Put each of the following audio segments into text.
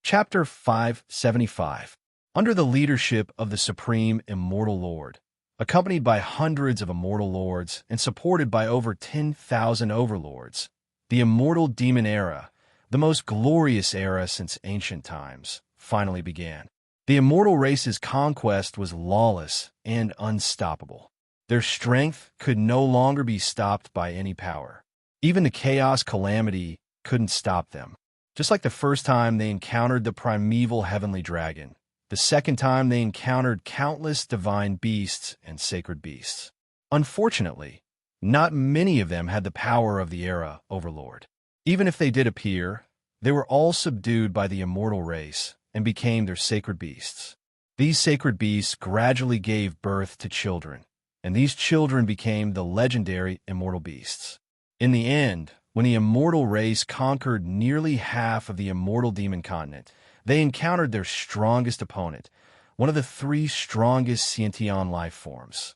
Chapter 575. Under the leadership of the Supreme Immortal Lord, accompanied by hundreds of Immortal Lords and supported by over 10,000 Overlords, the Immortal Demon Era, the most glorious era since ancient times, finally began. The Immortal race's conquest was lawless and unstoppable. Their strength could no longer be stopped by any power. Even the Chaos Calamity couldn't stop them. Just like the first time they encountered the primeval heavenly dragon, the second time they encountered countless divine beasts and sacred beasts. Unfortunately, not many of them had the power of the era Overlord. Even if they did appear, they were all subdued by the immortal race and became their sacred beasts. These sacred beasts gradually gave birth to children, and these children became the legendary immortal beasts. In the end, when the immortal race conquered nearly half of the immortal demon continent, they encountered their strongest opponent, one of the three strongest sentient life forms,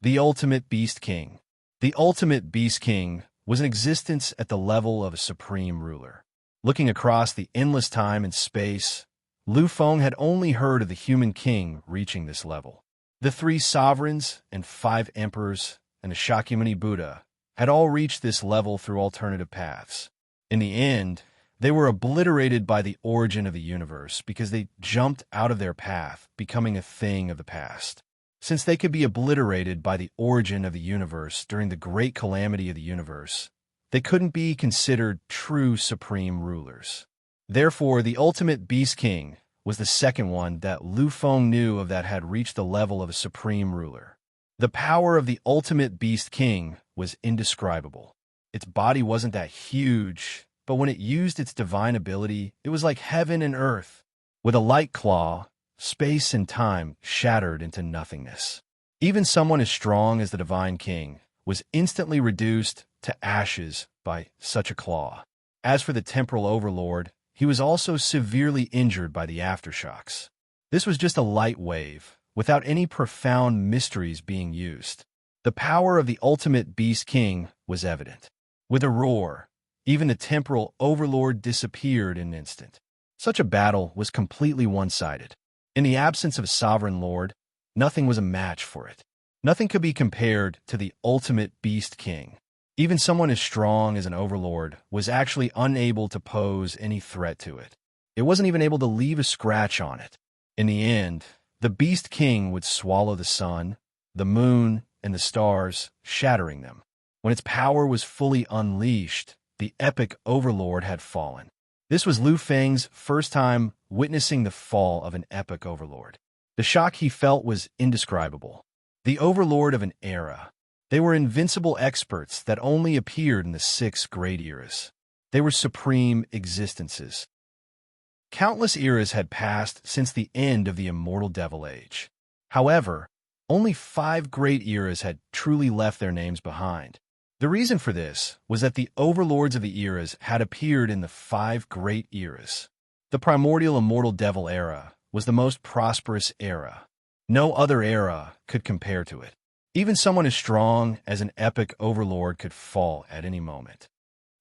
the Ultimate Beast King. The Ultimate Beast King was in existence at the level of a supreme ruler. Looking across the endless time and space, Lu Feng had only heard of the human king reaching this level. The three sovereigns and 5 emperors and the Shakyamuni Buddha had all reached this level through alternative paths. In the end, they were obliterated by the origin of the universe because they jumped out of their path, becoming a thing of the past. Since they could be obliterated by the origin of the universe during the great calamity of the universe, they couldn't be considered true supreme rulers. Therefore, the Ultimate Beast King was the second one that Lu Feng knew of that had reached the level of a supreme ruler. The power of the Ultimate Beast King was indescribable. Its body wasn't that huge, but when it used its divine ability, it was like heaven and earth. With a light claw, space and time shattered into nothingness. Even someone as strong as the Divine King was instantly reduced to ashes by such a claw. As for the Temporal Overlord, he was also severely injured by the aftershocks. This was just a light wave, without any profound mysteries being used. The power of the Ultimate Beast King was evident. With a roar, even the Temporal Overlord disappeared in an instant. Such a battle was completely one-sided. In the absence of a sovereign lord, nothing was a match for it. Nothing could be compared to the Ultimate Beast King. Even someone as strong as an Overlord was actually unable to pose any threat to it. It wasn't even able to leave a scratch on it. In the end, the Beast King would swallow the sun, the moon, and the stars, shattering them. When its power was fully unleashed, the epic Overlord had fallen. This was Lu Feng's first time witnessing the fall of an epic Overlord. The shock he felt was indescribable. The Overlord of an era. They were invincible experts that only appeared in the 6 great eras. They were supreme existences. Countless eras had passed since the end of the Immortal Devil Age. However, only 5 great eras had truly left their names behind. The reason for this was that the Overlords of the eras had appeared in the 5 great eras. The primordial Immortal Devil Era was the most prosperous era. No other era could compare to it. Even someone as strong as an epic Overlord could fall at any moment.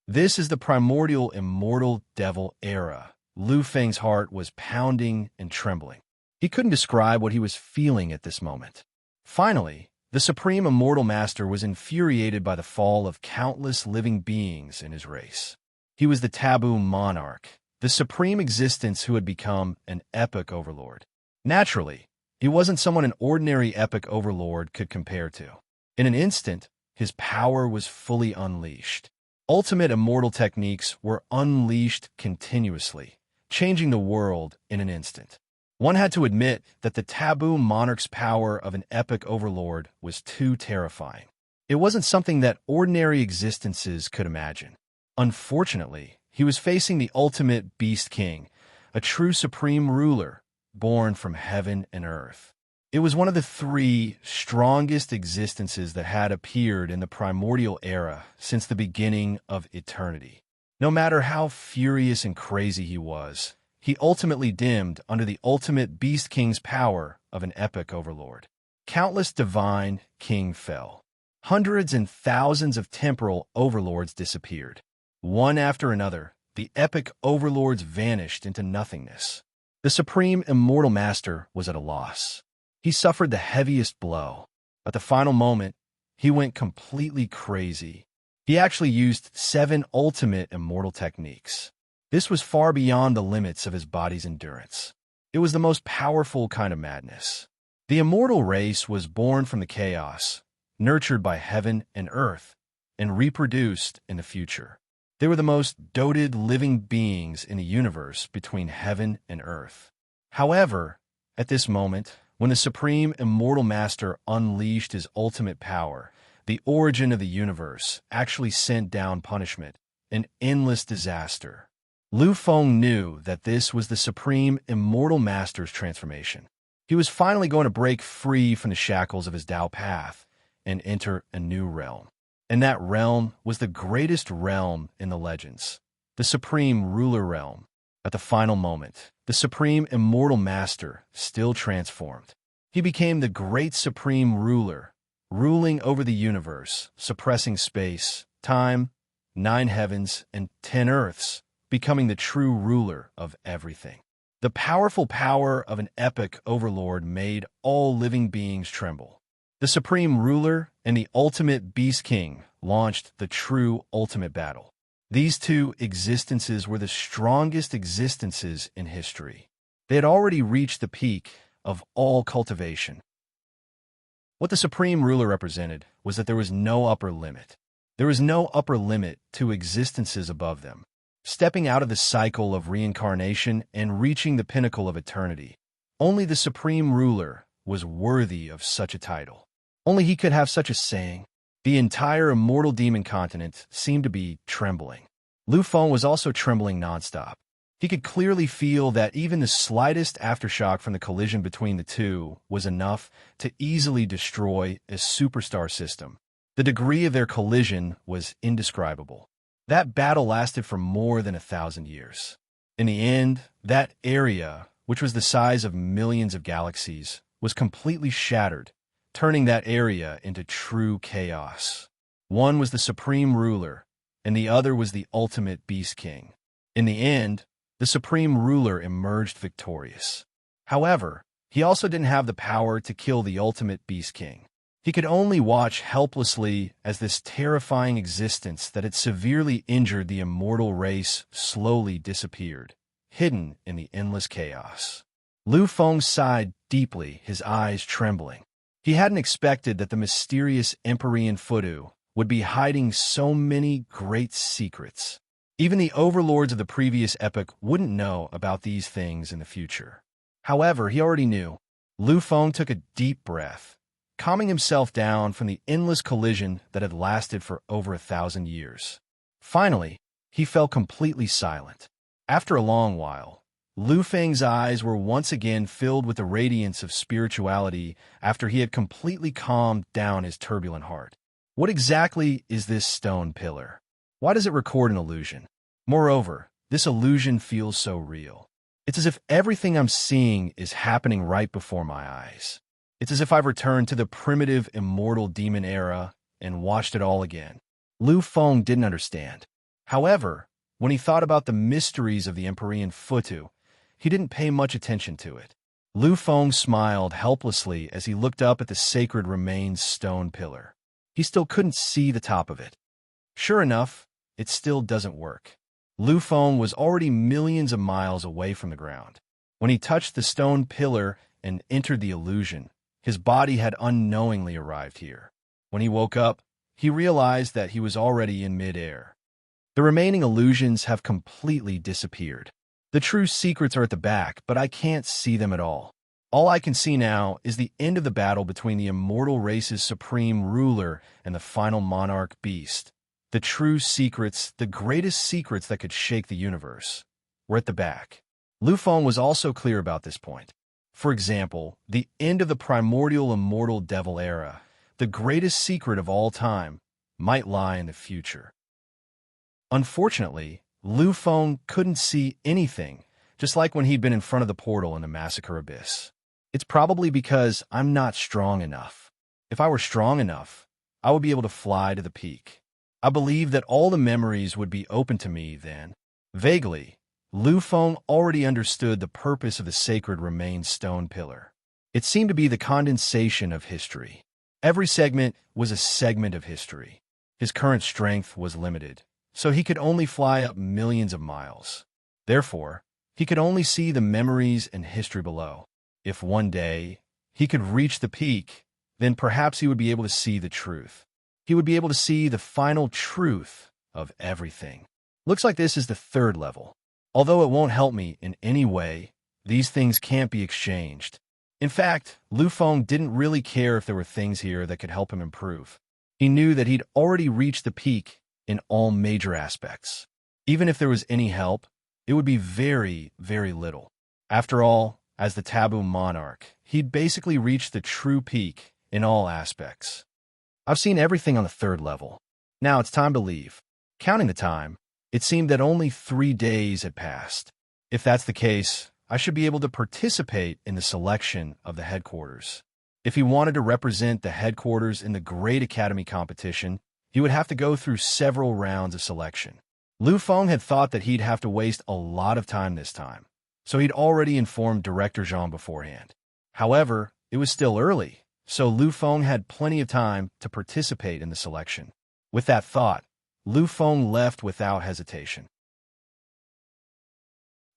This is the primordial Immortal Devil Era. Lu Feng's heart was pounding and trembling. He couldn't describe what he was feeling at this moment. Finally, the Supreme Immortal Master was infuriated by the fall of countless living beings in his race. He was the taboo monarch, the supreme existence who had become an epic Overlord. Naturally, he wasn't someone an ordinary epic Overlord could compare to. In an instant, his power was fully unleashed. Ultimate immortal techniques were unleashed continuously, changing the world in an instant. One had to admit that the taboo monarch's power of an epic Overlord was too terrifying. It wasn't something that ordinary existences could imagine. Unfortunately, he was facing the Ultimate Beast King, a true supreme ruler, born from heaven and earth. It was one of the 3 strongest existences that had appeared in the primordial era since the beginning of eternity. No matter how furious and crazy he was, he ultimately dimmed under the Ultimate Beast King's power of an epic Overlord. Countless divine king fell. Hundreds and thousands of temporal overlords disappeared. One after another, the epic overlords vanished into nothingness. The supreme immortal master was at a loss. He suffered the heaviest blow. At the final moment, he went completely crazy. He actually used 7 ultimate immortal techniques. This was far beyond the limits of his body's endurance. It was the most powerful kind of madness. The immortal race was born from the chaos, nurtured by heaven and earth, and reproduced in the future. They were the most doted living beings in the universe between heaven and earth. However, at this moment, when the supreme immortal master unleashed his ultimate power, the origin of the universe actually sent down punishment, an endless disaster. Lu Feng knew that this was the supreme immortal master's transformation. He was finally going to break free from the shackles of his Tao path and enter a new realm. And that realm was the greatest realm in the legends, the supreme ruler realm. At the final moment, the supreme immortal master still transformed. He became the great supreme ruler, ruling over the universe, suppressing space, time, 9 heavens, and 10 earths, becoming the true ruler of everything. The powerful power of an epic overlord made all living beings tremble. The supreme ruler and the ultimate beast king launched the true ultimate battle. These 2 existences were the strongest existences in history. They had already reached the peak of all cultivation. What the supreme ruler represented was that there was no upper limit. There was no upper limit to existences above them. Stepping out of the cycle of reincarnation and reaching the pinnacle of eternity, only the supreme ruler was worthy of such a title. Only he could have such a saying. The entire immortal demon continent seemed to be trembling. Lu Feng was also trembling nonstop. He could clearly feel that even the slightest aftershock from the collision between the 2 was enough to easily destroy a superstar system. The degree of their collision was indescribable. That battle lasted for more than 1,000 years. In the end, that area, which was the size of millions of galaxies, was completely shattered, turning that area into true chaos. One was the supreme ruler, and the other was the ultimate beast king. In the end, the supreme ruler emerged victorious. However, he also didn't have the power to kill the ultimate beast king. He could only watch helplessly as this terrifying existence that had severely injured the immortal race slowly disappeared, hidden in the endless chaos. Lu Feng sighed deeply, his eyes trembling. He hadn't expected that the mysterious Empyrean Futu would be hiding so many great secrets. Even the overlords of the previous epoch wouldn't know about these things in the future. However, he already knew. Lu Feng took a deep breath, calming himself down from the endless collision that had lasted for over 1,000 years. Finally, he fell completely silent. After a long while, Lu Feng's eyes were once again filled with the radiance of spirituality after he had completely calmed down his turbulent heart. What exactly is this stone pillar? Why does it record an illusion? Moreover, this illusion feels so real. It's as if everything I'm seeing is happening right before my eyes. It's as if I've returned to the primitive immortal demon era and watched it all again. Lu Feng didn't understand. However, when he thought about the mysteries of the Empyrean Futu, he didn't pay much attention to it. Lu Feng smiled helplessly as he looked up at the sacred remains stone pillar. He still couldn't see the top of it. Sure enough, it still doesn't work. Lu Feng was already millions of miles away from the ground. When he touched the stone pillar and entered the illusion, his body had unknowingly arrived here. When he woke up, he realized that he was already in mid-air. The remaining illusions have completely disappeared. The true secrets are at the back, but I can't see them at all. All I can see now is the end of the battle between the immortal race's supreme ruler and the final monarch beast. The true secrets, the greatest secrets that could shake the universe, were at the back. Lu Feng was also clear about this point. For example, the end of the primordial immortal devil era, the greatest secret of all time, might lie in the future. Unfortunately, Lu Feng couldn't see anything, just like when he'd been in front of the portal in the massacre abyss. It's probably because I'm not strong enough. If I were strong enough, I would be able to fly to the peak. I believe that all the memories would be open to me then. Vaguely, Lu Feng already understood the purpose of the sacred remain stone pillar. It seemed to be the condensation of history. Every segment was a segment of history. His current strength was limited, so he could only fly up millions of miles. Therefore, he could only see the memories and history below. If one day he could reach the peak, then perhaps he would be able to see the truth. He would be able to see the final truth of everything. Looks like this is the third level. Although it won't help me in any way, these things can't be exchanged. In fact, Lu Feng didn't really care if there were things here that could help him improve. He knew that he'd already reached the peak in all major aspects. Even if there was any help, it would be very, very little. After all, as the taboo monarch, he'd basically reached the true peak in all aspects. I've seen everything on the third level. Now it's time to leave. Counting the time, it seemed that only 3 days had passed. If that's the case, I should be able to participate in the selection of the headquarters. If he wanted to represent the headquarters in the Great Academy competition, he would have to go through several rounds of selection. Lu Feng had thought that he'd have to waste a lot of time this time, so he'd already informed Director Zhang beforehand. However, it was still early, so Lu Feng had plenty of time to participate in the selection. With that thought, Lu Feng left without hesitation.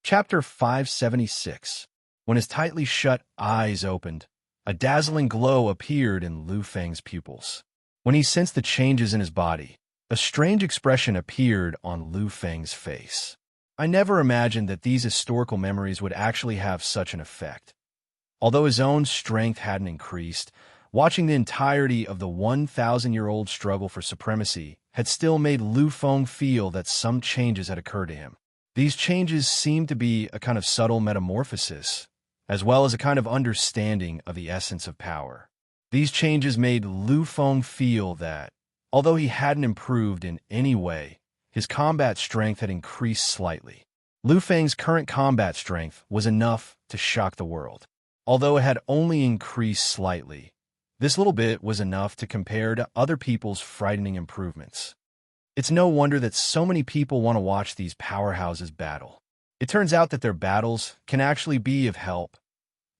Chapter 576. When his tightly shut eyes opened, a dazzling glow appeared in Lu Feng's pupils. When he sensed the changes in his body, a strange expression appeared on Lu Feng's face. I never imagined that these historical memories would actually have such an effect. Although his own strength hadn't increased, watching the entirety of the 1,000-year-old struggle for supremacy had still made Lu Feng feel that some changes had occurred to him. These changes seemed to be a kind of subtle metamorphosis, as well as a kind of understanding of the essence of power. These changes made Lu Feng feel that, although he hadn't improved in any way, his combat strength had increased slightly. Lu Feng's current combat strength was enough to shock the world. Although it had only increased slightly, this little bit was enough to compare to other people's frightening improvements. It's no wonder that so many people want to watch these powerhouses battle. It turns out that their battles can actually be of help.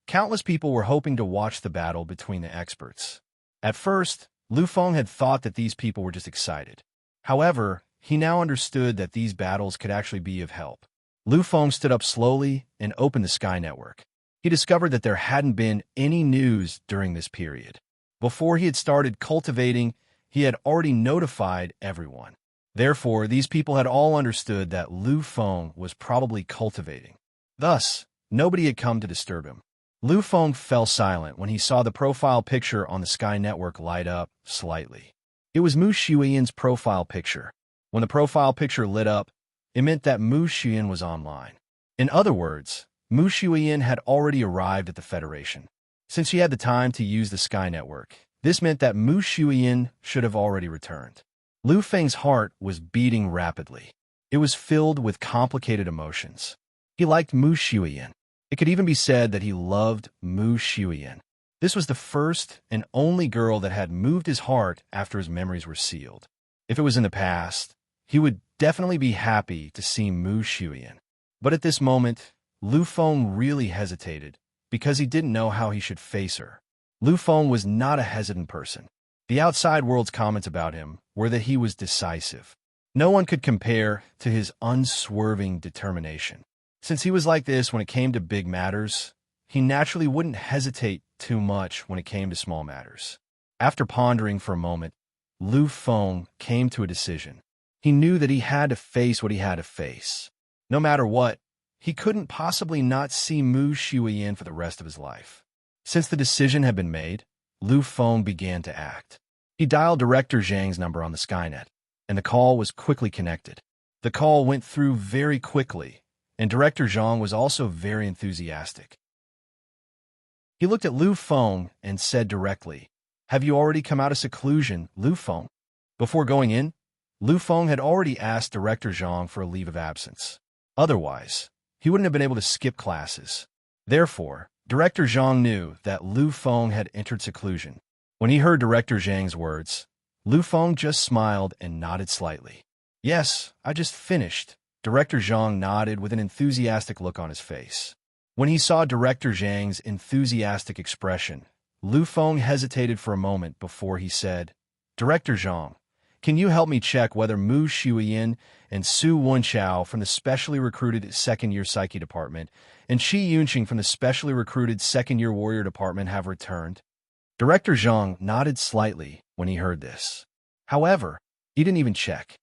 Countless people were hoping to watch the battle between the experts. At first, Lu Feng had thought that these people were just excited. However, he now understood that these battles could actually be of help. Lu Feng stood up slowly and opened the Sky Network. He discovered that there hadn't been any news during this period. Before he had started cultivating, he had already notified everyone. Therefore, these people had all understood that Lu Feng was probably cultivating. Thus, nobody had come to disturb him. Lu Feng fell silent when he saw the profile picture on the Sky Network light up slightly. It was Mu Xuyan's profile picture. When the profile picture lit up, it meant that Mu Xuyan was online. In other words, Mu Xuyan had already arrived at the Federation. Since she had the time to use the Sky Network, this meant that Mu Xuyan should have already returned. Lu Feng's heart was beating rapidly. It was filled with complicated emotions. He liked Mu Xuyan. It could even be said that he loved Mu Xuyan. This was the first and only girl that had moved his heart after his memories were sealed. If it was in the past, he would definitely be happy to see Mu Xuyan. But at this moment, Lu Feng really hesitated because he didn't know how he should face her. Lu Feng was not a hesitant person. The outside world's comments about him were that he was decisive. No one could compare to his unswerving determination. Since he was like this when it came to big matters, he naturally wouldn't hesitate too much when it came to small matters. After pondering for a moment, Lu Feng came to a decision. He knew that he had to face what he had to face. No matter what, he couldn't possibly not see Mu Xuyan for the rest of his life. Since the decision had been made, Lu Feng began to act. He dialed Director Zhang's number on the Skynet, and the call was quickly connected. The call went through very quickly, and Director Zhang was also very enthusiastic. He looked at Lu Feng and said directly, "Have you already come out of seclusion, Lu Feng?" Before going in, Lu Feng had already asked Director Zhang for a leave of absence. Otherwise, he wouldn't have been able to skip classes. Therefore, Director Zhang knew that Lu Feng had entered seclusion. When he heard Director Zhang's words, Lu Feng just smiled and nodded slightly. "Yes, I just finished," Director Zhang nodded with an enthusiastic look on his face. When he saw Director Zhang's enthusiastic expression, Lu Feng hesitated for a moment before he said, Director Zhang, can you help me check whether Mu Shuiyin and Su Wenchao from the specially recruited second-year Psyche Department and Shi Yunqing from the specially recruited second-year Warrior Department have returned? Director Zhang nodded slightly when he heard this. However, he didn't even check.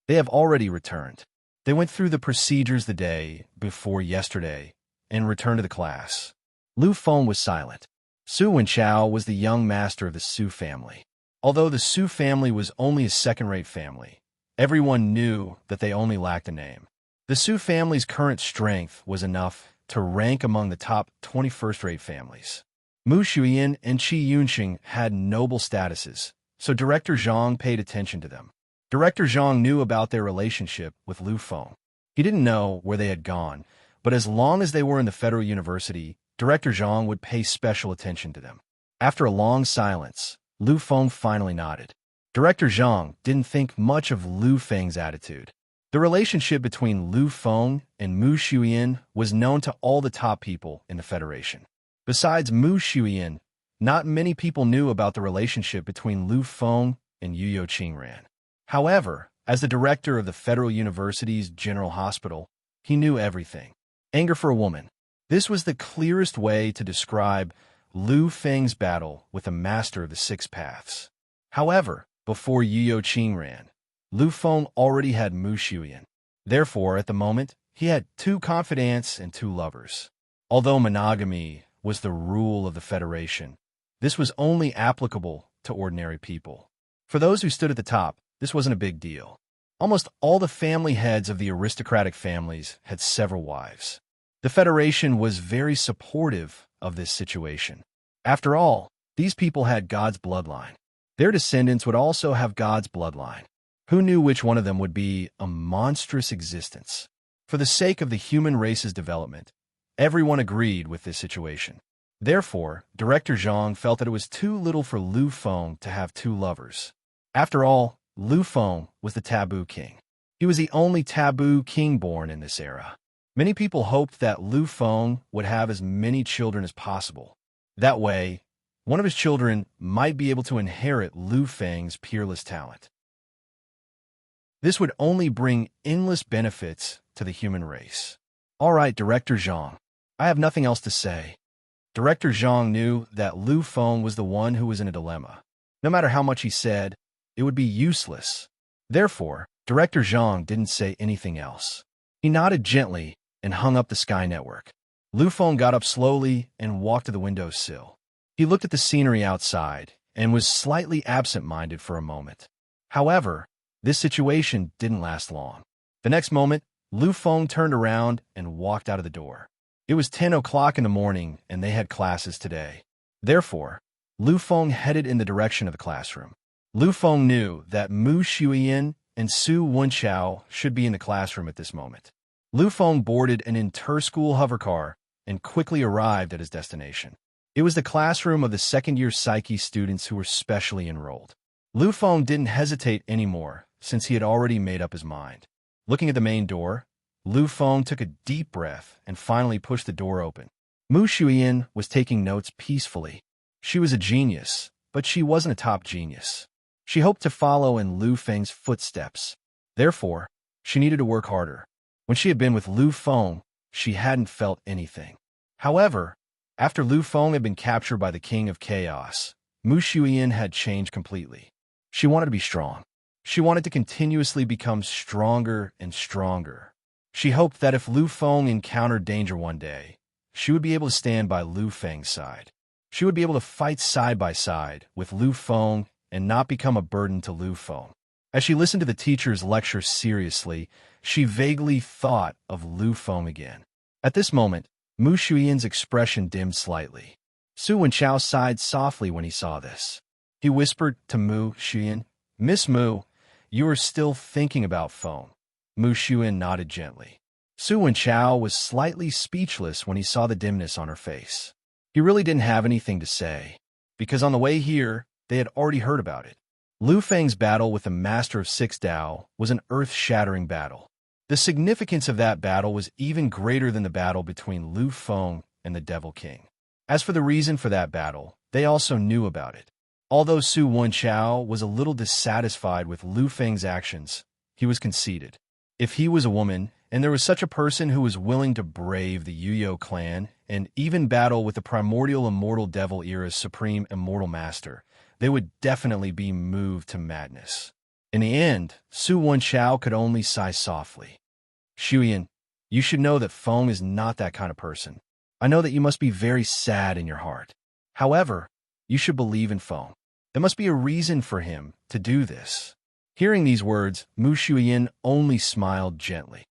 They have already returned. They went through the procedures the day before yesterday and returned to the class. Lu Feng was silent. Su Wenchao was the young master of the Su family. Although the Su family was only a second-rate family, everyone knew that they only lacked a name. The Su family's current strength was enough to rank among the top 21st-rate families. Mu Shuiyin and Qi Yunqing had noble statuses, so Director Zhang paid attention to them. Director Zhang knew about their relationship with Lu Feng. He didn't know where they had gone, but as long as they were in the Federal University, Director Zhang would pay special attention to them. After a long silence, Lu Feng finally nodded. Director Zhang didn't think much of Lu Feng's attitude. The relationship between Lu Feng and Mu Shuiyin was known to all the top people in the Federation. Besides Mu Shuiyin, not many people knew about the relationship between Lu Feng and Yu Qingran. However, as the director of the Federal University's General Hospital, he knew everything. Anger for a woman. This was the clearest way to describe Lu Feng's battle with the master of the Six Paths. However, before Yu Qingran, Lu Feng already had Mu Shuiyin. Therefore, at the moment, he had two confidants and two lovers. Although monogamy was the rule of the Federation, this was only applicable to ordinary people. For those who stood at the top, this wasn't a big deal. Almost all the family heads of the aristocratic families had several wives. The Federation was very supportive of this situation. After all, these people had God's bloodline. Their descendants would also have God's bloodline. Who knew which one of them would be a monstrous existence? For the sake of the human race's development, everyone agreed with this situation. Therefore, Director Zhang felt that it was too little for Lu Feng to have two lovers. After all, Lu Feng was the taboo king. He was the only taboo king born in this era. Many people hoped that Lu Feng would have as many children as possible. That way, one of his children might be able to inherit Lu Feng's peerless talent. This would only bring endless benefits to the human race. All right, Director Zhang, I have nothing else to say. Director Zhang knew that Lu Feng was the one who was in a dilemma. No matter how much he said, it would be useless. Therefore, Director Zhang didn't say anything else. He nodded gently and hung up the Sky Network. Lu Feng got up slowly and walked to the windowsill. He looked at the scenery outside and was slightly absent-minded for a moment. However, this situation didn't last long. The next moment, Lu Feng turned around and walked out of the door. It was 10 o'clock in the morning and they had classes today. Therefore, Lu Feng headed in the direction of the classroom. Lu Feng knew that Mu Shuiyin and Su Wenchao should be in the classroom at this moment. Lu Feng boarded an inter-school hovercar and quickly arrived at his destination. It was the classroom of the second-year Psyche students who were specially enrolled. Lu Feng didn't hesitate anymore since he had already made up his mind. Looking at the main door, Lu Feng took a deep breath and finally pushed the door open. Mu Shuiyin was taking notes peacefully. She was a genius, but she wasn't a top genius. She hoped to follow in Lu Feng's footsteps. Therefore, she needed to work harder. When she had been with Lu Feng, she hadn't felt anything. However, after Lu Feng had been captured by the King of Chaos, Mu Shuiyin had changed completely. She wanted to be strong. She wanted to continuously become stronger and stronger. She hoped that if Lu Feng encountered danger one day, she would be able to stand by Lu Feng's side. She would be able to fight side by side with Lu Feng and not become a burden to Lu Feng. As she listened to the teacher's lecture seriously, she vaguely thought of Lu Feng again. At this moment, Mu Shuiyin's expression dimmed slightly. Su Wenchao sighed softly when he saw this. He whispered to Mu Shuiyin, "Miss Mu, you are still thinking about Feng." Mu Shuiyin nodded gently. Su Wenchao was slightly speechless when he saw the dimness on her face. He really didn't have anything to say, because on the way here, they had already heard about it. Lu Feng's battle with the Master of Six Dao was an earth-shattering battle. The significance of that battle was even greater than the battle between Lu Feng and the Devil King. As for the reason for that battle, they also knew about it. Although Su Wenchao was a little dissatisfied with Lu Feng's actions, he was conceited. If he was a woman, and there was such a person who was willing to brave the Yuyo clan and even battle with the primordial immortal devil era's supreme immortal master, they would definitely be moved to madness. In the end, Su Wenchao could only sigh softly. Shuyan, you should know that Feng is not that kind of person. I know that you must be very sad in your heart. However, you should believe in Feng. There must be a reason for him to do this. Hearing these words, Mu Shuyan only smiled gently.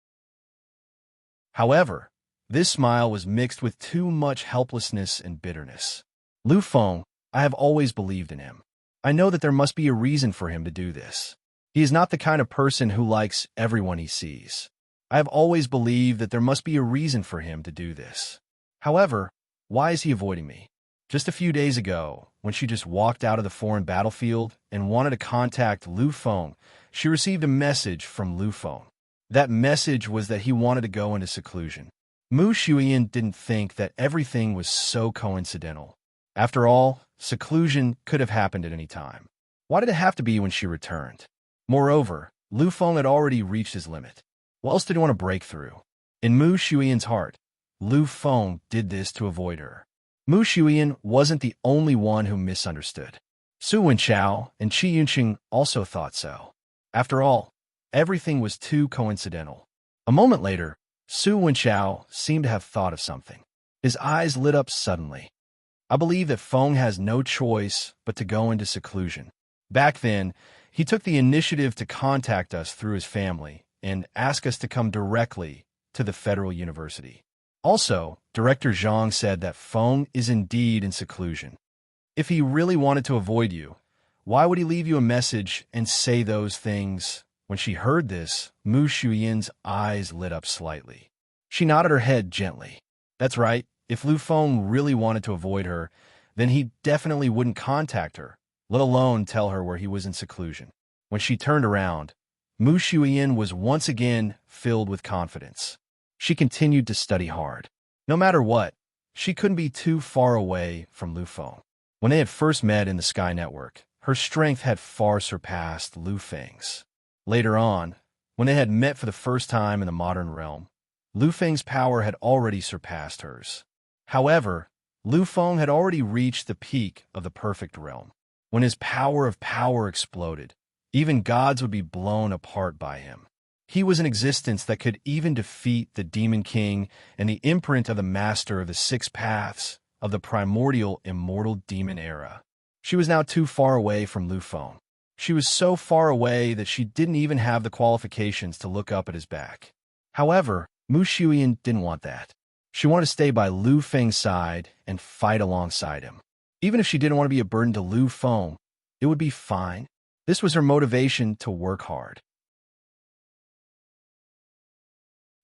However, this smile was mixed with too much helplessness and bitterness. Lu Feng, I have always believed in him. I know that there must be a reason for him to do this. He is not the kind of person who likes everyone he sees. I have always believed that there must be a reason for him to do this. However, why is he avoiding me? Just a few days ago, when she just walked out of the foreign battlefield and wanted to contact Lu Feng, she received a message from Lu Feng. That message was that he wanted to go into seclusion. Mu Shuyan didn't think that everything was so coincidental. After all, seclusion could have happened at any time. Why did it have to be when she returned? Moreover, Lu Feng had already reached his limit. What else did he want to break through? In Mu Shuyan's heart, Lu Feng did this to avoid her. Mu Shuyan wasn't the only one who misunderstood. Su Wenchao and Qi Yunqing also thought so. After all, everything was too coincidental. A moment later, Su Wenchao seemed to have thought of something. His eyes lit up suddenly. I believe that Feng has no choice but to go into seclusion. Back then, he took the initiative to contact us through his family and ask us to come directly to the Federal University. Also, Director Zhang said that Feng is indeed in seclusion. If he really wanted to avoid you, why would he leave you a message and say those things? When she heard this, Mu Shuyan's eyes lit up slightly. She nodded her head gently. That's right, if Lu Feng really wanted to avoid her, then he definitely wouldn't contact her, let alone tell her where he was in seclusion. When she turned around, Mu Shuyan was once again filled with confidence. She continued to study hard. No matter what, she couldn't be too far away from Lu Feng. When they had first met in the Sky Network, her strength had far surpassed Lu Feng's. Later on, when they had met for the first time in the modern realm, Lu Feng's power had already surpassed hers. However, Lu Feng had already reached the peak of the perfect realm. When his power of power exploded, even gods would be blown apart by him. He was an existence that could even defeat the Demon King and the imprint of the master of the six paths of the primordial immortal demon era. She was now too far away from Lu Feng. She was so far away that she didn't even have the qualifications to look up at his back. However, Mu Shuyan didn't want that. She wanted to stay by Lu Feng's side and fight alongside him. Even if she didn't want to be a burden to Lu Feng, it would be fine. This was her motivation to work hard.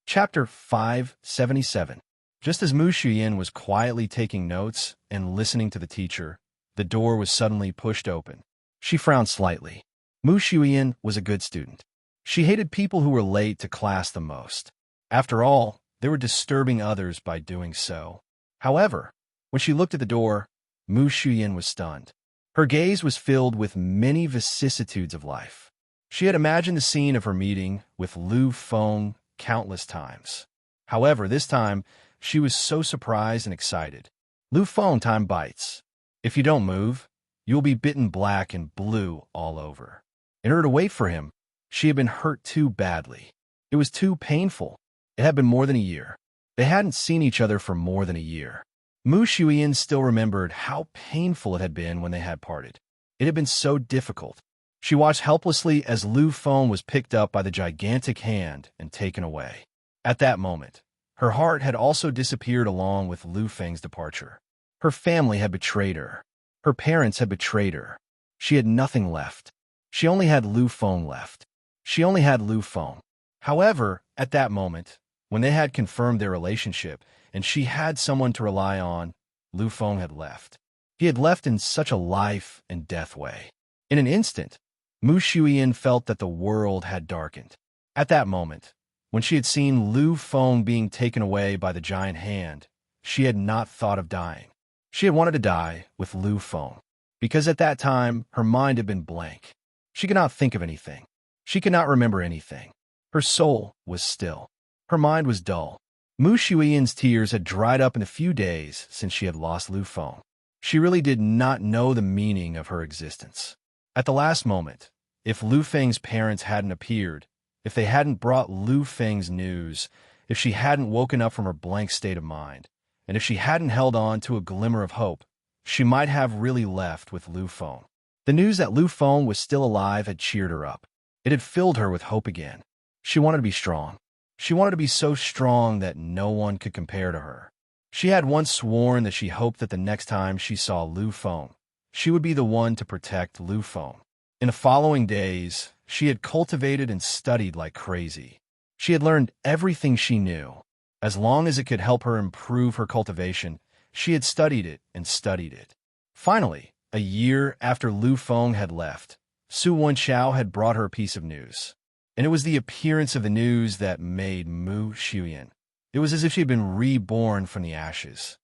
Chapter 577. Just as Mu Shuyan was quietly taking notes and listening to the teacher, the door was suddenly pushed open. She frowned slightly. Mu Shuyan was a good student. She hated people who were late to class the most. After all, they were disturbing others by doing so. However, when she looked at the door, Mu Shuyan was stunned. Her gaze was filled with many vicissitudes of life. She had imagined the scene of her meeting with Lu Feng countless times. However, this time, she was so surprised and excited. Lu Feng time bites. If you don't move, you will be bitten black and blue all over. In order to wait for him, she had been hurt too badly. It was too painful. It had been more than a year. They hadn't seen each other for more than a year. Mu Shuyan still remembered how painful it had been when they had parted. It had been so difficult. She watched helplessly as Lu Feng was picked up by the gigantic hand and taken away. At that moment, her heart had also disappeared along with Lu Feng's departure. Her family had betrayed her. Her parents had betrayed her. She had nothing left. She only had Lu Feng left. She only had Lu Feng. However, at that moment, when they had confirmed their relationship and she had someone to rely on, Lu Feng had left. He had left in such a life and death way. In an instant, Mu Shuyan felt that the world had darkened. At that moment, When she had seen Lu Feng being taken away by the giant hand, she had not thought of dying. She had wanted to die with Lu Feng, because at that time her mind had been blank. She could not think of anything. She could not remember anything. Her soul was still. Her mind was dull. Mu Shuiyan's tears had dried up in the few days since she had lost Lu Feng. She really did not know the meaning of her existence. At the last moment, if Lu Feng's parents hadn't appeared, if they hadn't brought Lu Feng's news, if she hadn't woken up from her blank state of mind, and if she hadn't held on to a glimmer of hope, she might have really left with Lu Feng. The news that Lu Feng was still alive had cheered her up. It had filled her with hope again. She wanted to be strong. She wanted to be so strong that no one could compare to her. She had once sworn that she hoped that the next time she saw Lu Feng, she would be the one to protect Lu Feng. In the following days, she had cultivated and studied like crazy. She had learned everything she knew. As long as it could help her improve her cultivation, she had studied it and studied it. Finally, a year after Lu Feng had left, Su Wenchao had brought her a piece of news. And it was the appearance of the news that made Mu Shuyan. It was as if she had been reborn from the ashes.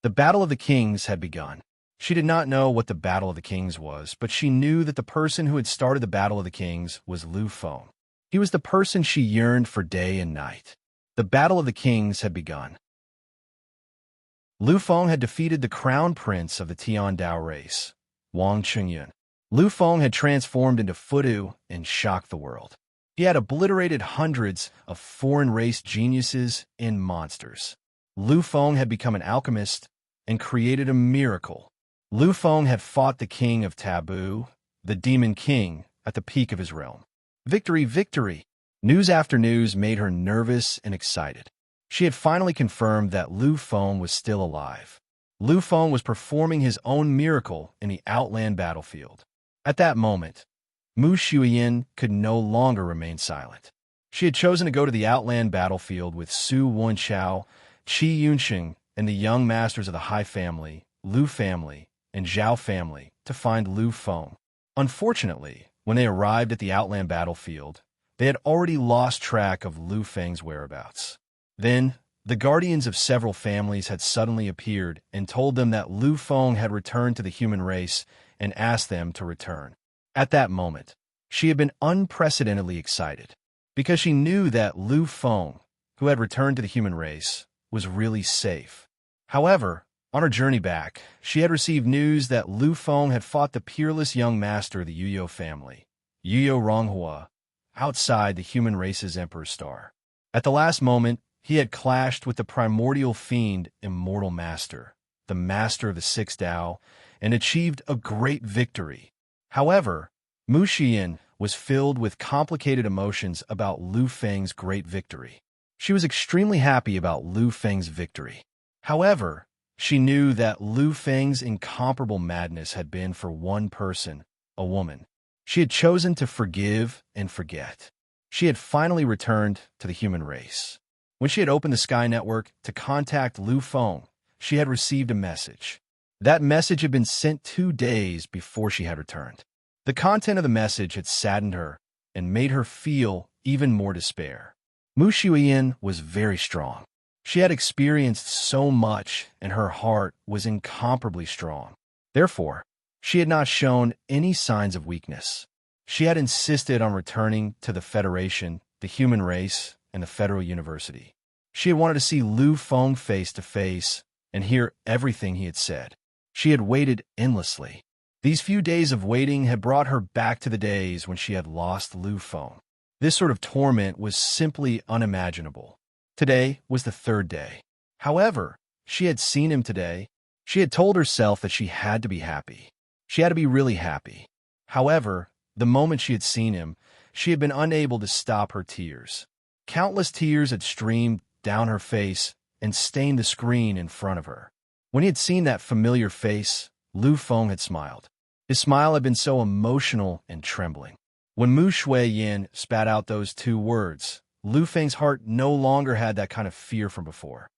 The Battle of the Kings had begun. She did not know what the Battle of the Kings was, but she knew that the person who had started the Battle of the Kings was Lu Feng. He was the person she yearned for day and night. The Battle of the Kings had begun. Lu Feng had defeated the crown prince of the Tian Dao race, Wang Chengyun. Lu Feng had transformed into Fudu and shocked the world. He had obliterated hundreds of foreign race geniuses and monsters. Lu Feng had become an alchemist and created a miracle. Lu Feng had fought the king of Taboo, the demon king, at the peak of his realm. Victory, victory! News after news made her nervous and excited. She had finally confirmed that Lu Feng was still alive. Lu Feng was performing his own miracle in the Outland battlefield. At that moment, Mu Shuyan could no longer remain silent. She had chosen to go to the Outland battlefield with Su Wenchao, Qi Yunxing, and the young masters of the Hai family, Lu family, and Zhao family to find Lu Feng. Unfortunately, when they arrived at the Outland battlefield, they had already lost track of Lu Feng's whereabouts. Then, the guardians of several families had suddenly appeared and told them that Lu Feng had returned to the human race and asked them to return. At that moment, she had been unprecedentedly excited, because she knew that Lu Feng, who had returned to the human race, was really safe. However, on her journey back, she had received news that Lu Feng had fought the peerless young master of the Yuyo family, Yuyo Ronghua, outside the human race's Emperor's Star. At the last moment, he had clashed with the primordial fiend Immortal Master, the master of the Sixth Tao, and achieved a great victory. However, Mu Xian was filled with complicated emotions about Lu Feng's great victory. She was extremely happy about Lu Feng's victory. However, she knew that Lu Feng's incomparable madness had been for one person, a woman. She had chosen to forgive and forget. She had finally returned to the human race. When she had opened the Sky Network to contact Lu Feng, she had received a message. That message had been sent 2 days before she had returned. The content of the message had saddened her and made her feel even more despair. Mu Shuyan was very strong. She had experienced so much, and her heart was incomparably strong. Therefore, she had not shown any signs of weakness. She had insisted on returning to the Federation, the human race, and the Federal University. She had wanted to see Lu Feng face to face and hear everything he had said. She had waited endlessly. These few days of waiting had brought her back to the days when she had lost Lu Feng. This sort of torment was simply unimaginable. Today was the 3rd day. However, she had seen him today. She had told herself that she had to be happy. She had to be really happy. However, the moment she had seen him, she had been unable to stop her tears. Countless tears had streamed down her face and stained the screen in front of her. When he had seen that familiar face, Lu Feng had smiled. His smile had been so emotional and trembling. When Mu Shuiyan spat out those 2 words, Lu Feng's heart no longer had that kind of fear from before.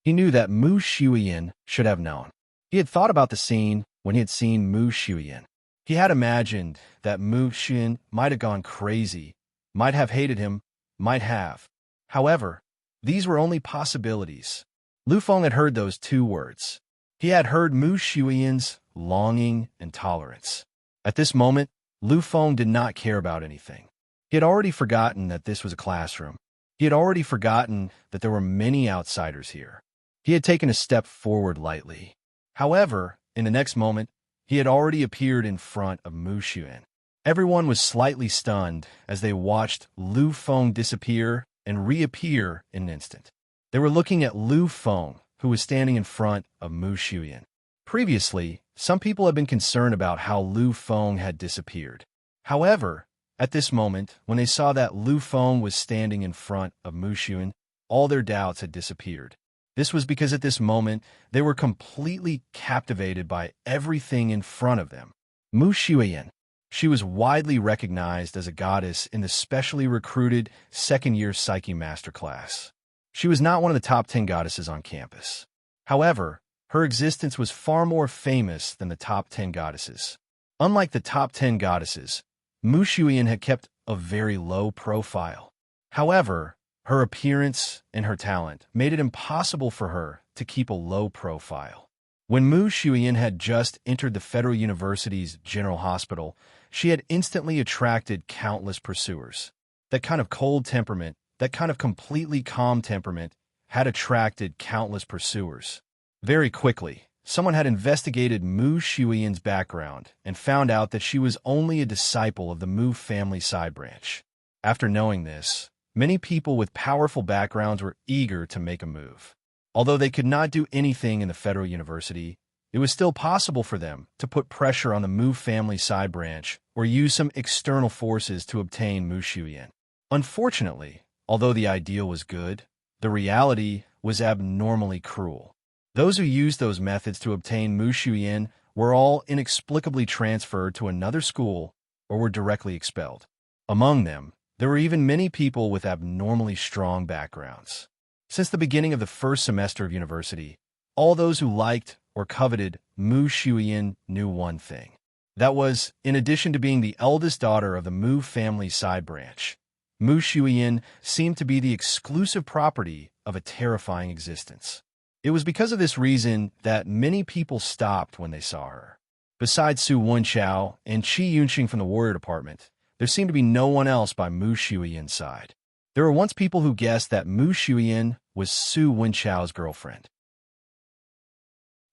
He knew that Mu Shuiyan should have known. He had thought about the scene when he had seen Mu Shuiyan. He had imagined that Mu Shuiyan might have gone crazy, might have hated him, might have. However, these were only possibilities. Lu Feng had heard those two words. He had heard Mu Shuiyan's longing and tolerance. At this moment, Lu Feng did not care about anything. He had already forgotten that this was a classroom. He had already forgotten that there were many outsiders here. He had taken a step forward lightly. However, in the next moment, he had already appeared in front of Mu Xuan. Everyone was slightly stunned as they watched Lu Feng disappear and reappear in an instant. They were looking at Lu Feng, who was standing in front of Mu Xuan. Previously, some people had been concerned about how Lu Feng had disappeared. However, at this moment, when they saw that Lu Feng was standing in front of Mu Xuan, all their doubts had disappeared. This was because at this moment, they were completely captivated by everything in front of them. Mu Xuan. She was widely recognized as a goddess in the specially recruited second-year Psyche Masterclass. She was not one of the top 10 goddesses on campus. However, her existence was far more famous than the top 10 goddesses. Unlike the top 10 goddesses, Mu Xuan had kept a very low profile. However, her appearance and her talent made it impossible for her to keep a low profile. When Mu Xuan had just entered the Federal University's General Hospital, she had instantly attracted countless pursuers. That kind of cold temperament, that kind of completely calm temperament, had attracted countless pursuers. Very quickly, someone had investigated Mu Xuan's background and found out that she was only a disciple of the Mu family side branch. After knowing this, many people with powerful backgrounds were eager to make a move. Although they could not do anything in the Federal University, it was still possible for them to put pressure on the Mu family side branch or use some external forces to obtain Mu Xuan. Unfortunately, although the ideal was good, the reality was abnormally cruel. Those who used those methods to obtain Mu Xuan were all inexplicably transferred to another school or were directly expelled. Among them, there were even many people with abnormally strong backgrounds. Since the beginning of the first semester of university, all those who liked or coveted Mu Xuan knew one thing. That was, in addition to being the eldest daughter of the Mu family side branch, Mu Xuan seemed to be the exclusive property of a terrifying existence. It was because of this reason that many people stopped when they saw her. Besides Su Wenchao and Qi Yunxing from the warrior department, there seemed to be no one else by Mu Xuan's side. There were once people who guessed that Mu Xuan was Su Wenchao's girlfriend.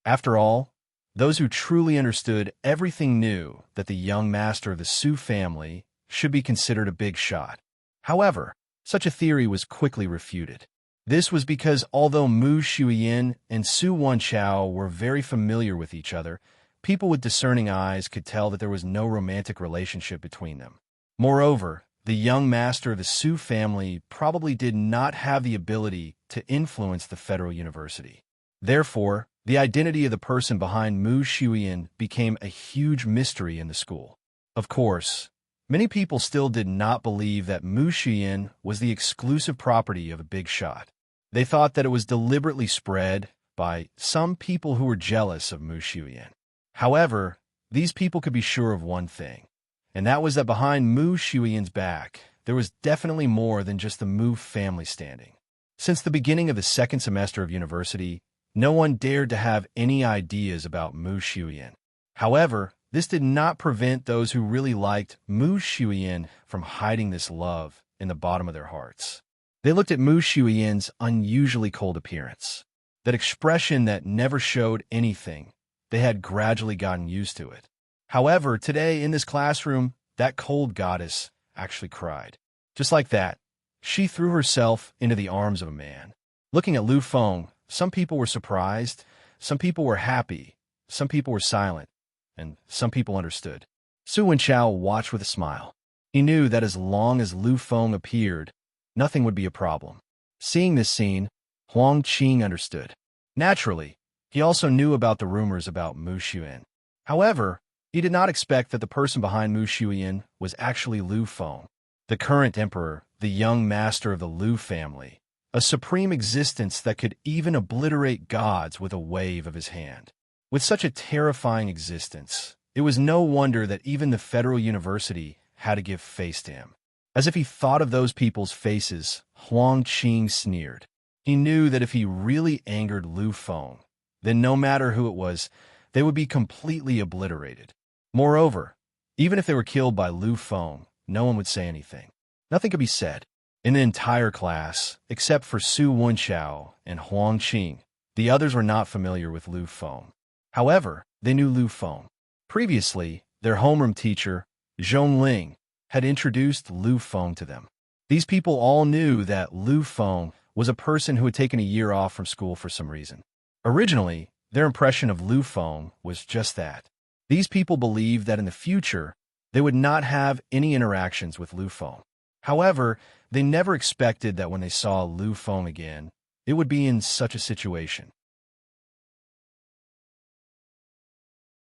After all, those who truly understood everything knew that the young master of the Su family should be considered a big shot. However, such a theory was quickly refuted. This was because although Mu Xuan and Su Wenchao were very familiar with each other, people with discerning eyes could tell that there was no romantic relationship between them. Moreover, the young master of the Su family probably did not have the ability to influence the Federal University. Therefore, the identity of the person behind Mu Xuan became a huge mystery in the school. Of course, many people still did not believe that Mu Xuan was the exclusive property of a big shot. They thought that it was deliberately spread by some people who were jealous of Mu Xuan. However, these people could be sure of one thing, and that was that behind Mu Xuan's back, there was definitely more than just the Mu family standing. Since the beginning of the second semester of university, no one dared to have any ideas about Mu Xuan. However, this did not prevent those who really liked Mu Xuan from hiding this love in the bottom of their hearts. They looked at Mu Xuan's unusually cold appearance, that expression that never showed anything. They had gradually gotten used to it. However, today in this classroom, that cold goddess actually cried. Just like that, she threw herself into the arms of a man. Looking at Lu Feng, some people were surprised, some people were happy, some people were silent, and some people understood. Su Wenchao watched with a smile. He knew that as long as Lu Feng appeared, nothing would be a problem. Seeing this scene, Huang Qing understood. Naturally, he also knew about the rumors about Mu Xuan. However, he did not expect that the person behind Mu Xuan was actually Lu Feng, the current emperor, the young master of the Lu family, a supreme existence that could even obliterate gods with a wave of his hand. With such a terrifying existence, it was no wonder that even the Federal University had to give face to him. As if he thought of those people's faces, Huang Qing sneered. He knew that if he really angered Lu Feng, then no matter who it was, they would be completely obliterated. Moreover, even if they were killed by Lu Feng, no one would say anything. Nothing could be said. In the entire class, except for Su Wenchao and Huang Qing, the others were not familiar with Lu Feng. However, they knew Lu Feng. Previously, their homeroom teacher, Zhong Ling, had introduced Lu Feng to them. These people all knew that Lu Feng was a person who had taken a year off from school for some reason. Originally, their impression of Lu Feng was just that. These people believed that in the future, they would not have any interactions with Lu Feng. However, they never expected that when they saw Lu Feng again, it would be in such a situation.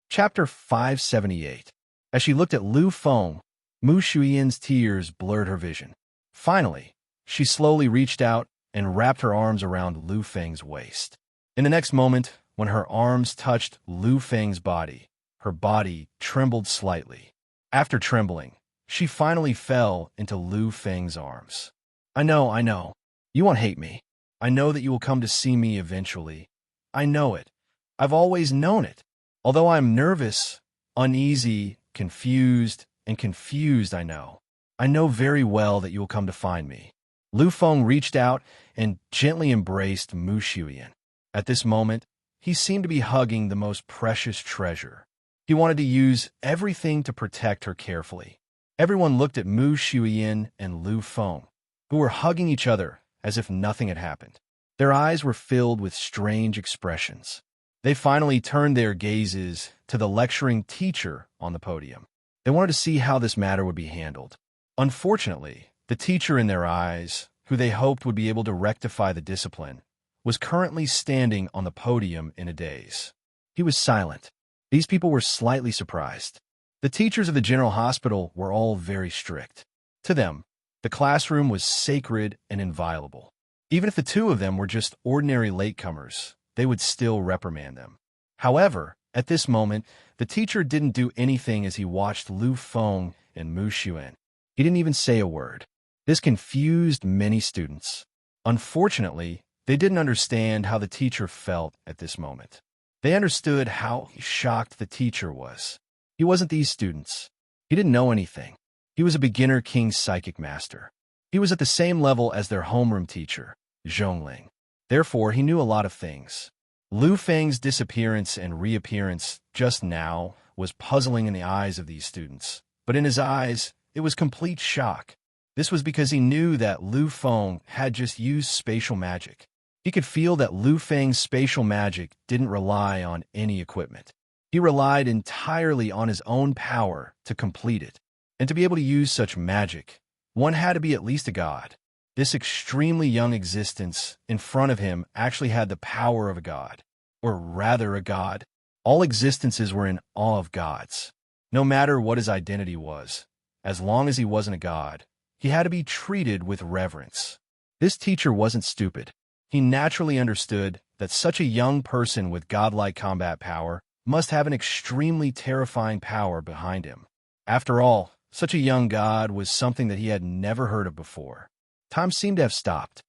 Chapter 578. As she looked at Lu Feng, Mu Shuyan's tears blurred her vision. Finally, she slowly reached out and wrapped her arms around Lu Feng's waist. In the next moment, when her arms touched Lu Feng's body, her body trembled slightly. After trembling, she finally fell into Lu Feng's arms. I know. You won't hate me. I know that you will come to see me eventually. I know it. I've always known it. Although I'm nervous, uneasy, confused, I know. I know very well that you will come to find me. Lu Feng reached out and gently embraced Mu Shuyan. At this moment, he seemed to be hugging the most precious treasure. He wanted to use everything to protect her carefully. Everyone looked at Mu Shuyan and Lu Feng, who were hugging each other as if nothing had happened. Their eyes were filled with strange expressions. They finally turned their gazes to the lecturing teacher on the podium. They wanted to see how this matter would be handled. Unfortunately, the teacher in their eyes, who they hoped would be able to rectify the discipline, was currently standing on the podium in a daze. He was silent. These people were slightly surprised. The teachers of the general hospital were all very strict. To them, the classroom was sacred and inviolable. Even if the two of them were just ordinary latecomers, they would still reprimand them. However, at this moment, the teacher didn't do anything as he watched Lu Feng and Mu Xuan. He didn't even say a word. This confused many students. Unfortunately, they didn't understand how the teacher felt at this moment. They understood how shocked the teacher was. He wasn't these students. He didn't know anything. He was a beginner King's psychic master. He was at the same level as their homeroom teacher, Zhongling. Therefore, he knew a lot of things. Lu Feng's disappearance and reappearance just now was puzzling in the eyes of these students. But in his eyes, it was complete shock. This was because he knew that Lu Feng had just used spatial magic. He could feel that Lu Feng's spatial magic didn't rely on any equipment. He relied entirely on his own power to complete it. And to be able to use such magic, one had to be at least a god. This extremely young existence in front of him actually had the power of a god. Or rather a god. All existences were in awe of gods. No matter what his identity was, as long as he wasn't a god, he had to be treated with reverence. This teacher wasn't stupid. He naturally understood that such a young person with godlike combat power must have an extremely terrifying power behind him. After all, such a young god was something that he had never heard of before. Time seemed to have stopped.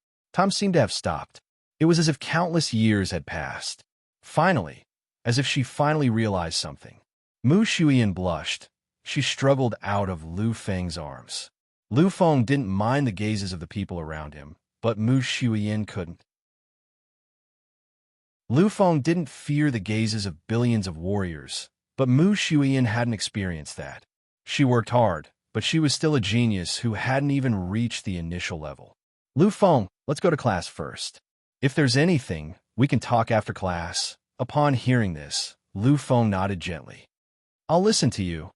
It was as if countless years had passed. Finally, as if she finally realized something. Mu Shuyan blushed. She struggled out of Lu Feng's arms. Lu Feng didn't mind the gazes of the people around him, but Mu Shuyan couldn't. Lu Feng didn't fear the gazes of billions of warriors, but Mu Shuyan hadn't experienced that. She worked hard, but she was still a genius who hadn't even reached the initial level. Lu Feng, let's go to class first. If there's anything, we can talk after class. Upon hearing this, Lu Feng nodded gently. I'll listen to you.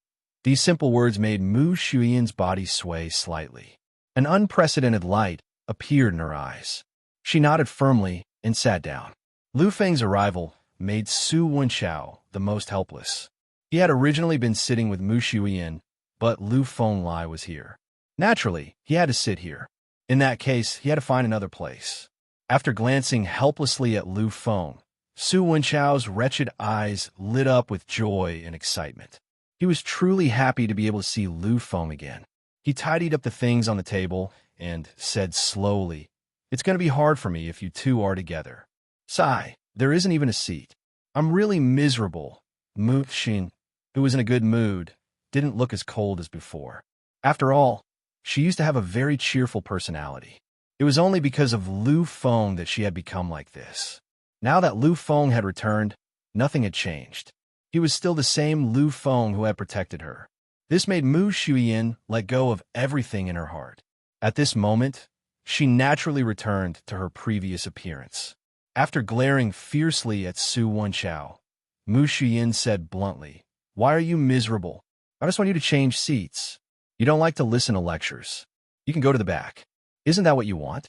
These simple words made Mu Shuyan's body sway slightly. An unprecedented light appeared in her eyes. She nodded firmly and sat down. Lu Feng's arrival made Su Wenchao the most helpless. He had originally been sitting with Mu Shuyan, but Lu Fenglai was here. Naturally, he had to sit here. In that case, he had to find another place. After glancing helplessly at Lu Feng, Su Wenchao's wretched eyes lit up with joy and excitement. He was truly happy to be able to see Lu Feng again. He tidied up the things on the table and said slowly, "It's going to be hard for me if you two are together." Sigh, there isn't even a seat. I'm really miserable. Mu-Shin, who was in a good mood, didn't look as cold as before. After all, she used to have a very cheerful personality. It was only because of Lu Feng that she had become like this. Now that Lu Feng had returned, nothing had changed. He was still the same Lu Feng who had protected her. This made Mu Shuyin let go of everything in her heart. At this moment, she naturally returned to her previous appearance. After glaring fiercely at Su Wenchao, Mu Shuyin said bluntly, "Why are you miserable? I just want you to change seats. You don't like to listen to lectures. You can go to the back. Isn't that what you want?"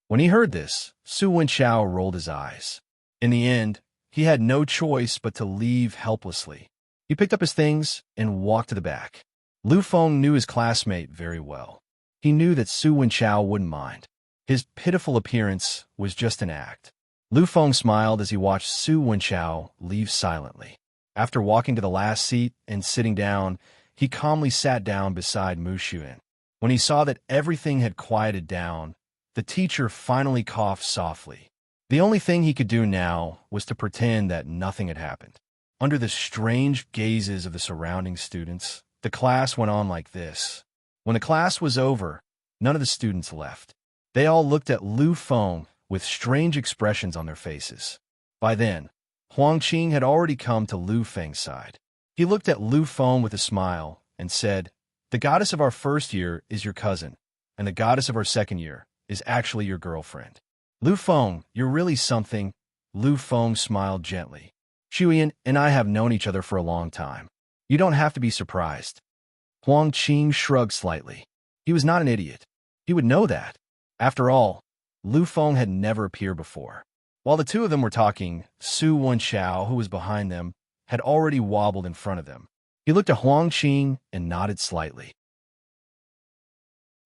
When he heard this, Su Wenchao rolled his eyes. In the end, he had no choice but to leave helplessly. He picked up his things and walked to the back. Lu Feng knew his classmate very well. He knew that Su Wenchao wouldn't mind. His pitiful appearance was just an act. Lu Feng smiled as he watched Su Wenchao leave silently. After walking to the last seat and sitting down, he calmly sat down beside Mu Shuyin. When he saw that everything had quieted down, the teacher finally coughed softly. The only thing he could do now was to pretend that nothing had happened. Under the strange gazes of the surrounding students, the class went on like this. When the class was over, none of the students left. They all looked at Lu Feng with strange expressions on their faces. By then, Huang Qing had already come to Lu Feng's side. He looked at Lu Feng with a smile and said, "The goddess of our first year is your cousin, and the goddess of our second year is actually your girlfriend. Lu Feng, you're really something." Lu Feng smiled gently. "Shuyan and I have known each other for a long time. You don't have to be surprised." Huang Qing shrugged slightly. He was not an idiot. He would know that. After all, Lu Feng had never appeared before. While the two of them were talking, Su Wenchao, who was behind them, had already wobbled in front of them. He looked at Huang Qing and nodded slightly.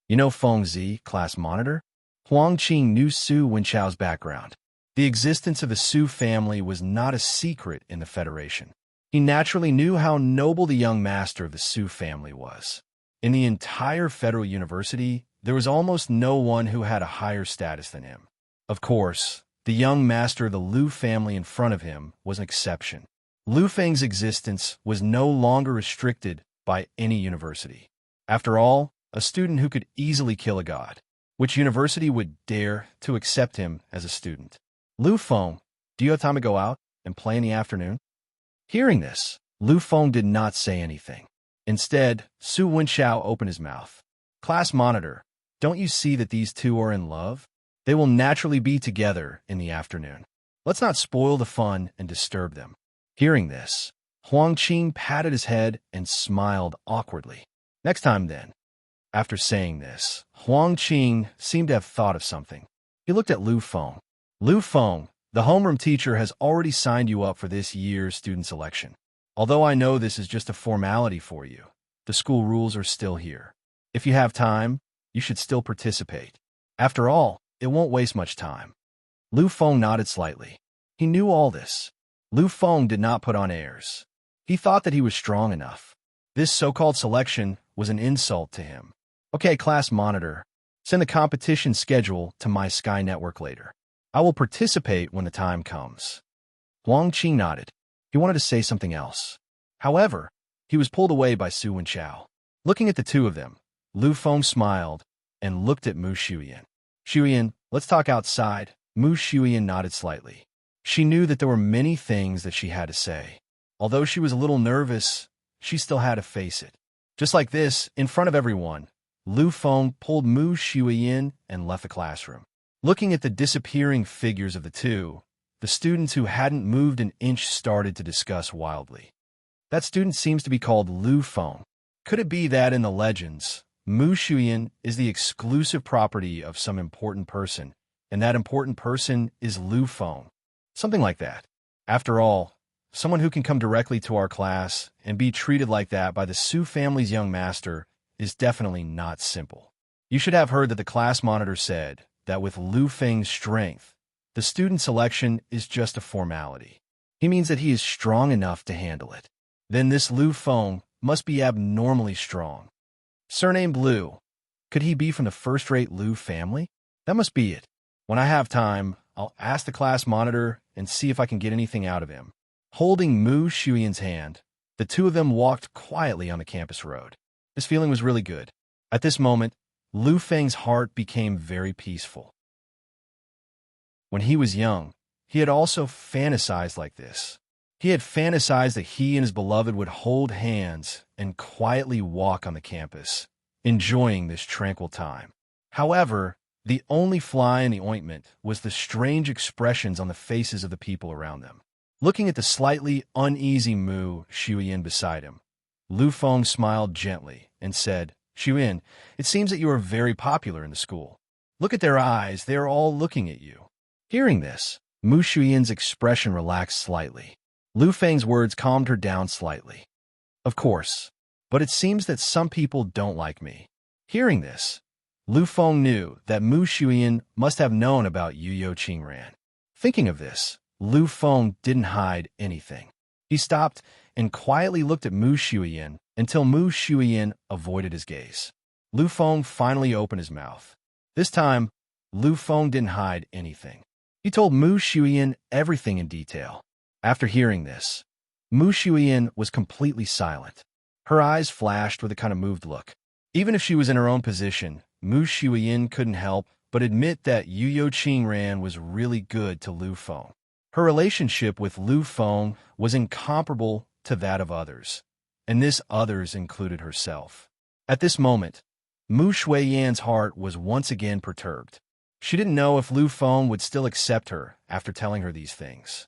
"You know Feng Zi, class monitor?" Huang Qing knew Su Wenchao's background. The existence of the Su family was not a secret in the Federation. He naturally knew how noble the young master of the Su family was. In the entire Federal University, there was almost no one who had a higher status than him. Of course, the young master of the Lu family in front of him was an exception. Lu Feng's existence was no longer restricted by any university. After all, a student who could easily kill a god. Which university would dare to accept him as a student? "Lu Feng, do you have time to go out and play in the afternoon?" Hearing this, Lu Feng did not say anything. Instead, Su Wenchao opened his mouth. "Class monitor, don't you see that these two are in love? They will naturally be together in the afternoon. Let's not spoil the fun and disturb them." Hearing this, Huang Qing patted his head and smiled awkwardly. "Next time, then." After saying this, Huang Qing seemed to have thought of something. He looked at Lu Feng. "Lu Feng, the homeroom teacher has already signed you up for this year's student selection. Although I know this is just a formality for you, the school rules are still here. If you have time, you should still participate. After all, it won't waste much time." Lu Feng nodded slightly. He knew all this. Lu Feng did not put on airs. He thought that he was strong enough. This so-called selection was an insult to him. "Okay, class monitor, send the competition schedule to my Sky Network later. I will participate when the time comes." Huang Qing nodded. He wanted to say something else. However, he was pulled away by Su Wenchao. Looking at the two of them, Lu Feng smiled and looked at Mu Shuyin. "Shuyin, let's talk outside." Mu Shuyin nodded slightly. She knew that there were many things that she had to say. Although she was a little nervous, she still had to face it. Just like this, in front of everyone, Lu Feng pulled Mu Shuyin and left the classroom. Looking at the disappearing figures of the two, the students who hadn't moved an inch started to discuss wildly. "That student seems to be called Lu Feng. Could it be that in the legends, Mu Shuyin is the exclusive property of some important person, and that important person is Lu Feng? Something like that. After all, someone who can come directly to our class and be treated like that by the Su family's young master is definitely not simple." You should have heard that the class monitor said that with Lu Feng's strength, the student selection is just a formality. He means that he is strong enough to handle it. Then this Lu Feng must be abnormally strong. Surnamed Lu. Could he be from the first-rate Lu family? That must be it. When I have time, I'll ask the class monitor and see if I can get anything out of him. Holding Mu Shuyan's hand, the two of them walked quietly on the campus road. This feeling was really good. At this moment, Lu Feng's heart became very peaceful. When he was young, he had also fantasized like this. He had fantasized that he and his beloved would hold hands and quietly walk on the campus, enjoying this tranquil time. However, the only fly in the ointment was the strange expressions on the faces of the people around them. Looking at the slightly uneasy Mu Shuyan beside him, Lu Feng smiled gently and said, "Shuyan, it seems that you are very popular in the school. Look at their eyes, they are all looking at you." Hearing this, Mu Shuyan's expression relaxed slightly. Lu Feng's words calmed her down slightly. "Of course, but it seems that some people don't like me." Hearing this, Lu Feng knew that Mu Shuyan must have known about Yu Qingran. Thinking of this, Lu Feng didn't hide anything. He stopped and quietly looked at Mu Shuyan until Mu Shuyan avoided his gaze. Lu Feng finally opened his mouth. This time, Lu Feng didn't hide anything. He told Mu Shuyan everything in detail. After hearing this, Mu Shuyan was completely silent. Her eyes flashed with a kind of moved look. Even if she was in her own position, Mu Shuyan couldn't help but admit that Yu Qingran was really good to Lu Feng. Her relationship with Lu Feng was incomparable to that of others, and this others included herself. At this moment, Mu Shuyan's heart was once again perturbed. She didn't know if Lu Feng would still accept her after telling her these things.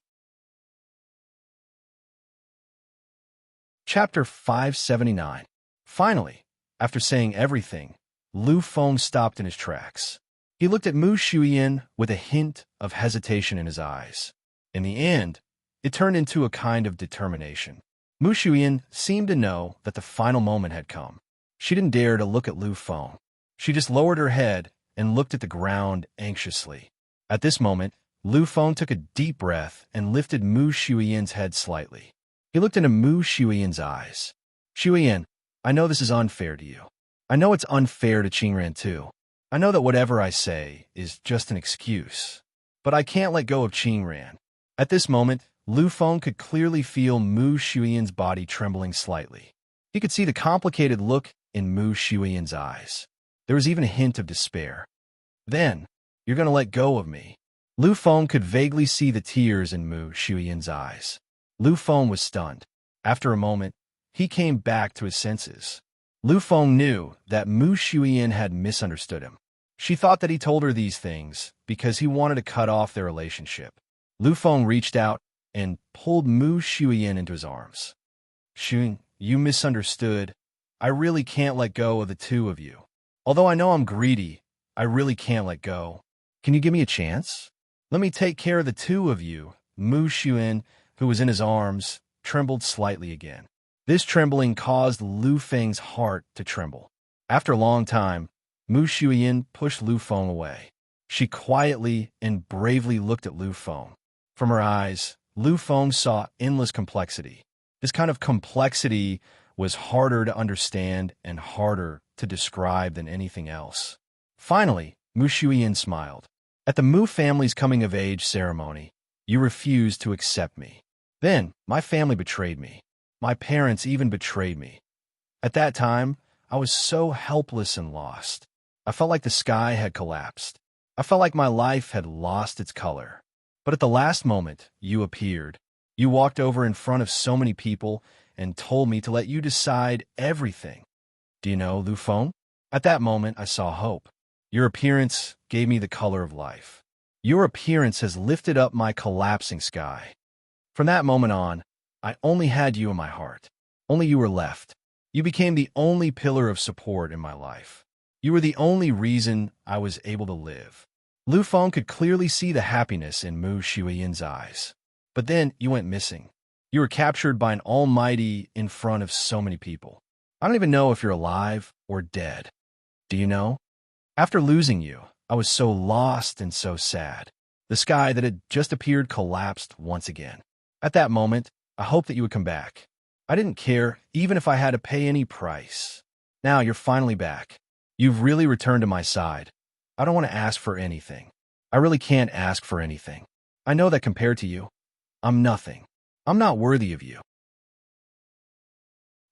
Chapter 579. Finally, after saying everything, Lu Feng stopped in his tracks. He looked at Mu Shuyan with a hint of hesitation in his eyes. In the end, it turned into a kind of determination. Mu Shuyan seemed to know that the final moment had come. She didn't dare to look at Lu Feng. She just lowered her head and looked at the ground anxiously. At this moment, Lu Feng took a deep breath and lifted Mu Shuyan's head slightly. He looked into Mu Shuyan's eyes. "Shuyan, I know this is unfair to you. I know it's unfair to Qingran too. I know that whatever I say is just an excuse. But I can't let go of Qingran." At this moment, Lu Feng could clearly feel Mu Shuyan's body trembling slightly. He could see the complicated look in Mu Shuyan's eyes. There was even a hint of despair. "Then, you're going to let go of me." Lu Feng could vaguely see the tears in Mu Shuyan's eyes. Lu Feng was stunned. After a moment, he came back to his senses. Lu Feng knew that Mu Shuyan had misunderstood him. She thought that he told her these things because he wanted to cut off their relationship. Lu Feng reached out and pulled Mu Shuyan into his arms. "Shuyan, you misunderstood. I really can't let go of the two of you. Although I know I'm greedy, I really can't let go. Can you give me a chance? Let me take care of the two of you." Mu Shuyan, who was in his arms, trembled slightly again. This trembling caused Lu Feng's heart to tremble. After a long time, Mu Shuyan pushed Lu Feng away. She quietly and bravely looked at Lu Feng. From her eyes, Lu Feng saw endless complexity. This kind of complexity was harder to understand and harder to describe than anything else. Finally, Mu Shuyan smiled. "At the Mu family's coming-of-age ceremony, you refused to accept me. Then, my family betrayed me. My parents even betrayed me. At that time, I was so helpless and lost. I felt like the sky had collapsed. I felt like my life had lost its color. But at the last moment, you appeared. You walked over in front of so many people and told me to let you decide everything. Do you know, Lu Feng? At that moment, I saw hope. Your appearance gave me the color of life. Your appearance has lifted up my collapsing sky. From that moment on, I only had you in my heart. Only you were left. You became the only pillar of support in my life. You were the only reason I was able to live." Lu Feng could clearly see the happiness in Mu Shuyan's eyes. "But then you went missing. You were captured by an almighty in front of so many people. I don't even know if you're alive or dead. Do you know? After losing you, I was so lost and so sad. The sky that had just appeared collapsed once again. At that moment, I hoped that you would come back. I didn't care, even if I had to pay any price. Now you're finally back. You've really returned to my side. I don't want to ask for anything. I really can't ask for anything. I know that compared to you, I'm nothing. I'm not worthy of you.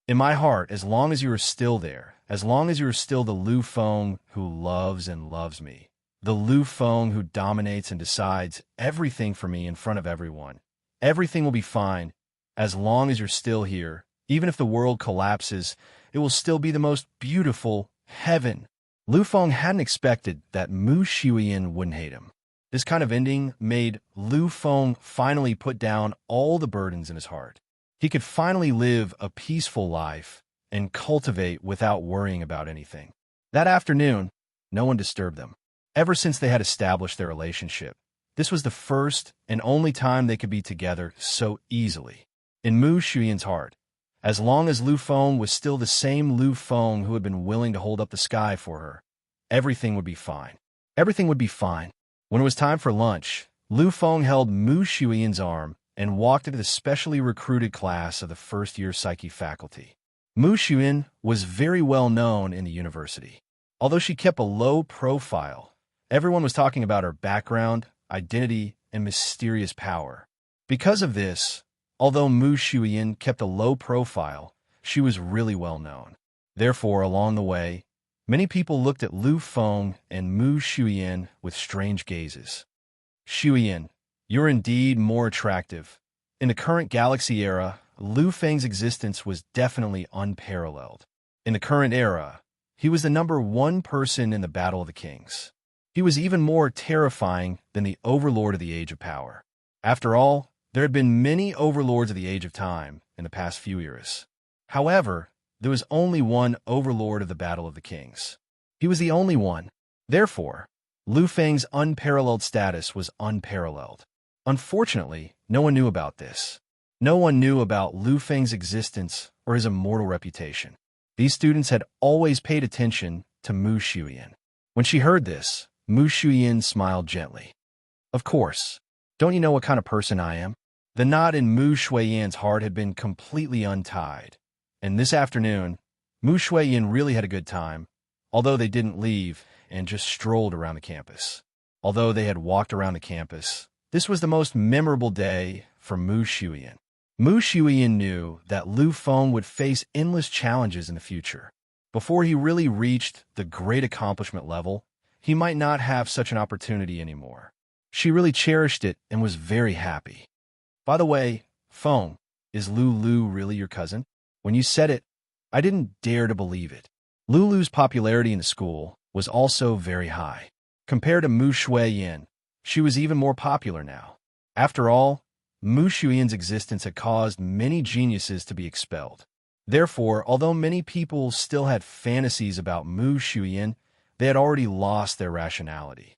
In my heart, as long as you are still there, as long as you are still the Lu Feng who loves and loves me, the Lu Feng who dominates and decides everything for me in front of everyone, everything will be fine as long as you're still here. Even if the world collapses, it will still be the most beautiful heaven. Lu Feng hadn't expected that Mu Shuyan wouldn't hate him. This kind of ending made Lu Feng finally put down all the burdens in his heart. He could finally live a peaceful life and cultivate without worrying about anything. That afternoon, no one disturbed them. Ever since they had established their relationship, this was the first and only time they could be together so easily. In Mu Shuyan's heart, as long as Lu Feng was still the same Lu Feng who had been willing to hold up the sky for her, everything would be fine. Everything would be fine. When it was time for lunch, Lu Feng held Mu Shuyan's arm and walked into the specially recruited class of the first-year psyche faculty. Mu Shuyan was very well known in the university. Although she kept a low profile, everyone was talking about her background, identity, and mysterious power. Because of this, although Mu Shuyan kept a low profile, she was really well known. Therefore, along the way, many people looked at Lu Feng and Mu Shuyan with strange gazes. Shuyan, you're indeed more attractive. In the current galaxy era, Lu Feng's existence was definitely unparalleled. In the current era, he was the #1 person in the Battle of the Kings. He was even more terrifying than the Overlord of the Age of Power. After all, there had been many Overlords of the Age of Time in the past few eras. However, there was only one Overlord of the Battle of the Kings. He was the only one. Therefore, Lu Feng's unparalleled status was unparalleled. Unfortunately, no one knew about this. No one knew about Lu Feng's existence or his immortal reputation. These students had always paid attention to Mu Shuyan. When she heard this, Mu Shuyan smiled gently. Of course. Don't you know what kind of person I am? The knot in Mu Shuyan's heart had been completely untied. And this afternoon, Mu Shuyan really had a good time, although they didn't leave and just strolled around the campus. Although they had walked around the campus, this was the most memorable day for Mu Shuyan. Mu Shuyan knew that Lu Feng would face endless challenges in the future. Before he really reached the great accomplishment level, he might not have such an opportunity anymore. She really cherished it and was very happy. By the way, Feng, is Lulu really your cousin? When you said it, I didn't dare to believe it. Lulu's popularity in the school was also very high. Compared to Mu Shuyan, she was even more popular now. After all, Mu Shuyan's existence had caused many geniuses to be expelled. Therefore, although many people still had fantasies about Mu Shuyan, they had already lost their rationality.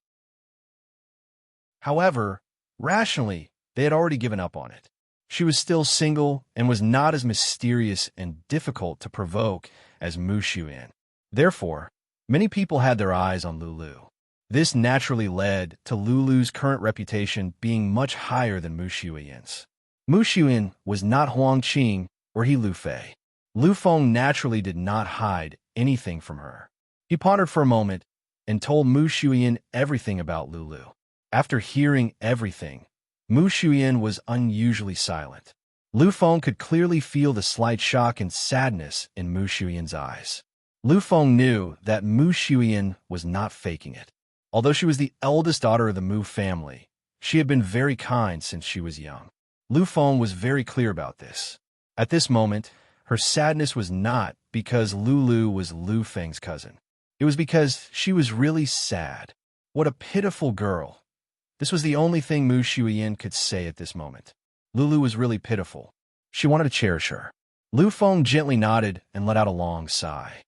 However, rationally, they had already given up on it. She was still single and was not as mysterious and difficult to provoke as Mu Shuyan. Therefore, many people had their eyes on Lulu. This naturally led to Lulu's current reputation being much higher than Mu Shuyan's. Mu Shuyan was not Huang Qing or He Lu Fei. Lu Feng naturally did not hide anything from her. He pondered for a moment and told Mu Shuyan everything about Lulu. After hearing everything, Mu Shuyan was unusually silent. Lu Feng could clearly feel the slight shock and sadness in Mu Shuyan's eyes. Lu Feng knew that Mu Shuyan was not faking it. Although she was the eldest daughter of the Mu family, she had been very kind since she was young. Lu Feng was very clear about this. At this moment, her sadness was not because Lulu was Lu Feng's cousin. It was because she was really sad. What a pitiful girl. This was the only thing Mu Shuyan could say at this moment. Lulu was really pitiful. She wanted to cherish her. Lu Feng gently nodded and let out a long sigh.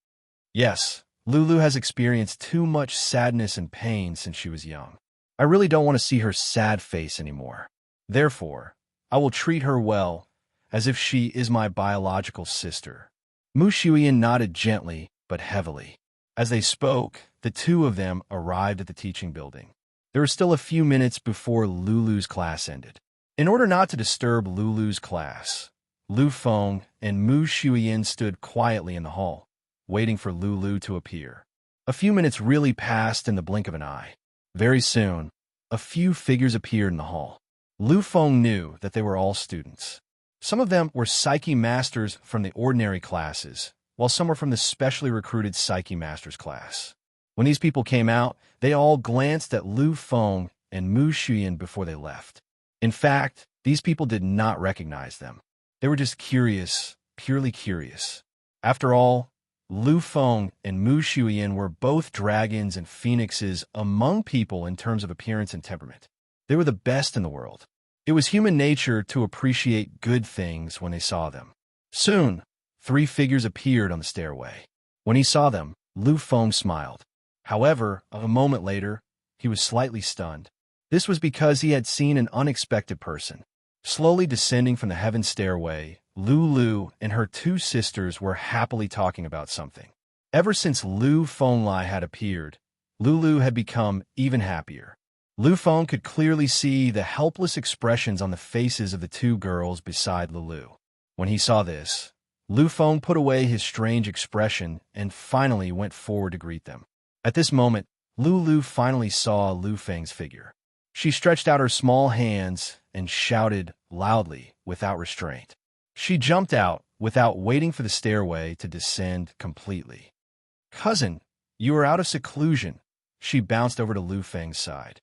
Yes, Lulu has experienced too much sadness and pain since she was young. I really don't want to see her sad face anymore. Therefore, I will treat her well, as if she is my biological sister. Mu Shuyan nodded gently but heavily. As they spoke, the two of them arrived at the teaching building. There were still a few minutes before Lulu's class ended. In order not to disturb Lulu's class, Lu Feng and Mu Shuyan stood quietly in the hall. waiting for Lulu to appear. A few minutes really passed in the blink of an eye. Very soon, a few figures appeared in the hall. Lu Feng knew that they were all students. Some of them were Psyche Masters from the ordinary classes, while some were from the specially recruited Psyche Masters class. When these people came out, they all glanced at Lu Feng and Mu Xuyan before they left. In fact, these people did not recognize them. They were just curious, purely curious. After all, Lu Feng and Mu Xuyan were both dragons and phoenixes among people in terms of appearance and temperament. They were the best in the world. It was human nature to appreciate good things when they saw them. Soon, 3 figures appeared on the stairway. When he saw them, Lu Feng smiled. However, a moment later, he was slightly stunned. This was because he had seen an unexpected person. Slowly descending from the heaven stairway, Lulu and her 2 sisters were happily talking about something. Ever since Lu Fenglai had appeared, Lulu had become even happier. Lu Feng could clearly see the helpless expressions on the faces of the 2 girls beside Lulu. When he saw this, Lu Feng put away his strange expression and finally went forward to greet them. At this moment, Lulu finally saw Lu Feng's figure. She stretched out her small hands and shouted loudly without restraint. She jumped out without waiting for the stairway to descend completely. "Cousin, you are out of seclusion." She bounced over to Lu Feng's side.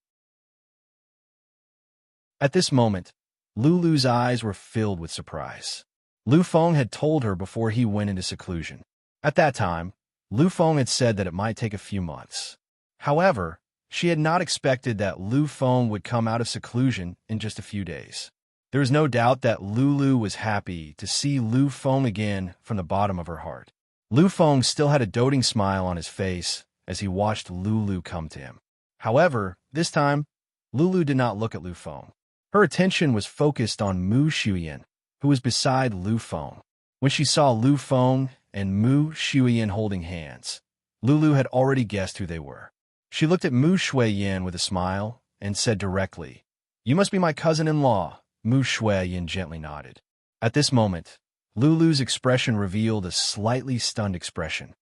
At this moment, Lulu's eyes were filled with surprise. Lu Feng had told her before he went into seclusion. At that time, Lu Feng had said that it might take a few months. However, she had not expected that Lu Feng would come out of seclusion in just a few days. There was no doubt that Lulu was happy to see Lu Feng again from the bottom of her heart. Lu Feng still had a doting smile on his face as he watched Lulu come to him. However, this time, Lulu did not look at Lu Feng. Her attention was focused on Mu Xuyan, who was beside Lu Feng. When she saw Lu Feng and Mu Xuyan holding hands, Lulu had already guessed who they were. She looked at Mu Xuyan with a smile and said directly, "You must be my cousin-in-law." Mu Xuyan gently nodded. At this moment, Lulu's expression revealed a slightly stunned expression.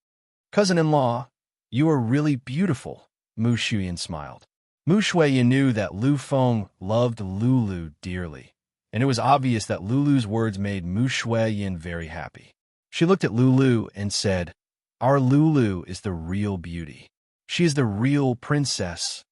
"Cousin-in-law, you are really beautiful," Mu Xuyan smiled. Mu Xuyan knew that Lu Feng loved Lulu dearly, and it was obvious that Lulu's words made Mu Xuyan very happy. She looked at Lulu and said, "Our Lulu is the real beauty. She is the real princess."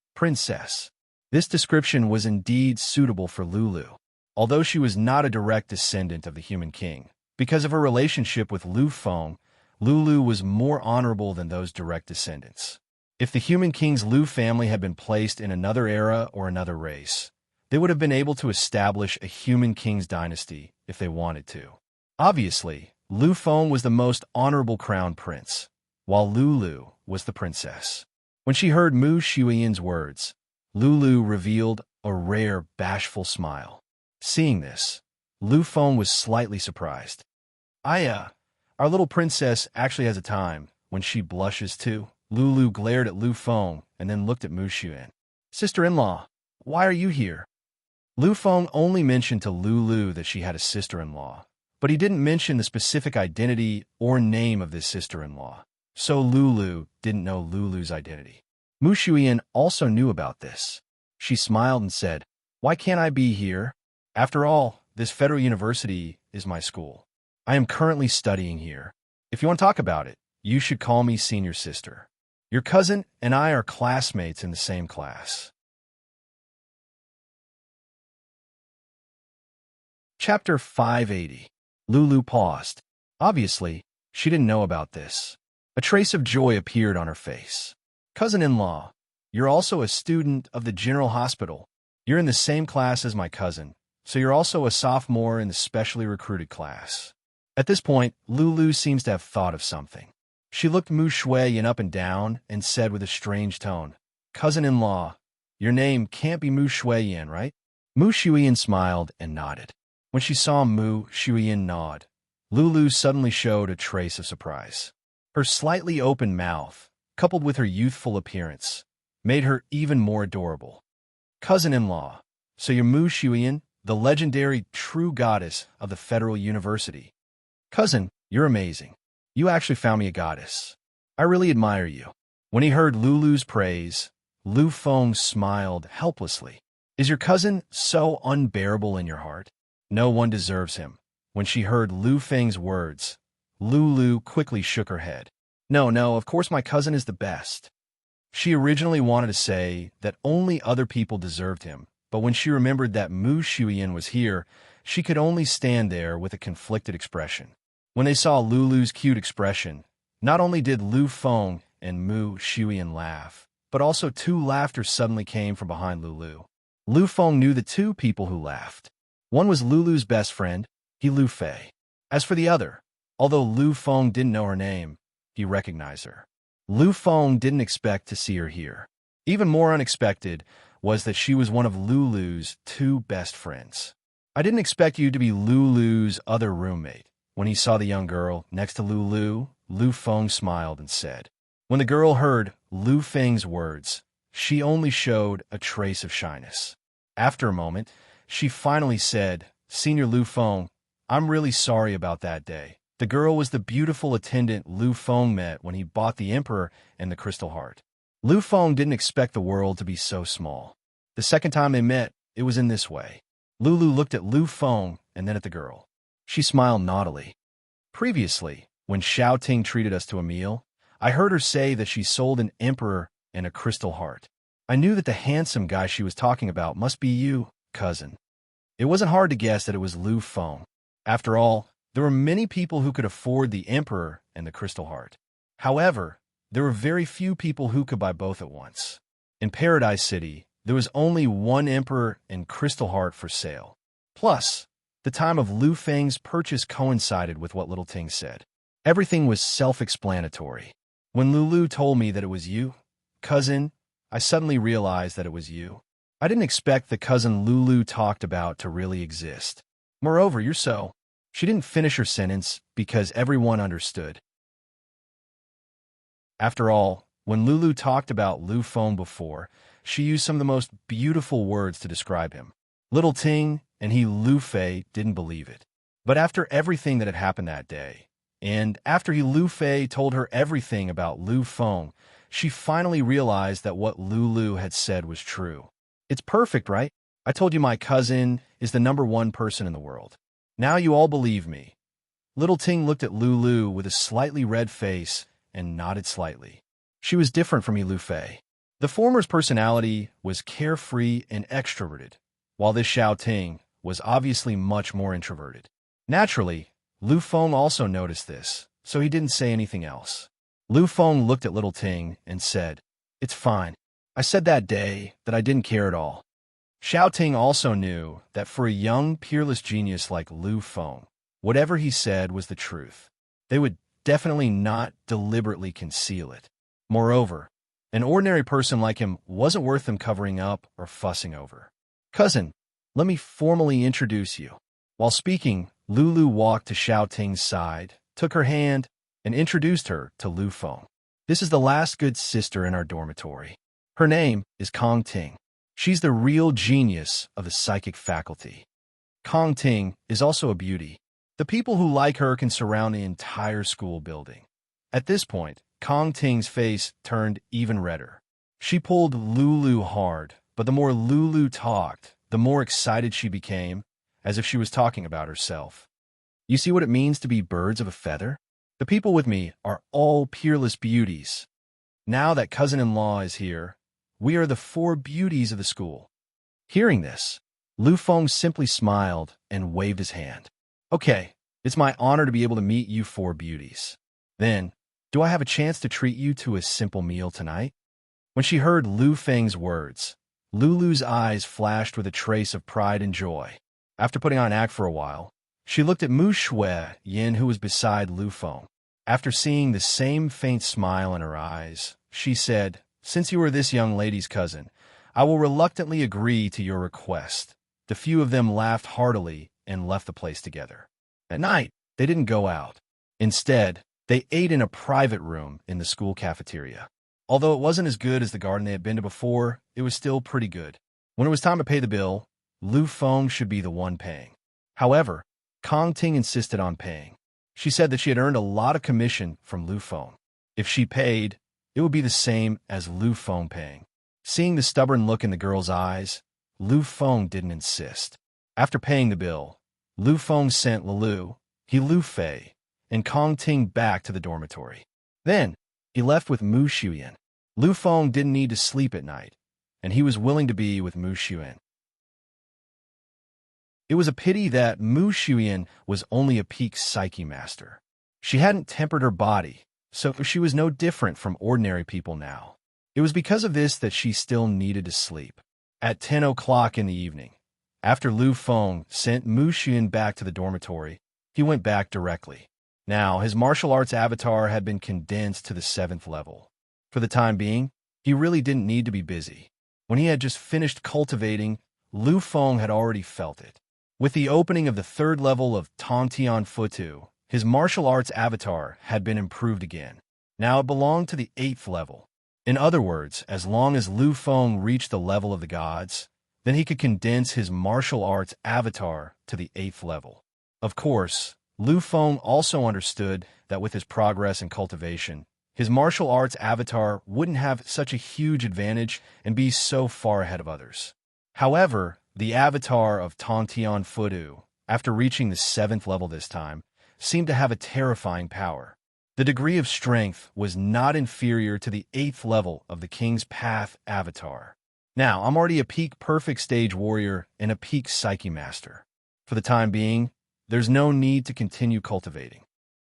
This description was indeed suitable for Lulu. Although she was not a direct descendant of the human king, because of her relationship with Lu Feng, Lulu was more honorable than those direct descendants. If the human king's Lu family had been placed in another era or another race, they would have been able to establish a human king's dynasty if they wanted to. Obviously, Lu Feng was the most honorable crown prince, while Lulu was the princess. When she heard Mu Xuyan's words, Lulu revealed a rare, bashful smile. Seeing this, Lu Feng was slightly surprised. Our little princess actually has a time when she blushes too." Lulu glared at Lu Feng and then looked at Mu Xuyan. "Sister-in-law, why are you here?" Lu Feng only mentioned to Lulu that she had a sister-in-law, but he didn't mention the specific identity or name of this sister-in-law, so Lulu didn't know Lulu's identity. Mu Xuyan also knew about this. She smiled and said, "Why can't I be here? After all, this federal university is my school. I am currently studying here. If you want to talk about it, you should call me senior sister. Your cousin and I are classmates in the same class." Chapter 580. Lulu paused. Obviously, she didn't know about this. A trace of joy appeared on her face. "Cousin-in-law, you're also a student of the General Hospital. You're in the same class as my cousin, so you're also a sophomore in the specially recruited class." At this point, Lulu seems to have thought of something. She looked Mu Xuyan up and down and said with a strange tone, "Cousin-in-law, your name can't be Mu Xuyan, right?" Mu Xuyan smiled and nodded. When she saw Mu Xuyan nod, Lulu suddenly showed a trace of surprise. Her slightly open mouth, coupled with her youthful appearance, made her even more adorable. "Cousin-in-law, so you're Mu Xuyan, the legendary true goddess of the Federal University. Cousin, you're amazing. You actually found me a goddess. I really admire you." When he heard Lulu's praise, Lu Feng smiled helplessly. "Is your cousin so unbearable in your heart? No one deserves him." When she heard Lu Feng's words, Lulu quickly shook her head. No, of course my cousin is the best." She originally wanted to say that only other people deserved him, but when she remembered that Mu Shuyan was here, she could only stand there with a conflicted expression. When they saw Lulu's cute expression, not only did Lu Feng and Mu Shuyan laugh, but also two laughter suddenly came from behind Lulu. Lu Feng knew the two people who laughed. One was Lulu's best friend, Lu Fei. As for the other, although Lu Feng didn't know her name, he recognized her. Lu Feng didn't expect to see her here. Even more unexpected was that she was one of Lulu's two best friends. "I didn't expect you to be Lulu's other roommate." When he saw the young girl next to Lulu, Lu Feng smiled and said. When the girl heard Lu Feng's words, she only showed a trace of shyness. After a moment, she finally said, "Senior Lu Feng, I'm really sorry about that day." The girl was the beautiful attendant Lu Feng met when he bought the Emperor and the Crystal Heart. Lu Feng didn't expect the world to be so small. The second time they met, it was in this way. Lulu looked at Lu Feng and then at the girl. She smiled naughtily. "Previously, when Xiao Ting treated us to a meal, I heard her say that she sold an Emperor and a Crystal Heart. I knew that the handsome guy she was talking about must be you, cousin." It wasn't hard to guess that it was Lu Feng. After all, there were many people who could afford the Emperor and the Crystal Heart. However, there were very few people who could buy both at once. In Paradise City, there was only one Emperor and Crystal Heart for sale. Plus, the time of Lu Feng's purchase coincided with what Little Ting said. Everything was self-explanatory. When Lulu told me that it was you, cousin, I suddenly realized that it was you. I didn't expect the cousin Lulu talked about to really exist. Moreover, you're so... She didn't finish her sentence because everyone understood. After all, when Lulu talked about Lu Feng before, she used some of the most beautiful words to describe him. Little Ting and Lu Fei didn't believe it. But after everything that had happened that day, and after Lu Fei told her everything about Lu Feng, she finally realized that what Lulu had said was true. It's perfect, right? I told you my cousin is the #1 person in the world. Now you all believe me. Little Ting looked at Lulu with a slightly red face and nodded slightly. She was different from Lu Fei. The former's personality was carefree and extroverted, while this Xiao Ting was obviously much more introverted. Naturally, Lu Feng also noticed this, so he didn't say anything else. Lu Feng looked at Little Ting and said, "It's fine. I said that day that I didn't care at all." Xiao Ting also knew that for a young, peerless genius like Lu Feng, whatever he said was the truth. They would definitely not deliberately conceal it. Moreover, an ordinary person like him wasn't worth them covering up or fussing over. "Cousin, let me formally introduce you." While speaking, Lulu walked to Xiao Ting's side, took her hand, and introduced her to Lu Feng. "This is the last good sister in our dormitory. Her name is Kong Ting. She's the real genius of the psychic faculty. Kong Ting is also a beauty. The people who like her can surround the entire school building." At this point, Kong Ting's face turned even redder. She pulled Lulu hard, but the more Lulu talked, the more excited she became, as if she was talking about herself. "You see what it means to be birds of a feather? The people with me are all peerless beauties. Now that cousin-in-law is here, we are the 4 beauties of the school." Hearing this, Lu Feng simply smiled and waved his hand. "Okay, it's my honor to be able to meet you 4 beauties. Then, do I have a chance to treat you to a simple meal tonight?" When she heard Lu Feng's words, Lulu's eyes flashed with a trace of pride and joy. After putting on an act for a while, she looked at Mu Shui Yin, who was beside Lu Feng. After seeing the same faint smile in her eyes, she said, "Since you are this young lady's cousin, I will reluctantly agree to your request." The few of them laughed heartily and left the place together. At night, they didn't go out. Instead, they ate in a private room in the school cafeteria. Although it wasn't as good as the garden they had been to before, it was still pretty good. When it was time to pay the bill, Lu Feng should be the one paying. However, Kong Ting insisted on paying. She said that she had earned a lot of commission from Lu Feng. If she paid, it would be the same as Lu Feng paying. Seeing the stubborn look in the girl's eyes, Lu Feng didn't insist. After paying the bill, Lu Feng sent Lilu, Lu Fei, and Kong Ting back to the dormitory. Then, he left with Mu Xiuyan. Lu Feng didn't need to sleep at night, and he was willing to be with Mu Xiuyan. It was a pity that Mu Xiuyan was only a peak psyche master. She hadn't tempered her body, so she was no different from ordinary people now. It was because of this that she still needed to sleep. At 10 o'clock in the evening, after Lu Feng sent Mu Xiuyan back to the dormitory, he went back directly. Now, his martial arts avatar had been condensed to the 7th level. For the time being, he really didn't need to be busy. When he had just finished cultivating, Lu Feng had already felt it. With the opening of the 3rd level of Tongtian Futu, his martial arts avatar had been improved again. Now it belonged to the 8th level. In other words, as long as Lu Feng reached the level of the gods, then he could condense his martial arts avatar to the 8th level. Of course, Lu Feng also understood that with his progress in cultivation, his martial arts avatar wouldn't have such a huge advantage and be so far ahead of others. However, the avatar of Tongtian Futu, after reaching the 7th level this time, seemed to have a terrifying power. The degree of strength was not inferior to the 8th level of the King's Path avatar. Now, I'm already a peak perfect stage warrior and a peak psyche master. For the time being, there's no need to continue cultivating.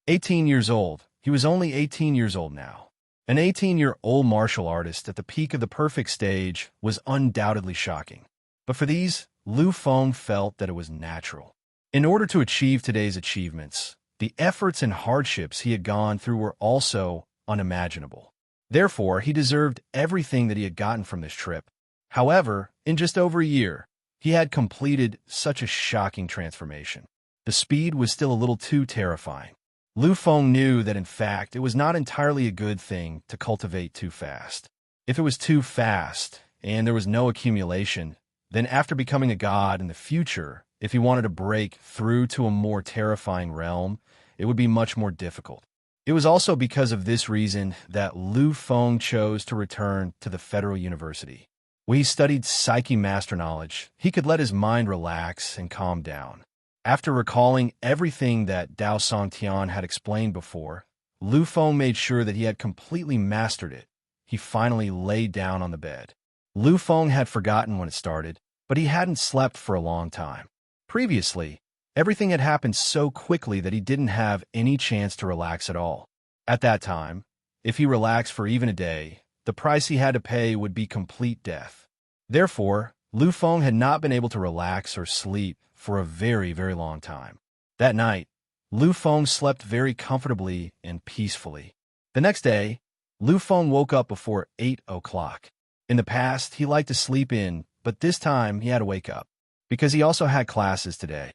18 years old, he was only 18 years old now. An 18-year-old martial artist at the peak of the perfect stage was undoubtedly shocking. But for these, Lu Feng felt that it was natural. In order to achieve today's achievements, the efforts and hardships he had gone through were also unimaginable. Therefore, he deserved everything that he had gotten from this trip. However, in just over a year, he had completed such a shocking transformation. The speed was still a little too terrifying. Lu Feng knew that in fact it was not entirely a good thing to cultivate too fast. If it was too fast, and there was no accumulation, then after becoming a god in the future, if he wanted to break through to a more terrifying realm, it would be much more difficult. It was also because of this reason that Lu Feng chose to return to the Federal University. When he studied psyche master knowledge, he could let his mind relax and calm down. After recalling everything that Dao Songtian had explained before, Lu Feng made sure that he had completely mastered it. He finally lay down on the bed. Lu Feng had forgotten when it started, but he hadn't slept for a long time. Previously, everything had happened so quickly that he didn't have any chance to relax at all. At that time, if he relaxed for even a day, the price he had to pay would be complete death. Therefore, Lu Feng had not been able to relax or sleep for a very, very long time. That night, Lu Feng slept very comfortably and peacefully. The next day, Lu Feng woke up before 8 o'clock. In the past, he liked to sleep in, but this time he had to wake up, because he also had classes today.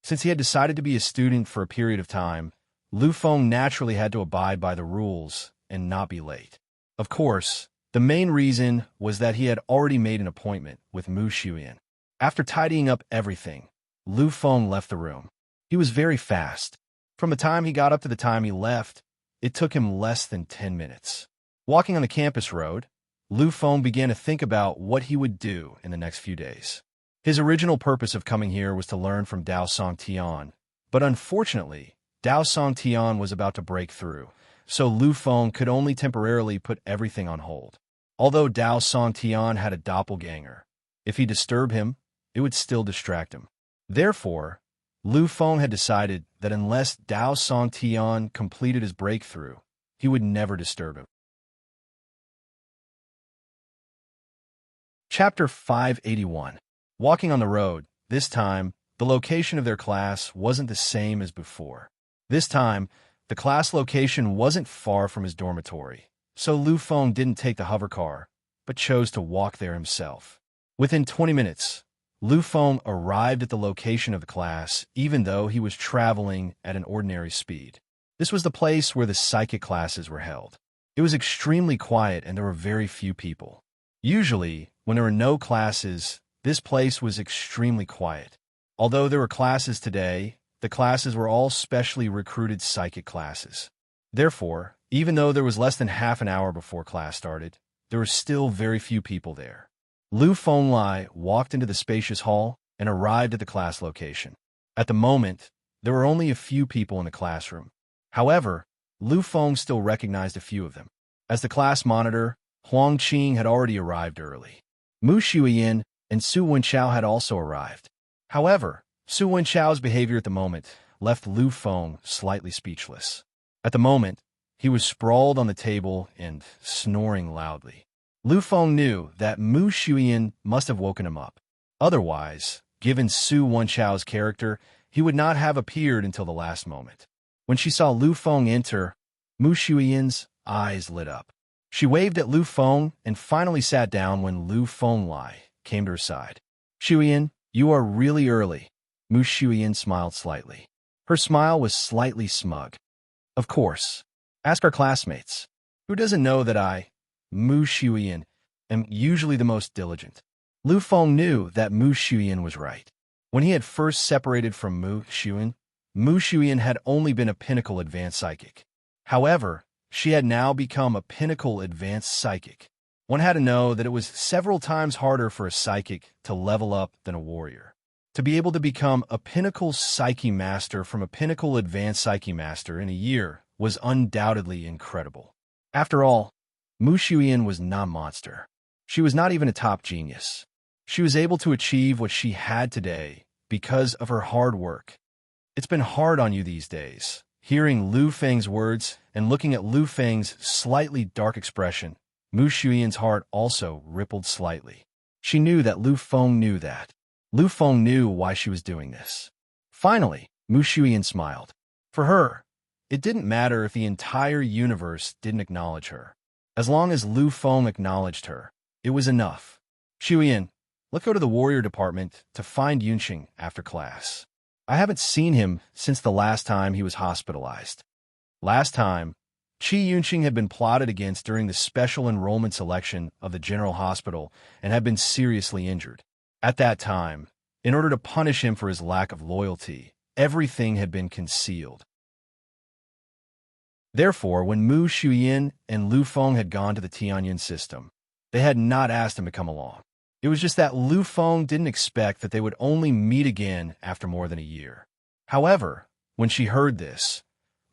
Since he had decided to be a student for a period of time, Lu Feng naturally had to abide by the rules and not be late. Of course, the main reason was that he had already made an appointment with Mu Xiuyan. After tidying up everything, Lu Feng left the room. He was very fast. From the time he got up to the time he left, it took him less than 10 minutes. Walking on the campus road, Lu Feng began to think about what he would do in the next few days. His original purpose of coming here was to learn from Dao Songtian, but unfortunately, Dao Songtian was about to break through, so Lu Feng could only temporarily put everything on hold. Although Dao Songtian had a doppelganger, if he disturbed him, it would still distract him. Therefore, Lu Feng had decided that unless Dao Songtian completed his breakthrough, he would never disturb him. Chapter 581. Walking on the road, this time, the location of their class wasn't the same as before. This time, the class location wasn't far from his dormitory, so Lu Feng didn't take the hover car, but chose to walk there himself. Within 20 minutes, Lu Feng arrived at the location of the class, even though he was traveling at an ordinary speed. This was the place where the psychic classes were held. It was extremely quiet and there were very few people. Usually, when there were no classes, this place was extremely quiet. Although there were classes today, The classes were all specially recruited psychic classes. Therefore, even though there was less than half an hour before class started, there were still very few people there. Lu Fenglai walked into the spacious hall and arrived at the class location. At the moment, there were only a few people in the classroom. However, Lu Feng still recognized a few of them. As the class monitor, Huang Qing had already arrived early. Mu Shuiyin and Su Wenchao had also arrived. However, Su Wenchao's behavior at the moment left Lu Feng slightly speechless. At the moment, he was sprawled on the table and snoring loudly. Lu Feng knew that Mu Shuiyin must have woken him up. Otherwise, given Su Wenchao's character, he would not have appeared until the last moment. When she saw Lu Feng enter, Mu Shuiyin's eyes lit up. She waved at Lu Feng and finally sat down when Lu Fenglai came to her side. Shuiyin, you are really early. Mu Shuiyin smiled slightly. Her smile was slightly smug. Of course. Ask our classmates. Who doesn't know that I, Mu Shuiyin, am usually the most diligent? Lu Feng knew that Mu Shuiyin was right. When he had first separated from Mu Shuiyin had only been a pinnacle advanced psychic. However, she had now become a pinnacle advanced psychic. One had to know that it was several times harder for a psychic to level up than a warrior. To be able to become a pinnacle psyche master from a pinnacle advanced psyche master in a year was undoubtedly incredible. After all, Mu Shuiyin was not a monster. She was not even a top genius. She was able to achieve what she had today because of her hard work. It's been hard on you these days. Hearing Lu Feng's words and looking at Lu Feng's slightly dark expression, Mu Shuiyin's heart also rippled slightly. She knew that Lu Feng knew that. Lu Feng knew why she was doing this. Finally, Mu Shuiyin smiled. For her, it didn't matter if the entire universe didn't acknowledge her. As long as Lu Feng acknowledged her, it was enough. Shuiyin, let's go to the warrior department to find Yunqing after class. I haven't seen him since the last time he was hospitalized. Last time, Qi Yunqing had been plotted against during the special enrollment selection of the General Hospital and had been seriously injured. At that time, in order to punish him for his lack of loyalty, everything had been concealed. Therefore, when Mu Shuiyin and Lu Feng had gone to the Tianyin system, they had not asked him to come along. It was just that Lu Feng didn't expect that they would only meet again after more than a year. However, when she heard this,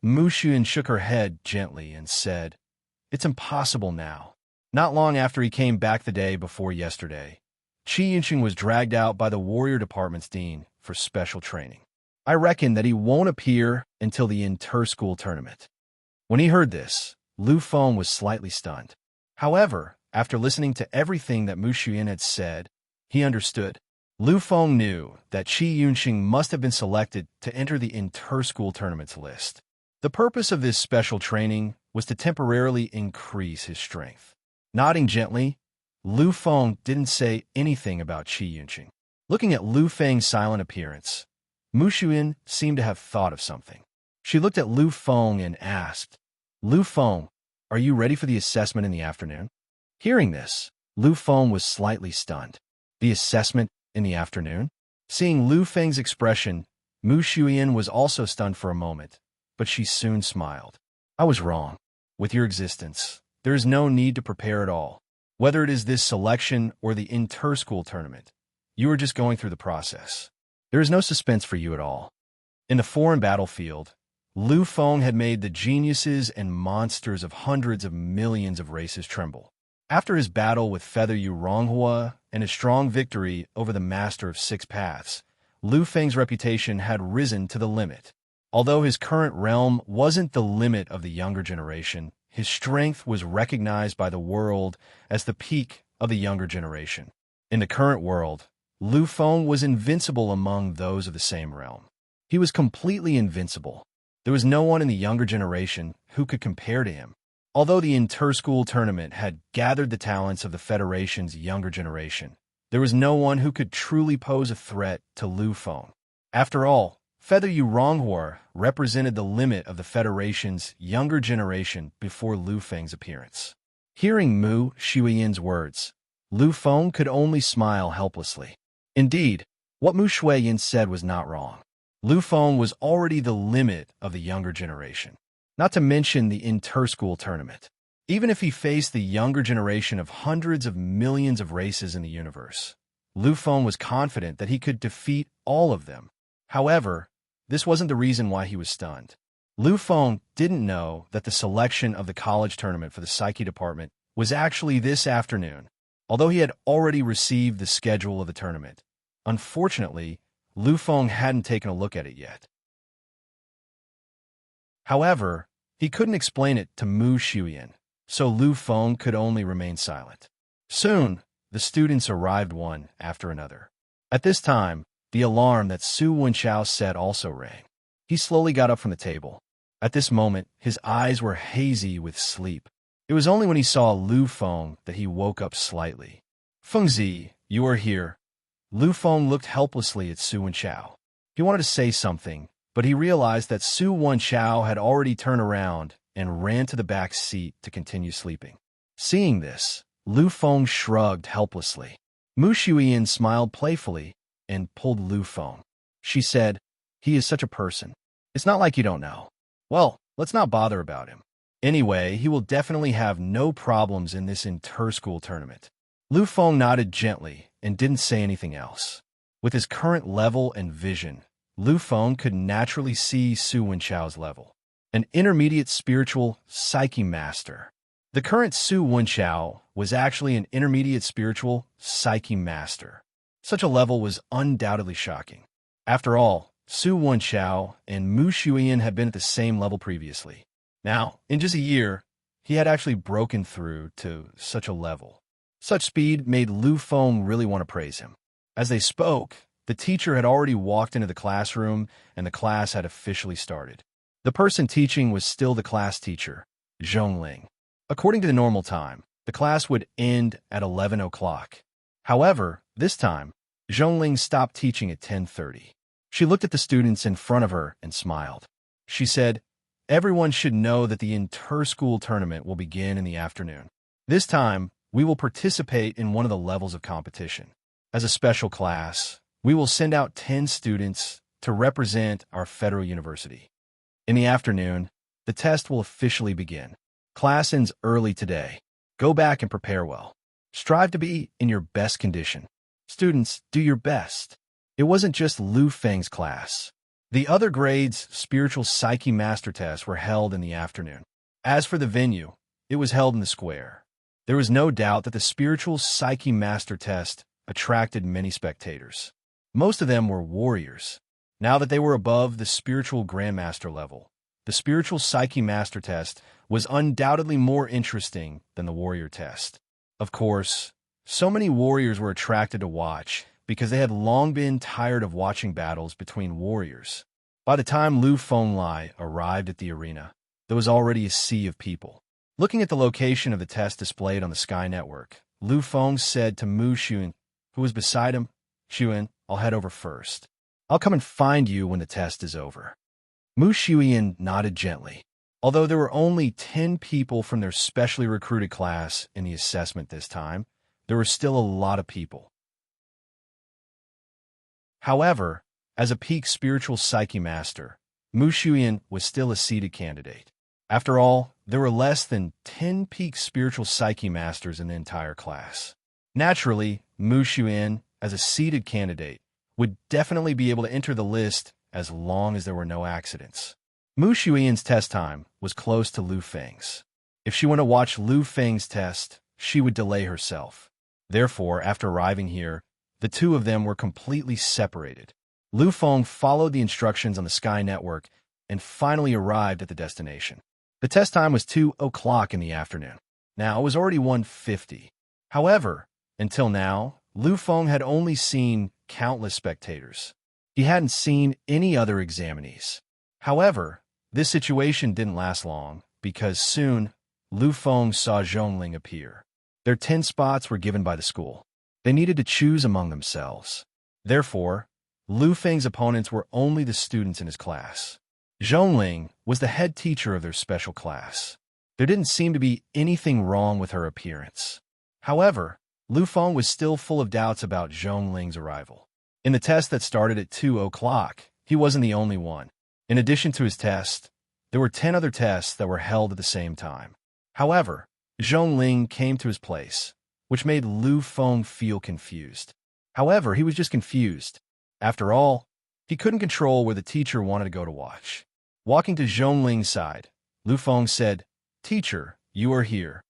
Mu Shuiyin shook her head gently and said, "It's impossible now." Not long after he came back the day before yesterday, Qi Yunqing was dragged out by the warrior department's dean for special training. I reckon that he won't appear until the inter-school tournament. When he heard this, Lu Feng was slightly stunned. However, after listening to everything that Mu Shuiyin had said, he understood. Lu Feng knew that Qi Yunqing must have been selected to enter the inter-school tournaments list. The purpose of this special training was to temporarily increase his strength. Nodding gently, Lu Feng didn't say anything about Qi Yunqing. Looking at Lu Feng's silent appearance, Mu Shuiyin seemed to have thought of something. She looked at Lu Feng and asked, "Lu Feng, are you ready for the assessment in the afternoon?" Hearing this, Lu Feng was slightly stunned. The assessment in the afternoon? Seeing Lu Feng's expression, Mu Shuiyin was also stunned for a moment, but she soon smiled. I was wrong. With your existence, there is no need to prepare at all. Whether it is this selection or the inter-school tournament, you are just going through the process. There is no suspense for you at all. In the foreign battlefield, Lu Feng had made the geniuses and monsters of hundreds of millions of races tremble. After his battle with Feather Yu Ronghua and his strong victory over the Master of Six Paths, Lu Feng's reputation had risen to the limit. Although his current realm wasn't the limit of the younger generation, his strength was recognized by the world as the peak of the younger generation. In the current world, Lu Feng was invincible among those of the same realm. He was completely invincible. There was no one in the younger generation who could compare to him. Although the inter-school tournament had gathered the talents of the Federation's younger generation, there was no one who could truly pose a threat to Lu Feng. After all, Feather Yu Ronghua represented the limit of the Federation's younger generation before Lu Feng's appearance. Hearing Mu Shuiyin's words, Lu Feng could only smile helplessly. Indeed, what Mu Shuiyin said was not wrong. Lu Feng was already the limit of the younger generation, not to mention the inter-school tournament. Even if he faced the younger generation of hundreds of millions of races in the universe, Lu Feng was confident that he could defeat all of them. However, this wasn't the reason why he was stunned. Lu Feng didn't know that the selection of the college tournament for the Psyche department was actually this afternoon, although he had already received the schedule of the tournament. Unfortunately, Lu Feng hadn't taken a look at it yet. However, he couldn't explain it to Mu Xuyan, so Lu Feng could only remain silent. Soon, the students arrived one after another. At this time, the alarm that Su Wenchao set also rang. He slowly got up from the table. At this moment, his eyes were hazy with sleep. It was only when he saw Lu Feng that he woke up slightly. "Fengzi, you are here." Lu Feng looked helplessly at Su Wenchao. He wanted to say something, but he realized that Su Wenchao had already turned around and ran to the back seat to continue sleeping. Seeing this, Lu Feng shrugged helplessly. Mu Xuyan smiled playfully and pulled Lu Feng. She said, "He is such a person. It's not like you don't know. Well, let's not bother about him. Anyway, he will definitely have no problems in this inter-school tournament." Lu Feng nodded gently and didn't say anything else. With his current level and vision, Lu Feng could naturally see Su Wenchao's level. An intermediate spiritual Psyche master. The current Su Wenchao was actually an intermediate spiritual Psyche master. Such a level was undoubtedly shocking. After all, Su Wenchao and Mu Xuyan had been at the same level previously. Now, in just a year, he had actually broken through to such a level. Such speed made Lu Feng really want to praise him. As they spoke, the teacher had already walked into the classroom and the class had officially started. The person teaching was still the class teacher, Zhongling. According to the normal time, the class would end at 11 o'clock. However, this time, Zhongling stopped teaching at 10:30. She looked at the students in front of her and smiled. She said, "Everyone should know that the inter-school tournament will begin in the afternoon. This time, we will participate in one of the levels of competition. As a special class, we will send out 10 students to represent our federal university. In the afternoon, the test will officially begin. Class ends early today. Go back and prepare well. Strive to be in your best condition. Students, do your best." It wasn't just Lu Feng's class. The other grades' spiritual Psyche master tests were held in the afternoon. As for the venue, it was held in the square. There was no doubt that the spiritual Psyche master test attracted many spectators. Most of them were warriors. Now that they were above the spiritual grandmaster level, the spiritual Psyche master test was undoubtedly more interesting than the warrior test. Of course, so many warriors were attracted to watch because they had long been tired of watching battles between warriors. By the time Lu Fenglai arrived at the arena, there was already a sea of people. Looking at the location of the test displayed on the Sky Network, Lu Feng said to Mu Xuan, who was beside him, "Xuan, I'll head over first. I'll come and find you when the test is over." Mu Xuan nodded gently. Although there were only 10 people from their specially recruited class in the assessment this time, there were still a lot of people. However, as a peak spiritual Psyche master, Mu Xuan was still a seeded candidate. After all, there were less than 10 peak spiritual Psyche masters in the entire class. Naturally, Mu Xuan, as a seeded candidate, would definitely be able to enter the list as long as there were no accidents. Mu Xuyan's test time was close to Lu Feng's. If she wanted to watch Lu Feng's test, she would delay herself. Therefore, after arriving here, the two of them were completely separated. Lu Feng followed the instructions on the Sky Network and finally arrived at the destination. The test time was 2 o'clock in the afternoon. Now it was already 1:50. However, until now, Lu Feng had only seen countless spectators. He hadn't seen any other examinees. However, this situation didn't last long, because soon, Lu Feng saw Zhongling appear. Their 10 spots were given by the school. They needed to choose among themselves. Therefore, Lu Feng's opponents were only the students in his class. Zhongling was the head teacher of their special class. There didn't seem to be anything wrong with her appearance. However, Lu Feng was still full of doubts about Zhongling's arrival. In the test that started at 2 o'clock, he he wasn't the only one. In addition to his test, there were 10 other tests that were held at the same time. However, Zhongling came to his place, which made Lu Feng feel confused. However, he was just confused. After all, he couldn't control where the teacher wanted to go to watch. Walking to Zhongling's side, Lu Feng said, "Teacher, you are here."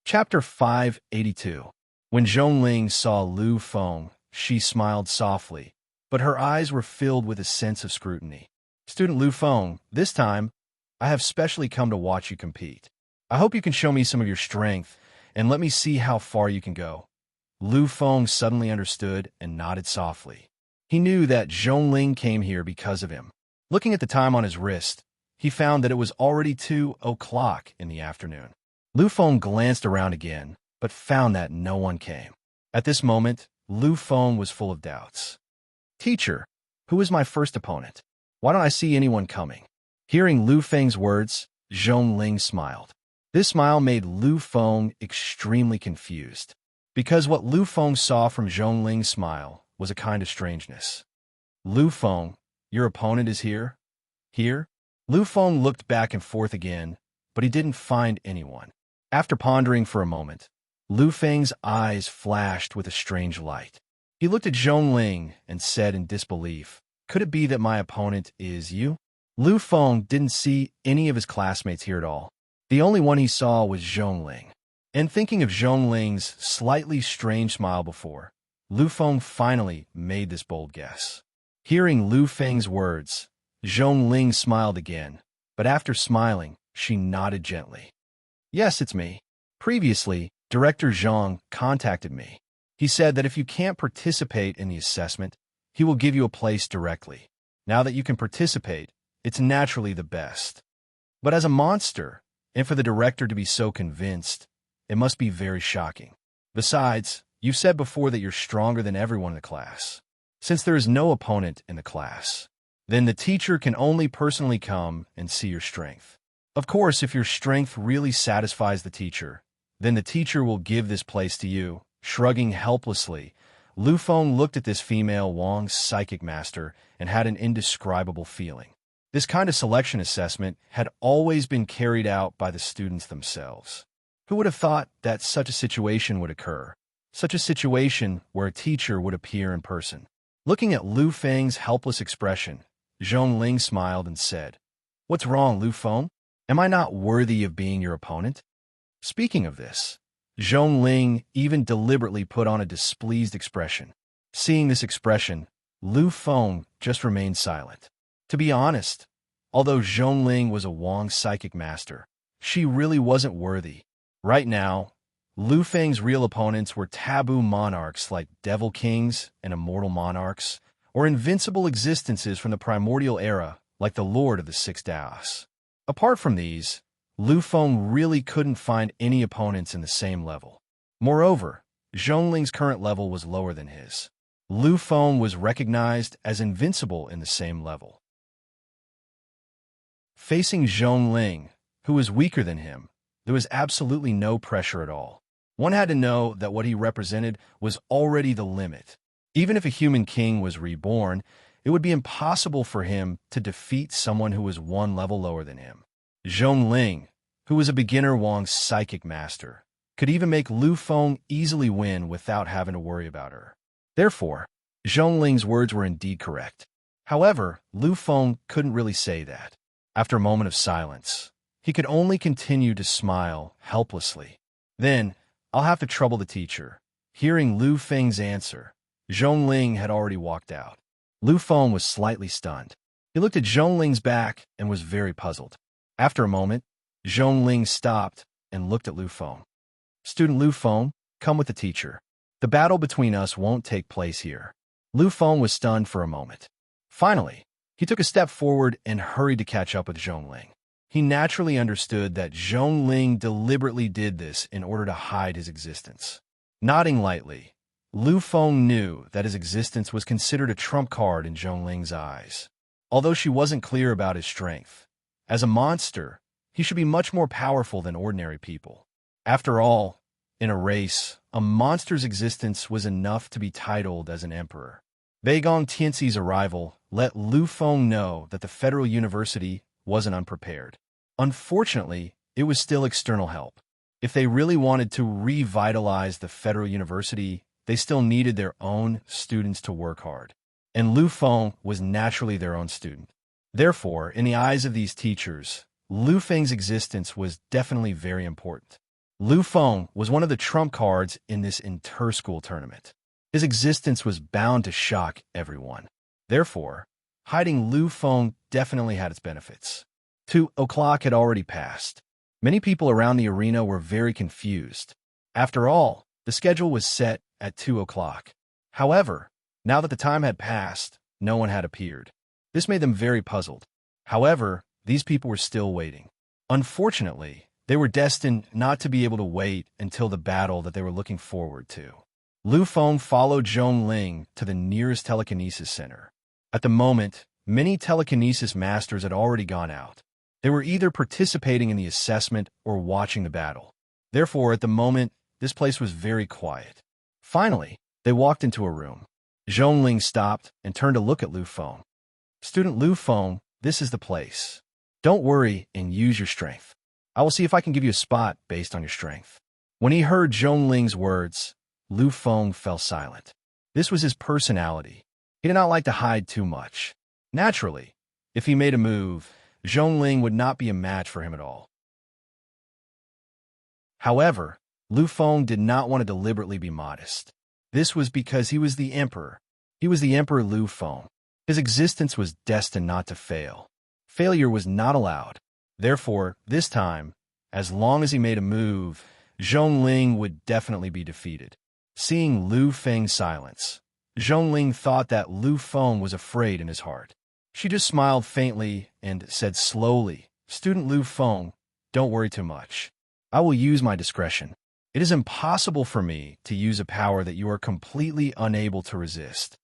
Chapter 582. When Zhongling saw Lu Feng, she smiled softly, but her eyes were filled with a sense of scrutiny. "Student Lu Feng, this time, I have specially come to watch you compete. I hope you can show me some of your strength, and let me see how far you can go." Lu Feng suddenly understood and nodded softly. He knew that Zhongling came here because of him. Looking at the time on his wrist, he found that it was already 2 o'clock in the afternoon. Lu Feng glanced around again, but found that no one came. At this moment, Lu Feng was full of doubts. "Teacher, who is my first opponent? Why don't I see anyone coming?" Hearing Lu Feng's words, Zhongling smiled. This smile made Lu Feng extremely confused, because what Lu Feng saw from Zhongling's smile was a kind of strangeness. "Lu Feng, your opponent is here?" "Here?" Lu Feng looked back and forth again, but he didn't find anyone. After pondering for a moment, Lu Feng's eyes flashed with a strange light. He looked at Zhongling and said in disbelief, "Could it be that my opponent is you?" Lu Feng didn't see any of his classmates here at all. The only one he saw was Zhongling. And thinking of Zhongling's slightly strange smile before, Lu Feng finally made this bold guess. Hearing Lu Feng's words, Zhongling smiled again, but after smiling, she nodded gently. "Yes, it's me. Previously, Director Zhang contacted me. He said that if you can't participate in the assessment, he will give you a place directly. Now that you can participate, it's naturally the best. But as a monster, and for the director to be so convinced, it must be very shocking. Besides, you've said before that you're stronger than everyone in the class. Since there is no opponent in the class, then the teacher can only personally come and see your strength. Of course, if your strength really satisfies the teacher, then the teacher will give this place to you." Shrugging helplessly, Lu Feng looked at this female Wang's psychic master and had an indescribable feeling. This kind of selection assessment had always been carried out by the students themselves. Who would have thought that such a situation would occur? Such a situation where a teacher would appear in person. Looking at Lu Feng's helpless expression, Zhongling smiled and said, "What's wrong, Lu Feng? Am I not worthy of being your opponent?" Speaking of this, Zhongling even deliberately put on a displeased expression. Seeing this expression, Lu Feng just remained silent. To be honest, although Zhongling was a Wang psychic master, she really wasn't worthy. Right now, Lu Feng's real opponents were taboo monarchs like devil kings and immortal monarchs, or invincible existences from the primordial era like the Lord of the Six Daos. Apart from these, Lu Feng really couldn't find any opponents in the same level. Moreover, Zhongling's current level was lower than his. Lu Feng was recognized as invincible in the same level. Facing Zhongling, who was weaker than him, there was absolutely no pressure at all. One had to know that what he represented was already the limit. Even if a human king was reborn, it would be impossible for him to defeat someone who was one level lower than him. Zhongling, who was a beginner Wang's psychic master, could even make Lu Feng easily win without having to worry about her. Therefore, Zhongling's words were indeed correct. However, Lu Feng couldn't really say that. After a moment of silence, he could only continue to smile helplessly. "Then, I'll have to trouble the teacher." Hearing Lu Feng's answer, Zhongling had already walked out. Lu Feng was slightly stunned. He looked at Zhongling's back and was very puzzled. After a moment, Zhongling stopped and looked at Lu Feng. "Student Lu Feng, come with the teacher. The battle between us won't take place here." Lu Feng was stunned for a moment. Finally, he took a step forward and hurried to catch up with Zhongling. He naturally understood that Zhongling deliberately did this in order to hide his existence. Nodding lightly, Lu Feng knew that his existence was considered a trump card in Zhongling's eyes. Although she wasn't clear about his strength, as a monster, he should be much more powerful than ordinary people. After all, in a race, a monster's existence was enough to be titled as an emperor. Beigong Tianxi's arrival let Lu Feng know that the Federal University wasn't unprepared. Unfortunately, it was still external help. If they really wanted to revitalize the Federal University, they still needed their own students to work hard. And Lu Feng was naturally their own student. Therefore, in the eyes of these teachers, Lu Feng's existence was definitely very important. Lu Feng was one of the trump cards in this inter-school tournament. His existence was bound to shock everyone. Therefore, hiding Lu Feng definitely had its benefits. 2 o'clock had already passed. Many people around the arena were very confused. After all, the schedule was set at 2 o'clock. However, now that the time had passed, no one had appeared. This made them very puzzled. However, these people were still waiting. Unfortunately, they were destined not to be able to wait until the battle that they were looking forward to. Lu Feng followed Zhong Ling to the nearest telekinesis center. At the moment, many telekinesis masters had already gone out. They were either participating in the assessment or watching the battle. Therefore, at the moment, this place was very quiet. Finally, they walked into a room. Zhong Ling stopped and turned to look at Lu Feng. "Student Lu Feng, this is the place. Don't worry and use your strength. I will see if I can give you a spot based on your strength." When he heard Zhong Ling's words, Lu Feng fell silent. This was his personality. He did not like to hide too much. Naturally, if he made a move, Zhong Ling would not be a match for him at all. However, Lu Feng did not want to deliberately be modest. This was because he was the emperor. He was the Emperor Lu Feng. His existence was destined not to fail. Failure was not allowed. Therefore, this time, as long as he made a move, Zhong Ling would definitely be defeated. Seeing Lu Feng's silence, Zhong Ling thought that Lu Feng was afraid in his heart. She just smiled faintly and said slowly, "Student Lu Feng, don't worry too much. I will use my discretion. It is impossible for me to use a power that you are completely unable to resist."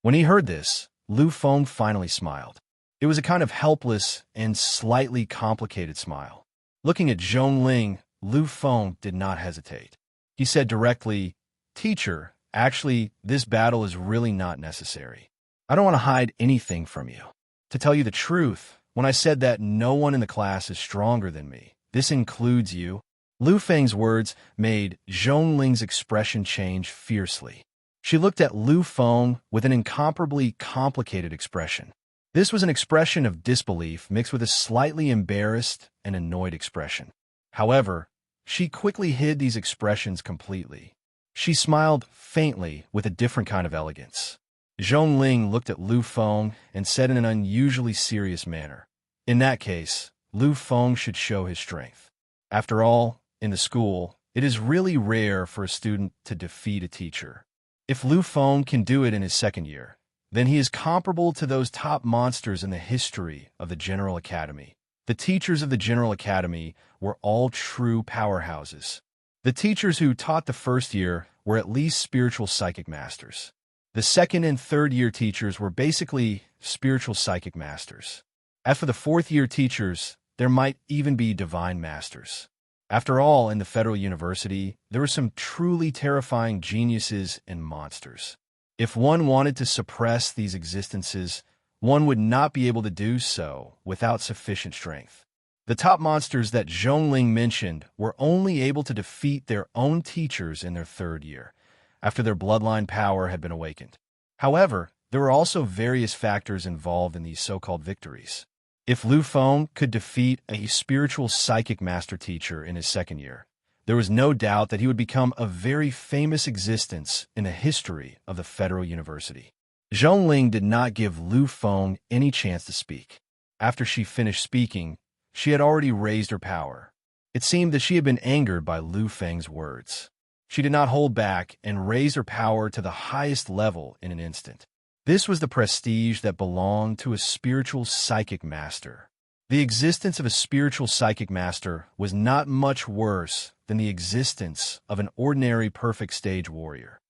When he heard this, Lu Feng finally smiled. It was a kind of helpless and slightly complicated smile. Looking at Zhong Ling, Lu Feng did not hesitate. He said directly, "Teacher, actually, this battle is really not necessary. I don't want to hide anything from you. To tell you the truth, when I said that no one in the class is stronger than me, this includes you." Lu Feng's words made Zhong Ling's expression change fiercely. She looked at Lu Feng with an incomparably complicated expression. This was an expression of disbelief mixed with a slightly embarrassed and annoyed expression. However, she quickly hid these expressions completely. She smiled faintly with a different kind of elegance. Zhong Ling looked at Lu Feng and said in an unusually serious manner, "In that case, Lu Feng should show his strength. After all, in the school, it is really rare for a student to defeat a teacher. If Lu Feng can do it in his second year, then he is comparable to those top monsters in the history of the General Academy. The teachers of the General Academy were all true powerhouses. The teachers who taught the first year were at least spiritual psychic masters. The second and third year teachers were basically spiritual psychic masters. As for the fourth year teachers, there might even be divine masters. After all, in the Federal University, there were some truly terrifying geniuses and monsters. If one wanted to suppress these existences, one would not be able to do so without sufficient strength. The top monsters that Zhong Ling mentioned were only able to defeat their own teachers in their third year, after their bloodline power had been awakened. However, there were also various factors involved in these so-called victories. If Lu Feng could defeat a spiritual psychic master teacher in his second year, there was no doubt that he would become a very famous existence in the history of the Federal University. Zhong Ling did not give Lu Feng any chance to speak. After she finished speaking, she had already raised her power. It seemed that she had been angered by Lu Feng's words. She did not hold back and raised her power to the highest level in an instant. This was the prestige that belonged to a spiritual psychic master. The existence of a spiritual psychic master was not much worse than the existence of an ordinary perfect stage warrior.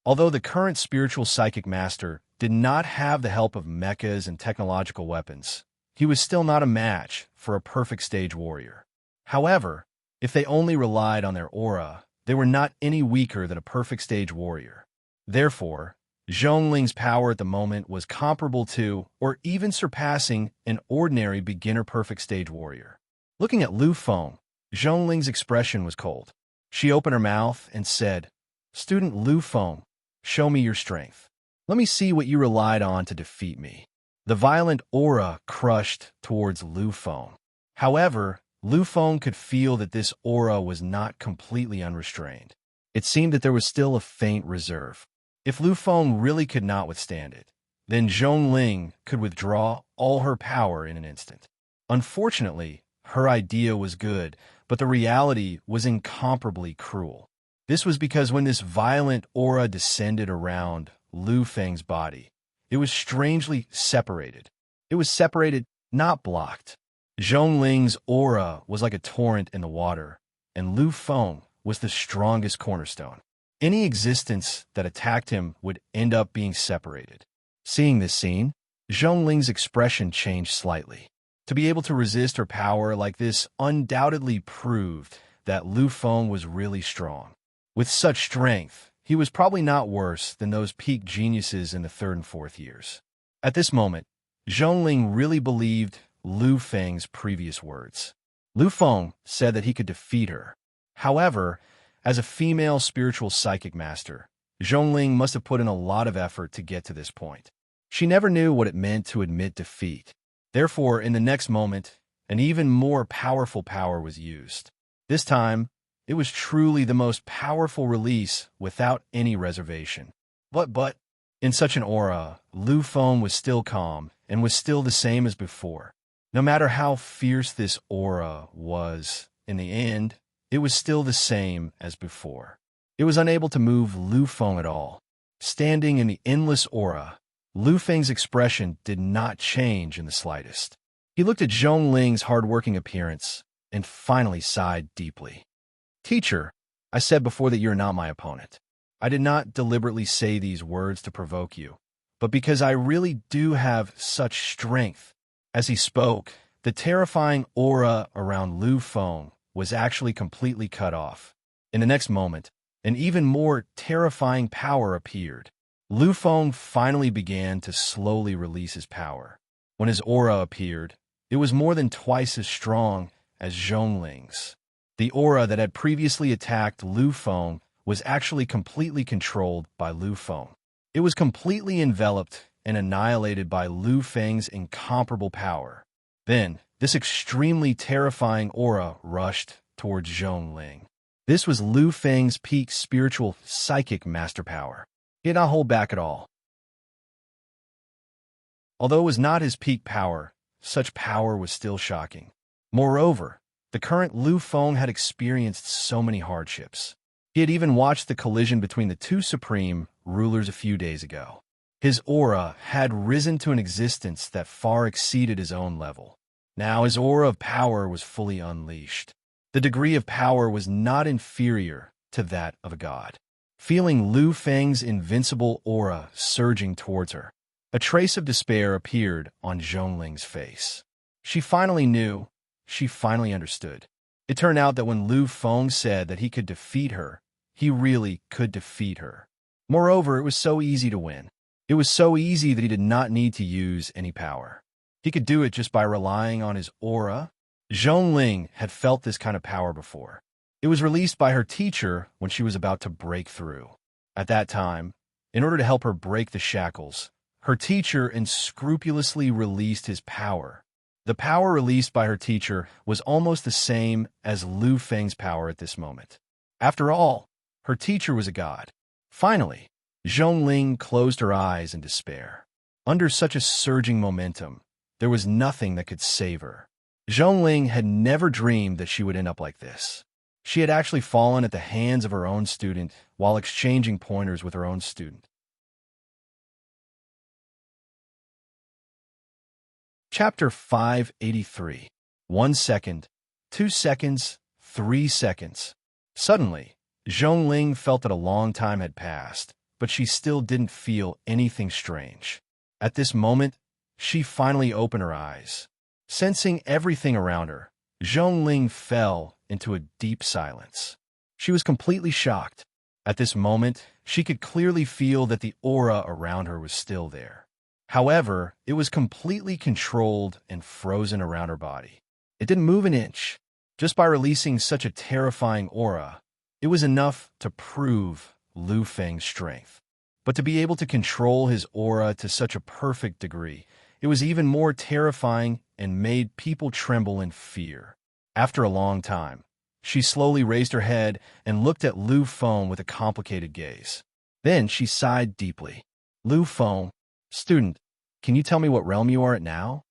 Although the current spiritual psychic master did not have the help of mechas and technological weapons, he was still not a match for a perfect stage warrior. However, If they only relied on their aura, they were not any weaker than a perfect stage warrior. Therefore, Zhongling's power at the moment was comparable to, or even surpassing, an ordinary beginner perfect stage warrior. Looking at Lu Feng, Zhongling's expression was cold. She opened her mouth and said, "Student Lu Feng, show me your strength. Let me see what you relied on to defeat me." The violent aura crushed towards Lu Feng. However, Lu Feng could feel that this aura was not completely unrestrained. It seemed that there was still a faint reserve. If Lu Feng really could not withstand it, then Zhongling could withdraw all her power in an instant. Unfortunately, her idea was good, but the reality was incomparably cruel. This was because when this violent aura descended around Lu Feng's body, it was strangely separated. It was separated, not blocked. Zhongling's aura was like a torrent in the water, and Lu Feng was the strongest cornerstone. Any existence that attacked him would end up being separated. Seeing this scene, Zhongling's expression changed slightly. To be able to resist her power like this undoubtedly proved that Lu Feng was really strong. With such strength, he was probably not worse than those peak geniuses in the 3rd and 4th years. At this moment, Zhongling really believed Lu Feng's previous words. Lu Feng said that he could defeat her. However, as a female spiritual psychic master, Zhongling must have put in a lot of effort to get to this point. She never knew what it meant to admit defeat. Therefore, in the next moment, an even more powerful power was used. This time, it was truly the most powerful release without any reservation. But, in such an aura, Lu Feng was still calm and was still the same as before. No matter how fierce this aura was, in the end, it was still the same as before. It was unable to move Lu Feng at all. Standing in the endless aura, Lu Feng's expression did not change in the slightest. He looked at Zhongling's hard-working appearance and finally sighed deeply. "Teacher, I said before that you're not my opponent. I did not deliberately say these words to provoke you, but because I really do have such strength." As he spoke, the terrifying aura around Lu Feng was actually completely cut off. In the next moment, an even more terrifying power appeared. Lu Feng finally began to slowly release his power. When his aura appeared, it was more than twice as strong as Zhongling's. The aura that had previously attacked Lu Feng was actually completely controlled by Lu Feng. It was completely enveloped and annihilated by Lu Feng's incomparable power. Then, this extremely terrifying aura rushed towards Zhongling. This was Lu Feng's peak spiritual psychic master power. He did not hold back at all. Although it was not his peak power, such power was still shocking. Moreover, the current Lu Feng had experienced so many hardships. He had even watched the collision between the two supreme rulers a few days ago. His aura had risen to an existence that far exceeded his own level. Now his aura of power was fully unleashed. The degree of power was not inferior to that of a god. Feeling Lu Feng's invincible aura surging towards her, a trace of despair appeared on Zhongling's face. She finally knew. She finally understood. It turned out that when Lu Feng said that he could defeat her, he really could defeat her. Moreover, it was so easy to win. It was so easy that he did not need to use any power. He could do it just by relying on his aura. Zhongling had felt this kind of power before. It was released by her teacher when she was about to break through. At that time, in order to help her break the shackles, her teacher unscrupulously released his power. The power released by her teacher was almost the same as Lu Feng's power at this moment. After all, her teacher was a god. Finally, Zhongling closed her eyes in despair. Under such a surging momentum, there was nothing that could save her. Zhongling had never dreamed that she would end up like this. She had actually fallen at the hands of her own student while exchanging pointers with her own student. Chapter 583. 1 second, 2 seconds, 3 seconds. Suddenly, Zhongling felt that a long time had passed, but she still didn't feel anything strange. At this moment, she finally opened her eyes. Sensing everything around her, Zhongling fell into a deep silence. She was completely shocked. At this moment, she could clearly feel that the aura around her was still there. However, it was completely controlled and frozen around her body. It didn't move an inch. Just by releasing such a terrifying aura, it was enough to prove Lu Feng's strength. But to be able to control his aura to such a perfect degree, it was even more terrifying and made people tremble in fear. After a long time, she slowly raised her head and looked at Lu Feng with a complicated gaze. Then she sighed deeply. Lu Feng, student, can you tell me what realm you are at now?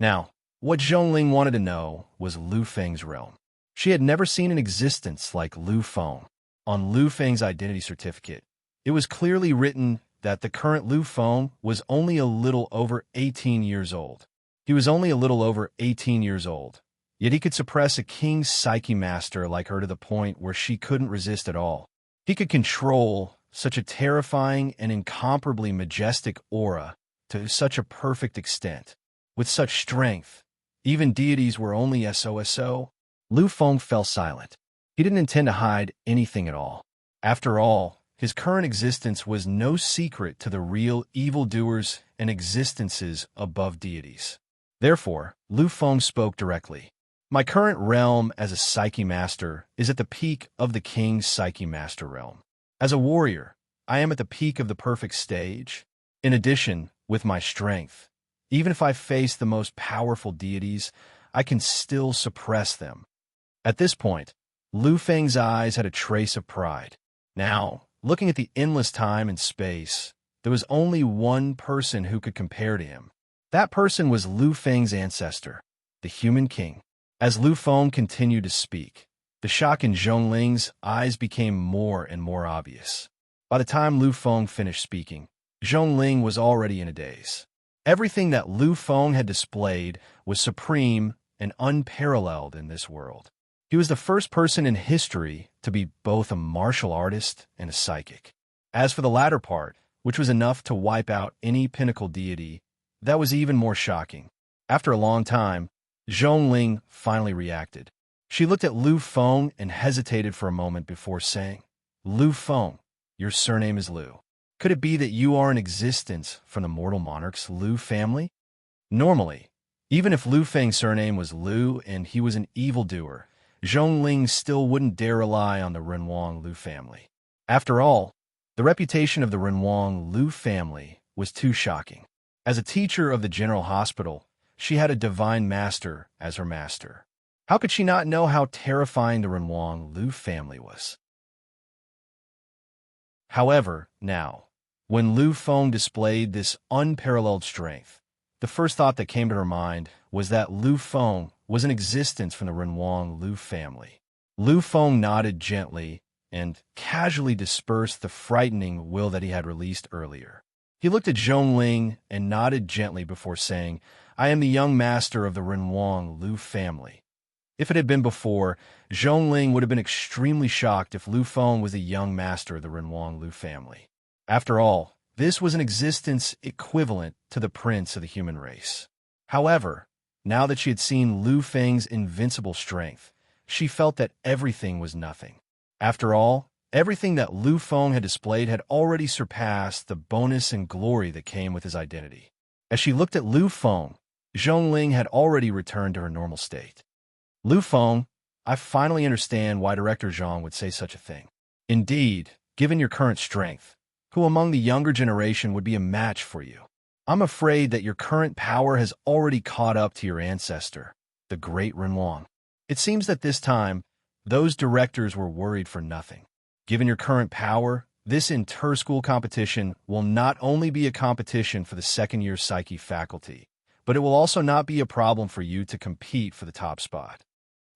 Now, what Zhongling wanted to know was Lu Feng's realm. She had never seen an existence like Lu Feng. On Lu Feng's identity certificate, it was clearly written that the current Lu Feng was only a little over 18 years old. He was only a little over 18 years old, yet he could suppress a king's psyche master like her to the point where she couldn't resist at all. He could control such a terrifying and incomparably majestic aura to such a perfect extent. With such strength, even deities were only SOSO. Lu Feng fell silent. He didn't intend to hide anything at all. After all, his current existence was no secret to the real evildoers and existences above deities. Therefore, Lu Feng spoke directly. My current realm as a Psyche Master is at the peak of the King's Psyche Master realm. As a warrior, I am at the peak of the perfect stage. In addition, with my strength, even if I face the most powerful deities, I can still suppress them. At this point, Lu Feng's eyes had a trace of pride. Now, looking at the endless time and space, there was only one person who could compare to him. That person was Lu Feng's ancestor, the human king. As Lu Feng continued to speak, the shock in Zhongling's eyes became more and more obvious. By the time Lu Feng finished speaking, Zhongling was already in a daze. Everything that Lu Feng had displayed was supreme and unparalleled in this world. He was the first person in history to be both a martial artist and a psychic. As for the latter part, which was enough to wipe out any pinnacle deity, that was even more shocking. After a long time, Zhongling finally reacted. She looked at Lu Feng and hesitated for a moment before saying, Lu Feng, your surname is Lu. Could it be that you are in existence from the mortal monarch's Lu family? Normally, even if Lu Feng's surname was Lu and he was an evildoer, Zhongling still wouldn't dare rely on the Renwang Lu family. After all, the reputation of the Renwang Lu family was too shocking. As a teacher of the General Hospital, she had a divine master as her master. How could she not know how terrifying the Renwang Lu family was? However, now, when Lu Feng displayed this unparalleled strength, the first thought that came to her mind was that Lu Feng was in existence from the Renwang Lu family. Lu Feng nodded gently and casually dispersed the frightening will that he had released earlier. He looked at Zhongling and nodded gently before saying, I am the young master of the Renwang Lu family. If it had been before, Zhongling would have been extremely shocked if Lu Feng was the young master of the Renwang Lu family. After all, this was an existence equivalent to the prince of the human race. However, now that she had seen Lu Feng's invincible strength, she felt that everything was nothing. After all, everything that Lu Feng had displayed had already surpassed the bonus and glory that came with his identity. As she looked at Lu Feng, Zhongling had already returned to her normal state. Lu Feng, I finally understand why Director Zhang would say such a thing. Indeed, given your current strength, who among the younger generation would be a match for you? I'm afraid that your current power has already caught up to your ancestor, the great Renwang. It seems that this time, those directors were worried for nothing. Given your current power, this inter-school competition will not only be a competition for the second-year Psyche faculty, but it will also not be a problem for you to compete for the top spot.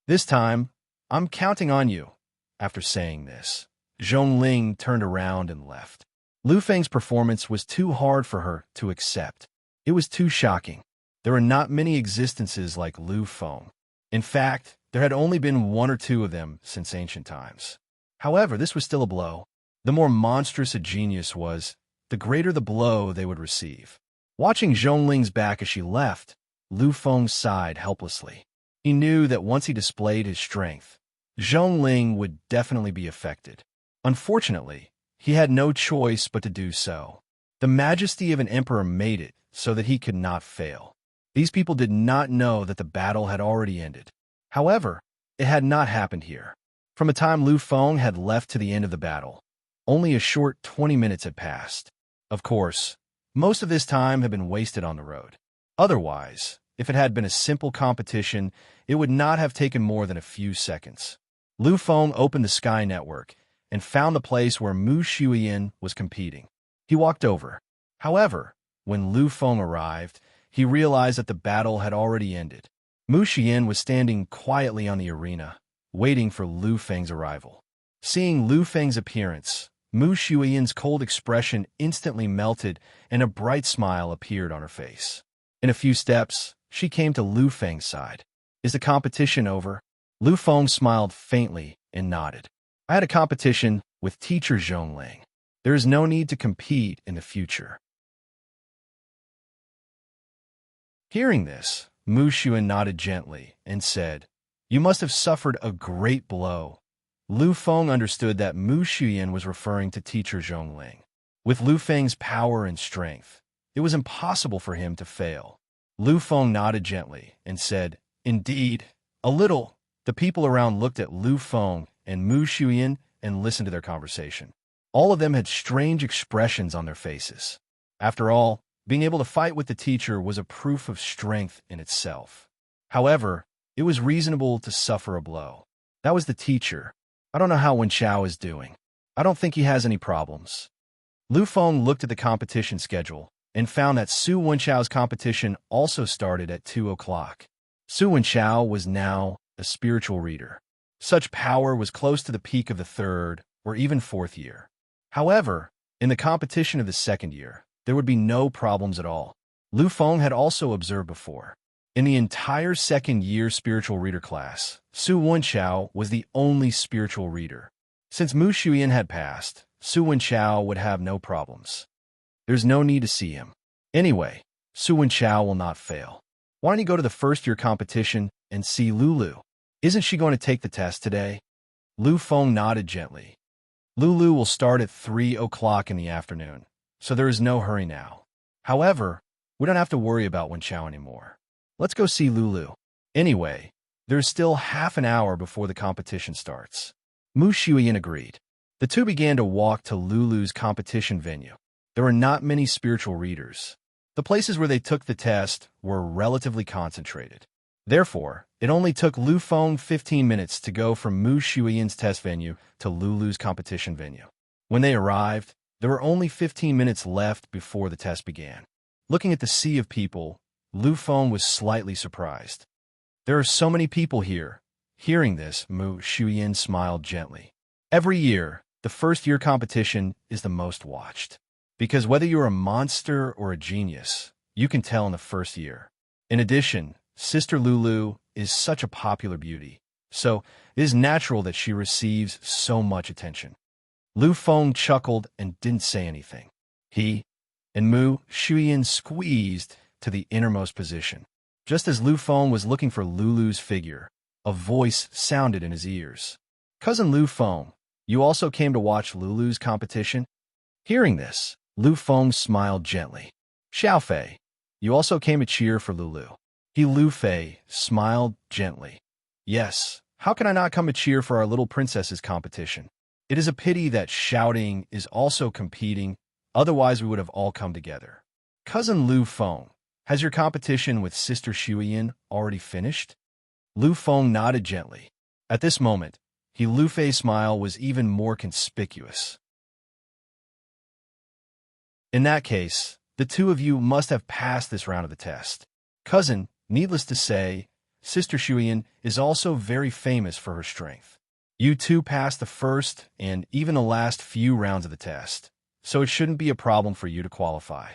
This time, I'm counting on you. After saying this, Zhongling turned around and left. Lu Feng's performance was too hard for her to accept. It was too shocking. There were not many existences like Lu Feng. In fact, there had only been one or two of them since ancient times. However, this was still a blow. The more monstrous a genius was, the greater the blow they would receive. Watching Zhongling's back as she left, Lu Feng sighed helplessly. He knew that once he displayed his strength, Zhongling would definitely be affected. Unfortunately, he had no choice but to do so. The majesty of an emperor made it so that he could not fail. These people did not know that the battle had already ended. However, it had not happened here. From the time Lu Feng had left to the end of the battle, only a short 20 minutes had passed. Of course, most of this time had been wasted on the road. Otherwise, if it had been a simple competition, it would not have taken more than a few seconds. Lu Feng opened the Sky Network and found the place where Mu Shuiyin was competing. He walked over. However, when Lu Feng arrived, he realized that the battle had already ended. Mu Shuiyin was standing quietly on the arena, waiting for Lu Feng's arrival. Seeing Lu Feng's appearance, Mu Shuiyin's cold expression instantly melted and a bright smile appeared on her face. In a few steps, she came to Lu Feng's side. "Is the competition over?" Lu Feng smiled faintly and nodded. "I had a competition with teacher Zhongling. There is no need to compete in the future." Hearing this, Mu Shuiyin nodded gently and said, "You must have suffered a great blow." Lu Feng understood that Mu Shuiyin was referring to teacher Zhongling. With Lu Feng's power and strength, it was impossible for him to fail. Lu Feng nodded gently and said, "Indeed, a little." The people around looked at Lu Feng and Mu Shuiyin and listened to their conversation. All of them had strange expressions on their faces. After all, being able to fight with the teacher was a proof of strength in itself. However, it was reasonable to suffer a blow. That was the teacher. I don't know how Wen Chao is doing. I don't think he has any problems. Lu Feng looked at the competition schedule and found that Su Wenchao's competition also started at 2 o'clock. Su Wenchao was now a spiritual reader. Such power was close to the peak of the 3rd or even 4th year. However, in the competition of the 2nd year, there would be no problems at all. Lu Feng had also observed before. In the entire 2nd year spiritual reader class, Su Wenchao was the only spiritual reader. Since Mu Shuiyin had passed, Su Wenchao would have no problems. There's no need to see him. Anyway, Su Wenchao will not fail. Why don't you go to the 1st year competition and see Lulu? Isn't she going to take the test today? Lu Feng nodded gently. Lulu will start at 3 o'clock in the afternoon, so there is no hurry now. However, we don't have to worry about Wen Chao anymore. Let's go see Lulu. Anyway, there's still half an hour before the competition starts. Mu Shuiyin agreed. The two began to walk to Lulu's competition venue. There were not many spiritual readers. The places where they took the test were relatively concentrated. Therefore, it only took Lu Feng 15 minutes to go from Mu Shuiyin's test venue to Lulu's competition venue. When they arrived, there were only 15 minutes left before the test began. Looking at the sea of people, Lu Feng was slightly surprised. "There are so many people here." Hearing this, Mu Shuiyin smiled gently. Every year, the 1st year competition is the most watched. Because whether you're a monster or a genius, you can tell in the 1st year. In addition, Sister Lulu is such a popular beauty, so it is natural that she receives so much attention. Lu Feng chuckled and didn't say anything. He and Mu Shuiyin squeezed to the innermost position. Just as Lu Feng was looking for Lulu's figure, a voice sounded in his ears. "Cousin Lu Feng, you also came to watch Lulu's competition?" Hearing this, Lu Feng smiled gently. "Xiaofei, you also came to cheer for Lulu?" Lu Fei smiled gently. "Yes, how can I not come to cheer for our little princess's competition? It is a pity that shouting is also competing, otherwise we would have all come together." "Cousin Lu Feng, has your competition with Sister Shuiyin already finished?" Lu Feng nodded gently. At this moment, Lu Fei's smile was even more conspicuous. "In that case, the two of you must have passed this round of the test. Cousin, needless to say, Sister Shuiyin is also very famous for her strength. You two passed the 1st and even the last few rounds of the test, so it shouldn't be a problem for you to qualify."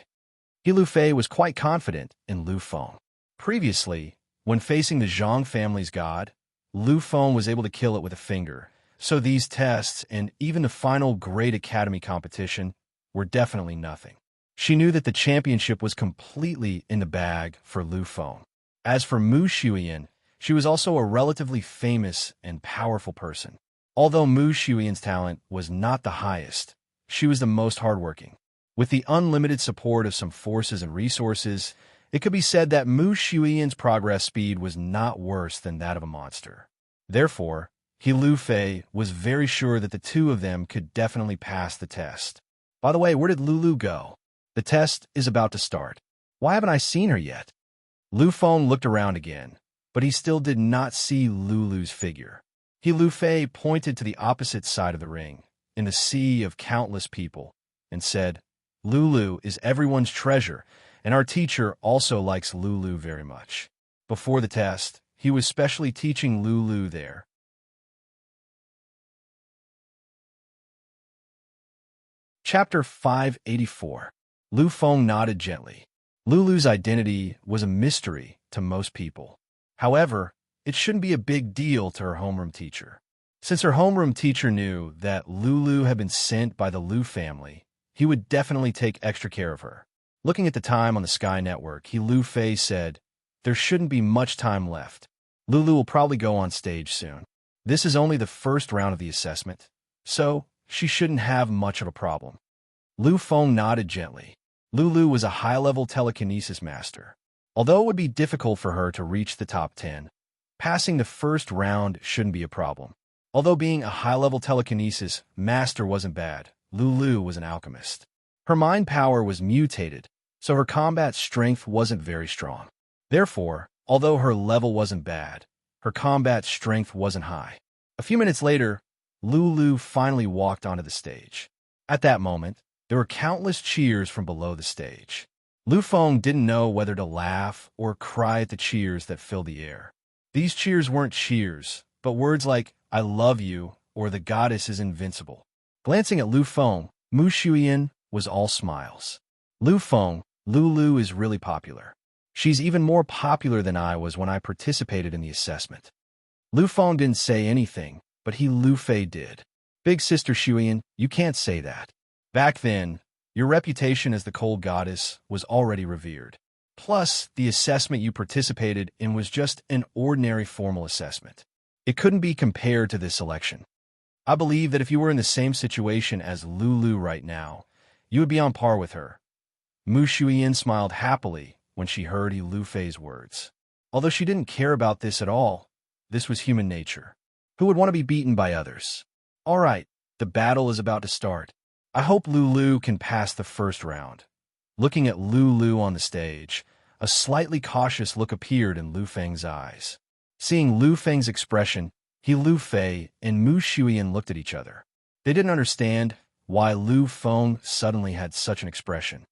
Lu Fei was quite confident in Lu Feng. Previously, when facing the Zhang family's god, Lu Feng was able to kill it with a finger, so these tests and even the final Great Academy competition were definitely nothing. She knew that the championship was completely in the bag for Lu Feng. As for Mu Shuiyin, She was also a relatively famous and powerful person. Although Mu Shuiyan's talent was not the highest, she was the most hardworking. With the unlimited support of some forces and resources, it could be said that Mu Shuiyan's progress speed was not worse than that of a monster. Therefore, He Lu Fei was very sure that the two of them could definitely pass the test. By the way, where did Lulu go? The test is about to start. Why haven't I seen her yet? Lu Feng looked around again, but he still did not see Lulu's figure. He Lu Fei pointed to the opposite side of the ring, in the sea of countless people, and said, Lulu is everyone's treasure, and our teacher also likes Lulu very much. Before the test, he was specially teaching Lulu there. Chapter 584. Lu Feng nodded gently. Lulu's identity was a mystery to most people. However, it shouldn't be a big deal to her homeroom teacher. Since her homeroom teacher knew that Lulu had been sent by the Lu family, he would definitely take extra care of her. Looking at the time on the Sky Network, He Lu Fei said, there shouldn't be much time left. Lulu will probably go on stage soon. This is only the first round of the assessment, so she shouldn't have much of a problem. Lu Feng nodded gently. Lulu was a high-level telekinesis master. Although it would be difficult for her to reach the top 10, passing the first round shouldn't be a problem. Although being a high-level telekinesis master wasn't bad, Lulu was an alchemist. Her mind power was mutated, so her combat strength wasn't very strong. Therefore, although her level wasn't bad, her combat strength wasn't high. A few minutes later, Lulu finally walked onto the stage. At that moment, there were countless cheers from below the stage. Lu Feng didn't know whether to laugh or cry at the cheers that filled the air. These cheers weren't cheers, but words like, I love you, or the goddess is invincible. Glancing at Lu Feng, Mu Shuiyan was all smiles. Lu Feng, Lulu is really popular. She's even more popular than I was when I participated in the assessment. Lu Feng didn't say anything, but He Lu Fei did. Big Sister Shuiyan, you can't say that. Back then, your reputation as the cold goddess was already revered. Plus, the assessment you participated in was just an ordinary formal assessment. It couldn't be compared to this election. I believe that if you were in the same situation as Lulu right now, you would be on par with her. Mu Shuiyan smiled happily when she heard He Lu Fei's words. Although she didn't care about this at all, this was human nature. Who would want to be beaten by others? All right, the battle is about to start. I hope Lulu can pass the first round. Looking at Lulu on the stage, a slightly cautious look appeared in Lu Feng's eyes. Seeing Lu Feng's expression, He Lu Fei and Mu Shuiyan looked at each other. They didn't understand why Lu Feng suddenly had such an expression.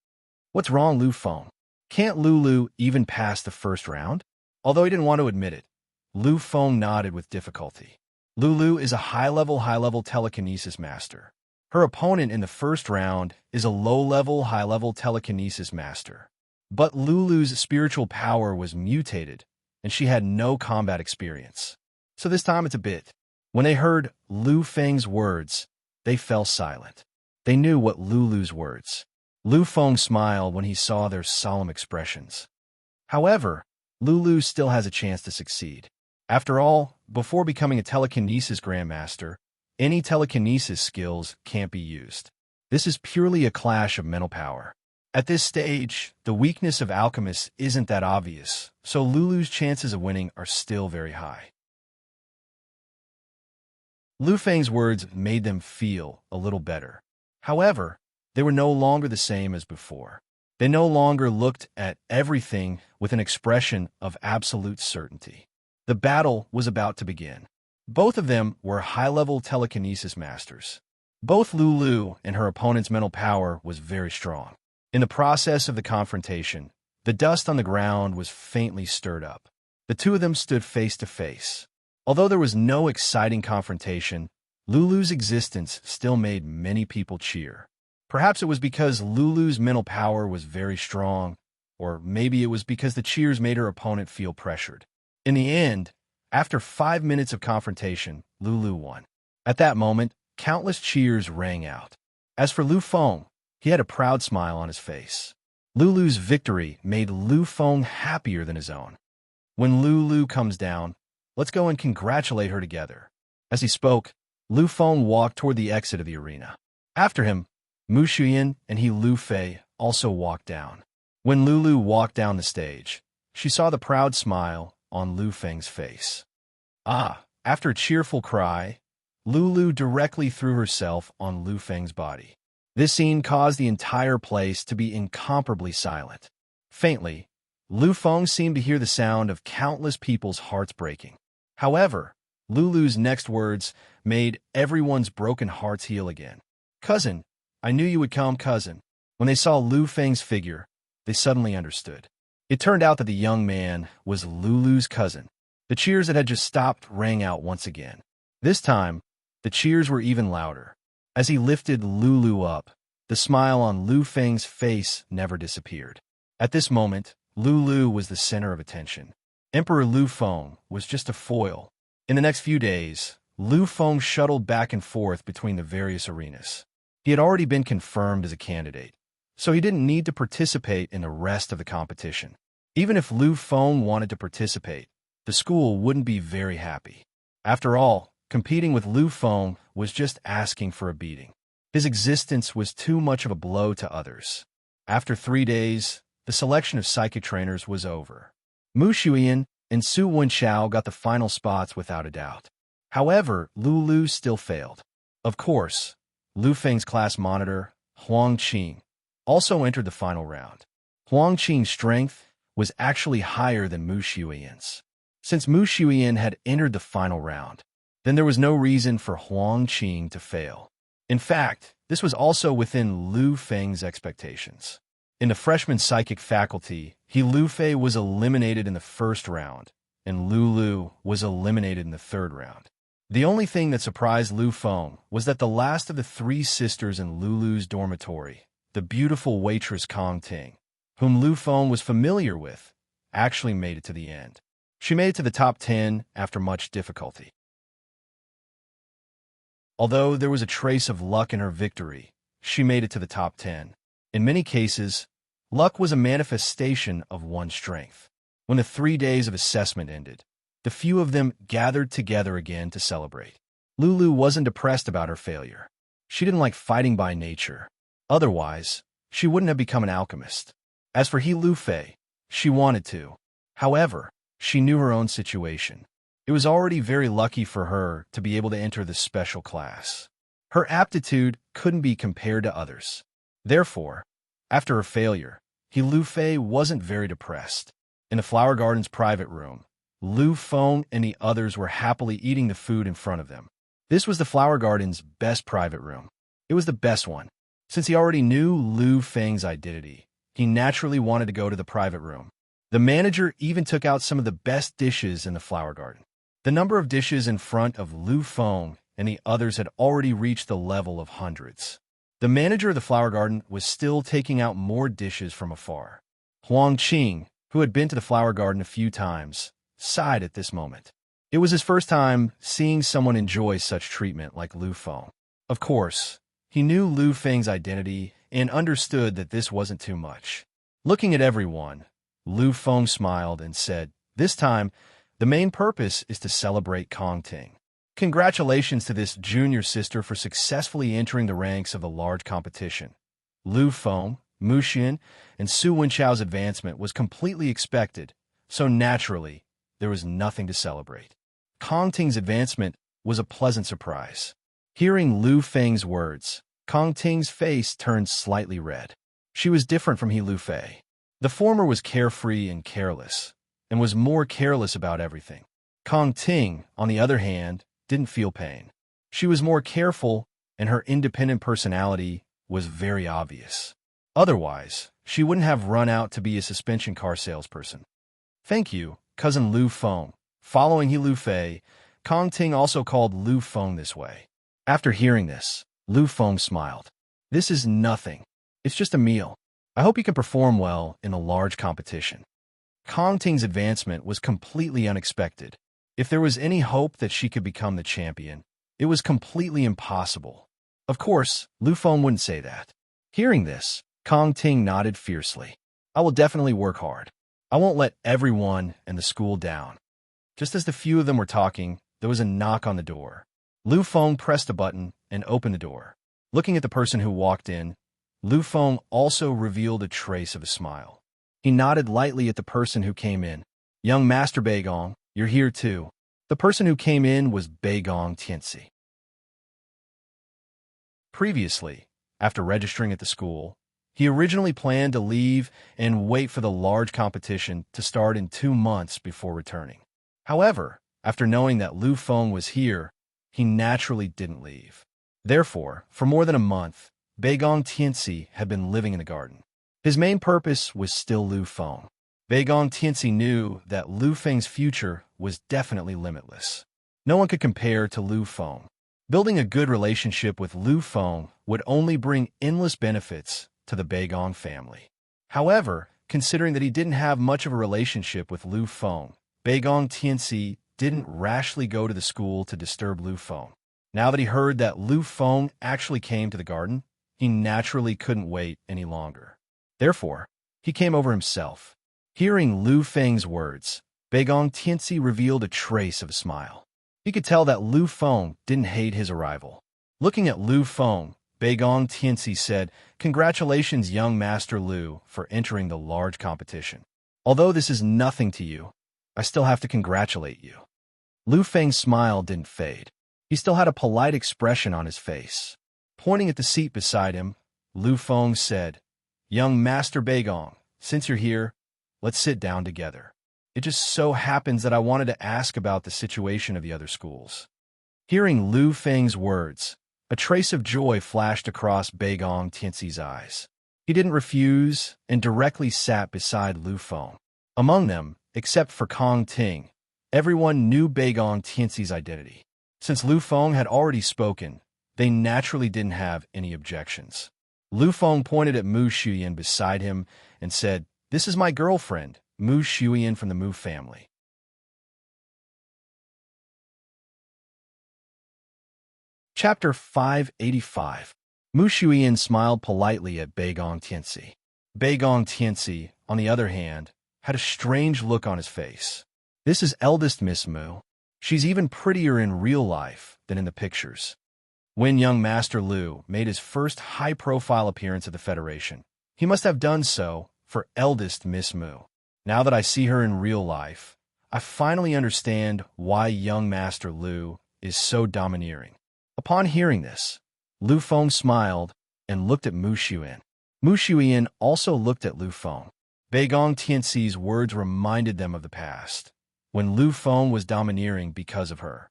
What's wrong, Lu Feng? Can't Lulu even pass the first round? Although he didn't want to admit it, Lu Feng nodded with difficulty. Lulu is a high-level telekinesis master. Her opponent in the first round is a low-level, high-level telekinesis master. But Lulu's spiritual power was mutated, and she had no combat experience. So this time it's a bit. When they heard Lu Feng's words, they fell silent. They knew what Lulu's words. Lu Feng smiled when he saw their solemn expressions. However, Lulu still has a chance to succeed. After all, before becoming a telekinesis grandmaster, any telekinesis skills can't be used. This is purely a clash of mental power. At this stage, the weakness of alchemists isn't that obvious, so Lulu's chances of winning are still very high. Lu Feng's words made them feel a little better. However, they were no longer the same as before. They no longer looked at everything with an expression of absolute certainty. The battle was about to begin. Both of them were high-level telekinesis masters. Both Lulu and her opponent's mental power was very strong. In the process of the confrontation, the dust on the ground was faintly stirred up. The two of them stood face to face. Although there was no exciting confrontation, Lulu's existence still made many people cheer. Perhaps it was because Lulu's mental power was very strong, or maybe it was because the cheers made her opponent feel pressured. In the end, after 5 minutes of confrontation, Lulu won. At that moment, countless cheers rang out. As for Lu Feng, he had a proud smile on his face. Lulu's victory made Lu Feng happier than his own. When Lulu comes down, Let's go and congratulate her together." As he spoke, Lu Feng walked toward the exit of the arena. After him, Mu Xuyan and Lu Fei also walked down. When Lulu walked down the stage, she saw the proud smile on Lu Feng's face. After a cheerful cry, Lulu directly threw herself on Lu Feng's body. This scene caused the entire place to be incomparably silent. Faintly, Lu Feng seemed to hear the sound of countless people's hearts breaking. However, Lulu's next words made everyone's broken hearts heal again. "Cousin, I knew you would come, cousin." When they saw Lu Feng's figure, they suddenly understood. It turned out that the young man was Lulu's cousin. The cheers that had just stopped rang out once again. This time, the cheers were even louder. As he lifted Lulu up, the smile on Lu Feng's face never disappeared. At this moment, Lulu was the center of attention. Emperor Lu Feng was just a foil. In the next few days, Lu Feng shuttled back and forth between the various arenas. He had already been confirmed as a candidate, so he didn't need to participate in the rest of the competition. Even if Lu Feng wanted to participate, the school wouldn't be very happy. After all, competing with Lu Feng was just asking for a beating. His existence was too much of a blow to others. After 3 days, the selection of psychic trainers was over. Mu Xuyan and Su Wenchao got the final spots without a doubt. However, Lulu still failed. Of course, Lu Feng's class monitor, Huang Qing, also entered the final round. Huang Qing's strength was actually higher than Mu Xuyan's. Since Mu Xuyan had entered the final round, then there was no reason for Huang Qing to fail. In fact, this was also within Lu Feng's expectations. In the freshman psychic faculty, Lu Fei was eliminated in the first round, and Lulu was eliminated in the third round. The only thing that surprised Lu Feng was that the last of the 3 sisters in Lulu's dormitory, the beautiful waitress Kong Ting, whom Lu Feng was familiar with, actually made it to the end. She made it to the top 10 after much difficulty. Although there was a trace of luck in her victory, she made it to the top 10. In many cases, luck was a manifestation of one's strength. When the 3 days of assessment ended, the few of them gathered together again to celebrate. Lulu wasn't depressed about her failure. She didn't like fighting by nature. Otherwise, she wouldn't have become an alchemist. As for Lu Fei, she wanted to. However, she knew her own situation. It was already very lucky for her to be able to enter this special class. Her aptitude couldn't be compared to others. Therefore, after her failure, Lu Fei wasn't very depressed. In the Flower Garden's private room, Lu Feng and the others were happily eating the food in front of them. This was the Flower Garden's best private room. It was the best one. Since he already knew Lu Feng's identity, he naturally wanted to go to the private room. The manager even took out some of the best dishes in the Flower Garden. The number of dishes in front of Lu Feng and the others had already reached the level of hundreds. The manager of the Flower Garden was still taking out more dishes from afar. Huang Qing, who had been to the Flower Garden a few times, sighed at this moment. It was his first time seeing someone enjoy such treatment like Lu Feng. Of course, he knew Lu Feng's identity and understood that this wasn't too much. Looking at everyone, Lu Feng smiled and said, "This time, the main purpose is to celebrate Kong Ting. Congratulations to this junior sister for successfully entering the ranks of the large competition." Lu Feng, Mu Xuyan, and Su Wenchao's advancement was completely expected, so naturally, there was nothing to celebrate. Kong Ting's advancement was a pleasant surprise. Hearing Lu Feng's words, Kong Ting's face turned slightly red. She was different from Lu Fei. The former was carefree and careless, and was more careless about everything. Kong Ting, on the other hand, didn't feel pain. She was more careful, and her independent personality was very obvious. Otherwise, she wouldn't have run out to be a suspension car salesperson. "Thank you, cousin Lu Feng." Following Lu Fei, Kong Ting also called Lu Feng this way. After hearing this, Lu Feng smiled. "This is nothing. It's just a meal. I hope you can perform well in a large competition." Kong Ting's advancement was completely unexpected. If there was any hope that she could become the champion, it was completely impossible. Of course, Lu Feng wouldn't say that. Hearing this, Kong Ting nodded fiercely. "I will definitely work hard. I won't let everyone and the school down." Just as the few of them were talking, there was a knock on the door. Lu Feng pressed a button and opened the door. Looking at the person who walked in, Lu Feng also revealed a trace of a smile. He nodded lightly at the person who came in. "Young Master Beigong, you're here too." The person who came in was Beigong Tianxi. Previously, after registering at the school, he originally planned to leave and wait for the large competition to start in 2 months before returning. However, after knowing that Lu Feng was here, he naturally didn't leave. Therefore, for more than a month, Beigong Tianxi had been living in the garden. His main purpose was still Lu Feng. Beigong Tianxi knew that Lu Feng's future was definitely limitless. No one could compare to Lu Feng. Building a good relationship with Lu Feng would only bring endless benefits to the Beigong family. However, considering that he didn't have much of a relationship with Lu Feng, Beigong Tianxi didn't rashly go to the school to disturb Lu Feng. Now that he heard that Lu Feng actually came to the garden, he naturally couldn't wait any longer. Therefore, he came over himself. Hearing Lu Feng's words, Beigong Tianxi revealed a trace of a smile. He could tell that Lu Feng didn't hate his arrival. Looking at Lu Feng, Beigong Tianxi said, "Congratulations, young Master Lu, for entering the large competition. Although this is nothing to you, I still have to congratulate you." Lu Feng's smile didn't fade. He still had a polite expression on his face. Pointing at the seat beside him, Lu Feng said, "Young Master Beigong, since you're here, let's sit down together. It just so happens that I wanted to ask about the situation of the other schools." Hearing Lu Feng's words, a trace of joy flashed across Beigong Tianxi's eyes. He didn't refuse and directly sat beside Lu Feng. Among them, except for Kong Ting, everyone knew Beigong Tianxi's identity. Since Lu Feng had already spoken, they naturally didn't have any objections. Lu Feng pointed at Mu Shuyan beside him and said, "This is my girlfriend, Mu Shuyan from the Mu family." Chapter 585. Mu Shuyan smiled politely at Beigong Tianxi. Beigong Tianxi, on the other hand, had a strange look on his face. This is eldest Miss Mu. She's even prettier in real life than in the pictures. When young Master Lu made his first high-profile appearance at the Federation, he must have done so for eldest Miss Mu. Now that I see her in real life, I finally understand why young Master Lu is so domineering. Upon hearing this, Lu Feng smiled and looked at Mu Shuyan. Mu Shuyan also looked at Lu Feng. Beigong Tianxi's words reminded them of the past, when Lu Feng was domineering because of her.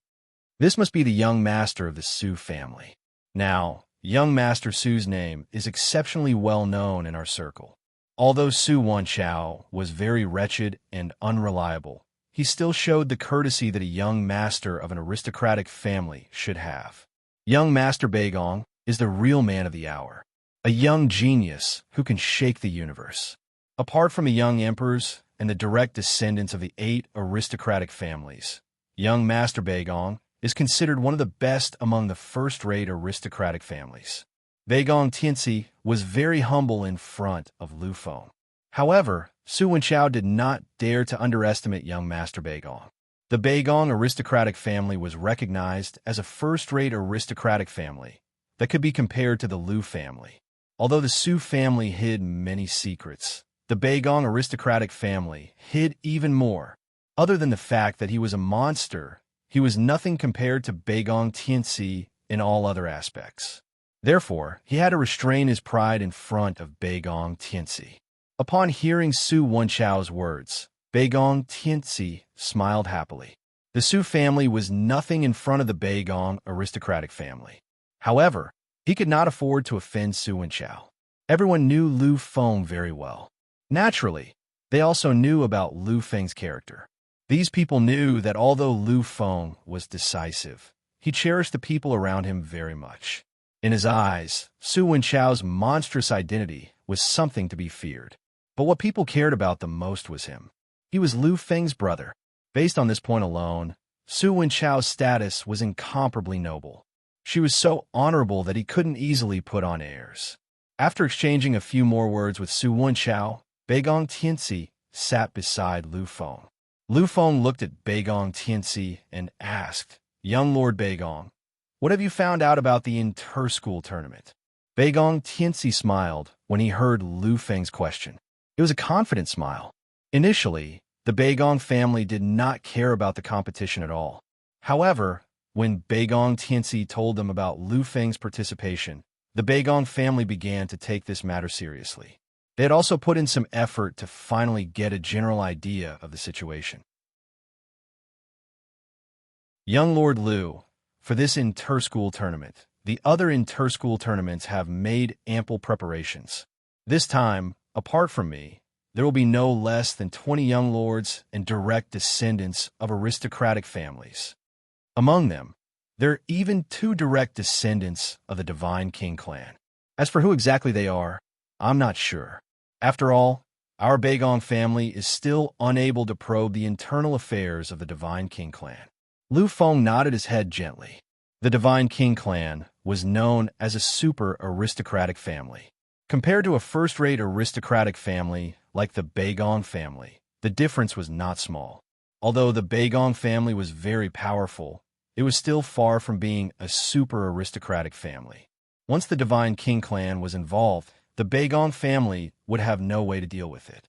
This must be the young master of the Su family. Now, young Master Su's name is exceptionally well known in our circle. Although Su Wanchao was very wretched and unreliable, he still showed the courtesy that a young master of an aristocratic family should have. Young Master Beigong is the real man of the hour, a young genius who can shake the universe. Apart from the young emperors and the direct descendants of the 8 aristocratic families, young Master Beigong is considered one of the best among the first-rate aristocratic families. Beigong Tianxi was very humble in front of Lu Feng. However, Su Wenchao did not dare to underestimate young Master Beigong. The Beigong aristocratic family was recognized as a first-rate aristocratic family that could be compared to the Lu family. Although the Su family hid many secrets, the Beigong aristocratic family hid even more. Other than the fact that he was a monster, he was nothing compared to Beigong Tianxi in all other aspects. Therefore, he had to restrain his pride in front of Beigong Tianxi. Upon hearing Su Wenchao's words, Beigong Tianxi smiled happily. The Su family was nothing in front of the Beigong aristocratic family. However, he could not afford to offend Su Wenchao. Everyone knew Lu Feng very well. Naturally, they also knew about Lu Feng's character. These people knew that although Lu Feng was decisive, he cherished the people around him very much. In his eyes, Su Wenchao's monstrous identity was something to be feared. But what people cared about the most was him. He was Lu Feng's brother. Based on this point alone, Su Wenchao's status was incomparably noble. She was so honorable that he couldn't easily put on airs. After exchanging a few more words with Su Wenchao, Beigong Tianxi sat beside Lu Feng. Lu Feng looked at Beigong Tianxi and asked, "Young Lord Beigong, what have you found out about the inter-school tournament?" Beigong Tianxi smiled when he heard Lu Feng's question. It was a confident smile. Initially, the Beigong family did not care about the competition at all. However, when Beigong Tianxi told them about Lu Feng's participation, the Beigong family began to take this matter seriously. They had also put in some effort to finally get a general idea of the situation. Young Lord Lu, for this inter-school tournament, the other inter-school tournaments have made ample preparations. This time, apart from me, there will be no less than 20 young lords and direct descendants of aristocratic families. Among them, there are even 2 direct descendants of the Divine King clan. As for who exactly they are, I'm not sure. After all, our Beigong family is still unable to probe the internal affairs of the Divine King clan. Lu Feng nodded his head gently. The Divine King clan was known as a super aristocratic family. Compared to a first-rate aristocratic family like the Beigong family, the difference was not small. Although the Beigong family was very powerful, it was still far from being a super aristocratic family. Once the Divine King clan was involved, the Beigong family would have no way to deal with it.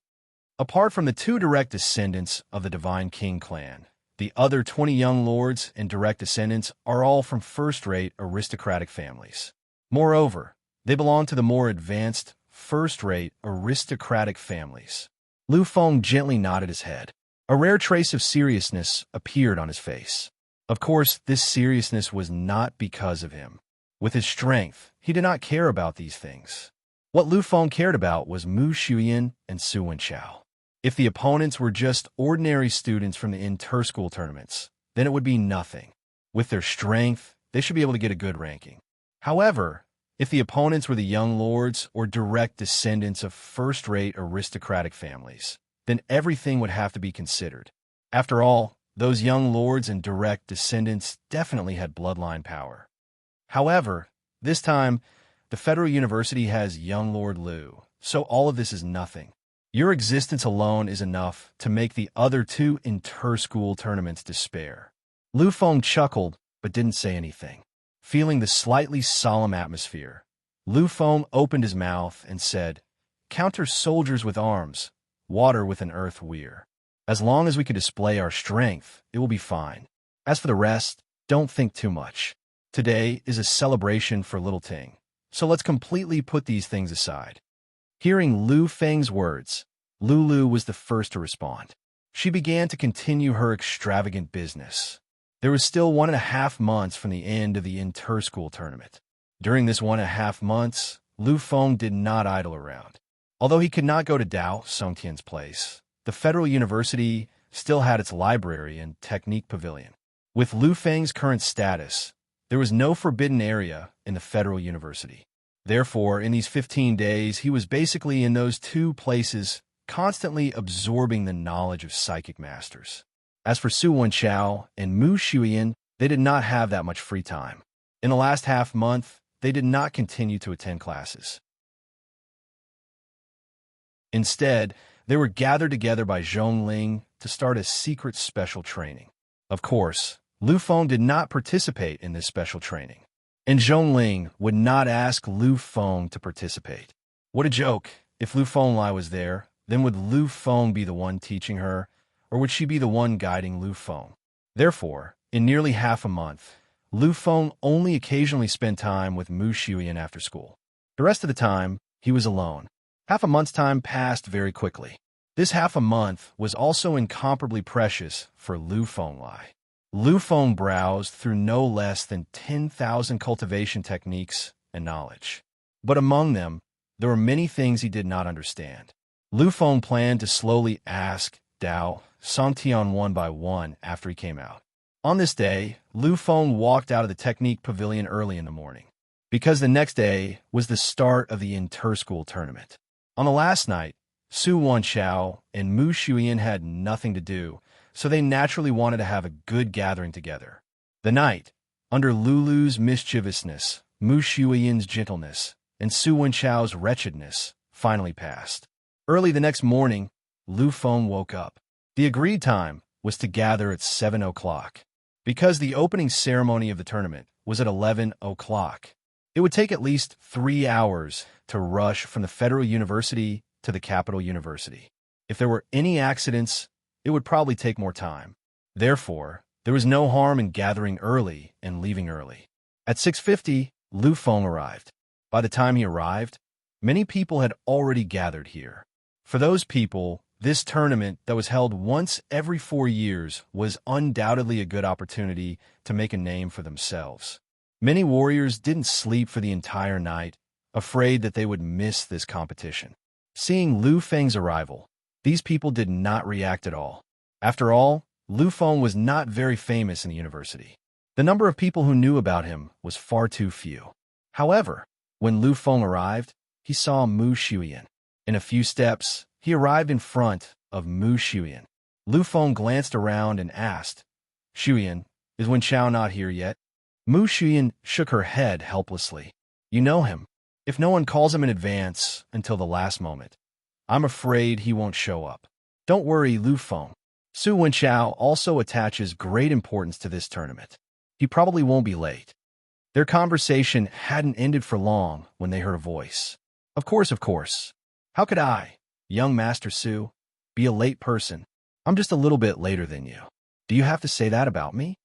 Apart from the 2 direct descendants of the Divine King clan, the other 20 young lords and direct descendants are all from first-rate aristocratic families. Moreover, they belong to the more advanced, first-rate aristocratic families. Lu Feng gently nodded his head. A rare trace of seriousness appeared on his face. Of course, this seriousness was not because of him. With his strength, he did not care about these things. What Lu Feng cared about was Mu Shuyan and Su Wenchao. If the opponents were just ordinary students from the inter-school tournaments, then it would be nothing. With their strength, they should be able to get a good ranking. However, if the opponents were the young lords or direct descendants of first-rate aristocratic families, then everything would have to be considered. After all, those young lords and direct descendants definitely had bloodline power. However, this time, the Federal University has young Lord Lu, so all of this is nothing. Your existence alone is enough to make the other 2 inter-school tournaments despair. Lu Feng chuckled, but didn't say anything. Feeling the slightly solemn atmosphere, Lu Feng opened his mouth and said, "Counter soldiers with arms, water with an earth weir. As long as we can display our strength, it will be fine. As for the rest, don't think too much. Today is a celebration for Little Ting, so let's completely put these things aside." Hearing Lu Feng's words, Lulu was the first to respond. She began to continue her extravagant business. There was still 1.5 months from the end of the inter-school tournament. During this 1.5 months, Lu Feng did not idle around. Although he could not go to Dao Songtian's place, the Federal University still had its library and technique pavilion. With Lu Feng's current status, there was no forbidden area in the Federal University. Therefore, in these 15 days, he was basically in those 2 places, constantly absorbing the knowledge of psychic masters. As for Su Wenchao and Mu Shuyan, they did not have that much free time. In the last half month, they did not continue to attend classes. Instead, they were gathered together by Zhongling to start a secret special training. Of course, Lu Feng did not participate in this special training, and Zhongling would not ask Lu Feng to participate. What a joke! If Lu Fenglai was there, then would Lu Feng be the one teaching her, or would she be the one guiding Lu Feng? Therefore, in nearly half a month, Lu Feng only occasionally spent time with Mu Shuyan after school. The rest of the time, he was alone. Half a month's time passed very quickly. This half a month was also incomparably precious for Lu Fenglai. Lu Feng browsed through no less than 10,000 cultivation techniques and knowledge. But among them, there were many things he did not understand. Lu Feng planned to slowly ask Dao Songtian one by one after he came out. On this day, Lu Feng walked out of the technique pavilion early in the morning, because the next day was the start of the inter-school tournament. On the last night, Su Wenchao and Mu Shuyan had nothing to do, so they naturally wanted to have a good gathering together. The night, under Lulu's mischievousness, Mu Shuyan's gentleness, and Su Wenchao's wretchedness, finally passed. Early the next morning, Lu Feng woke up. The agreed time, was to gather at 7 o'clock. Because the opening ceremony of the tournament was at 11 o'clock, it would take at least 3 hours to rush from the Federal University to the Capital University. If there were any accidents, it would probably take more time. Therefore, there was no harm in gathering early and leaving early. At 6:50, Lu Feng arrived. By the time he arrived, many people had already gathered here. For those people, this tournament that was held once every 4 years was undoubtedly a good opportunity to make a name for themselves. Many warriors didn't sleep for the entire night, afraid that they would miss this competition. Seeing Lu Feng's arrival, these people did not react at all. After all, Lu Feng was not very famous in the university. The number of people who knew about him was far too few. However, when Lu Feng arrived, he saw Mu Shuyan. In a few steps, he arrived in front of Mu Shuyan. Lu Feng glanced around and asked, "Shuyan, is Wen Chao not here yet?" Mu Shuyan shook her head helplessly. "You know him. If no one calls him in advance until the last moment, I'm afraid he won't show up." "Don't worry, Lu Feng. Su Wenchao also attaches great importance to this tournament. He probably won't be late." Their conversation hadn't ended for long when they heard a voice. Of course. How could I, young Master Su, be a late person? I'm just a little bit later than you. Do you have to say that about me?"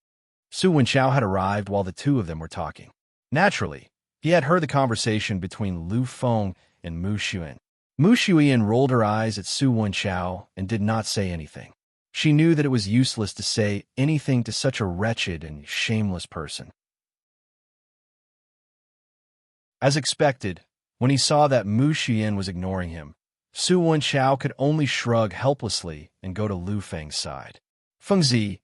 Su Wenchao had arrived while the two of them were talking. Naturally, he had heard the conversation between Lu Feng and Mu Shuyan. Mu Shuyan rolled her eyes at Su Wenchao and did not say anything. She knew that it was useless to say anything to such a wretched and shameless person. As expected, when he saw that Mu Shuyan was ignoring him, Su Wenchao could only shrug helplessly and go to Lu Feng's side. "Fengzi,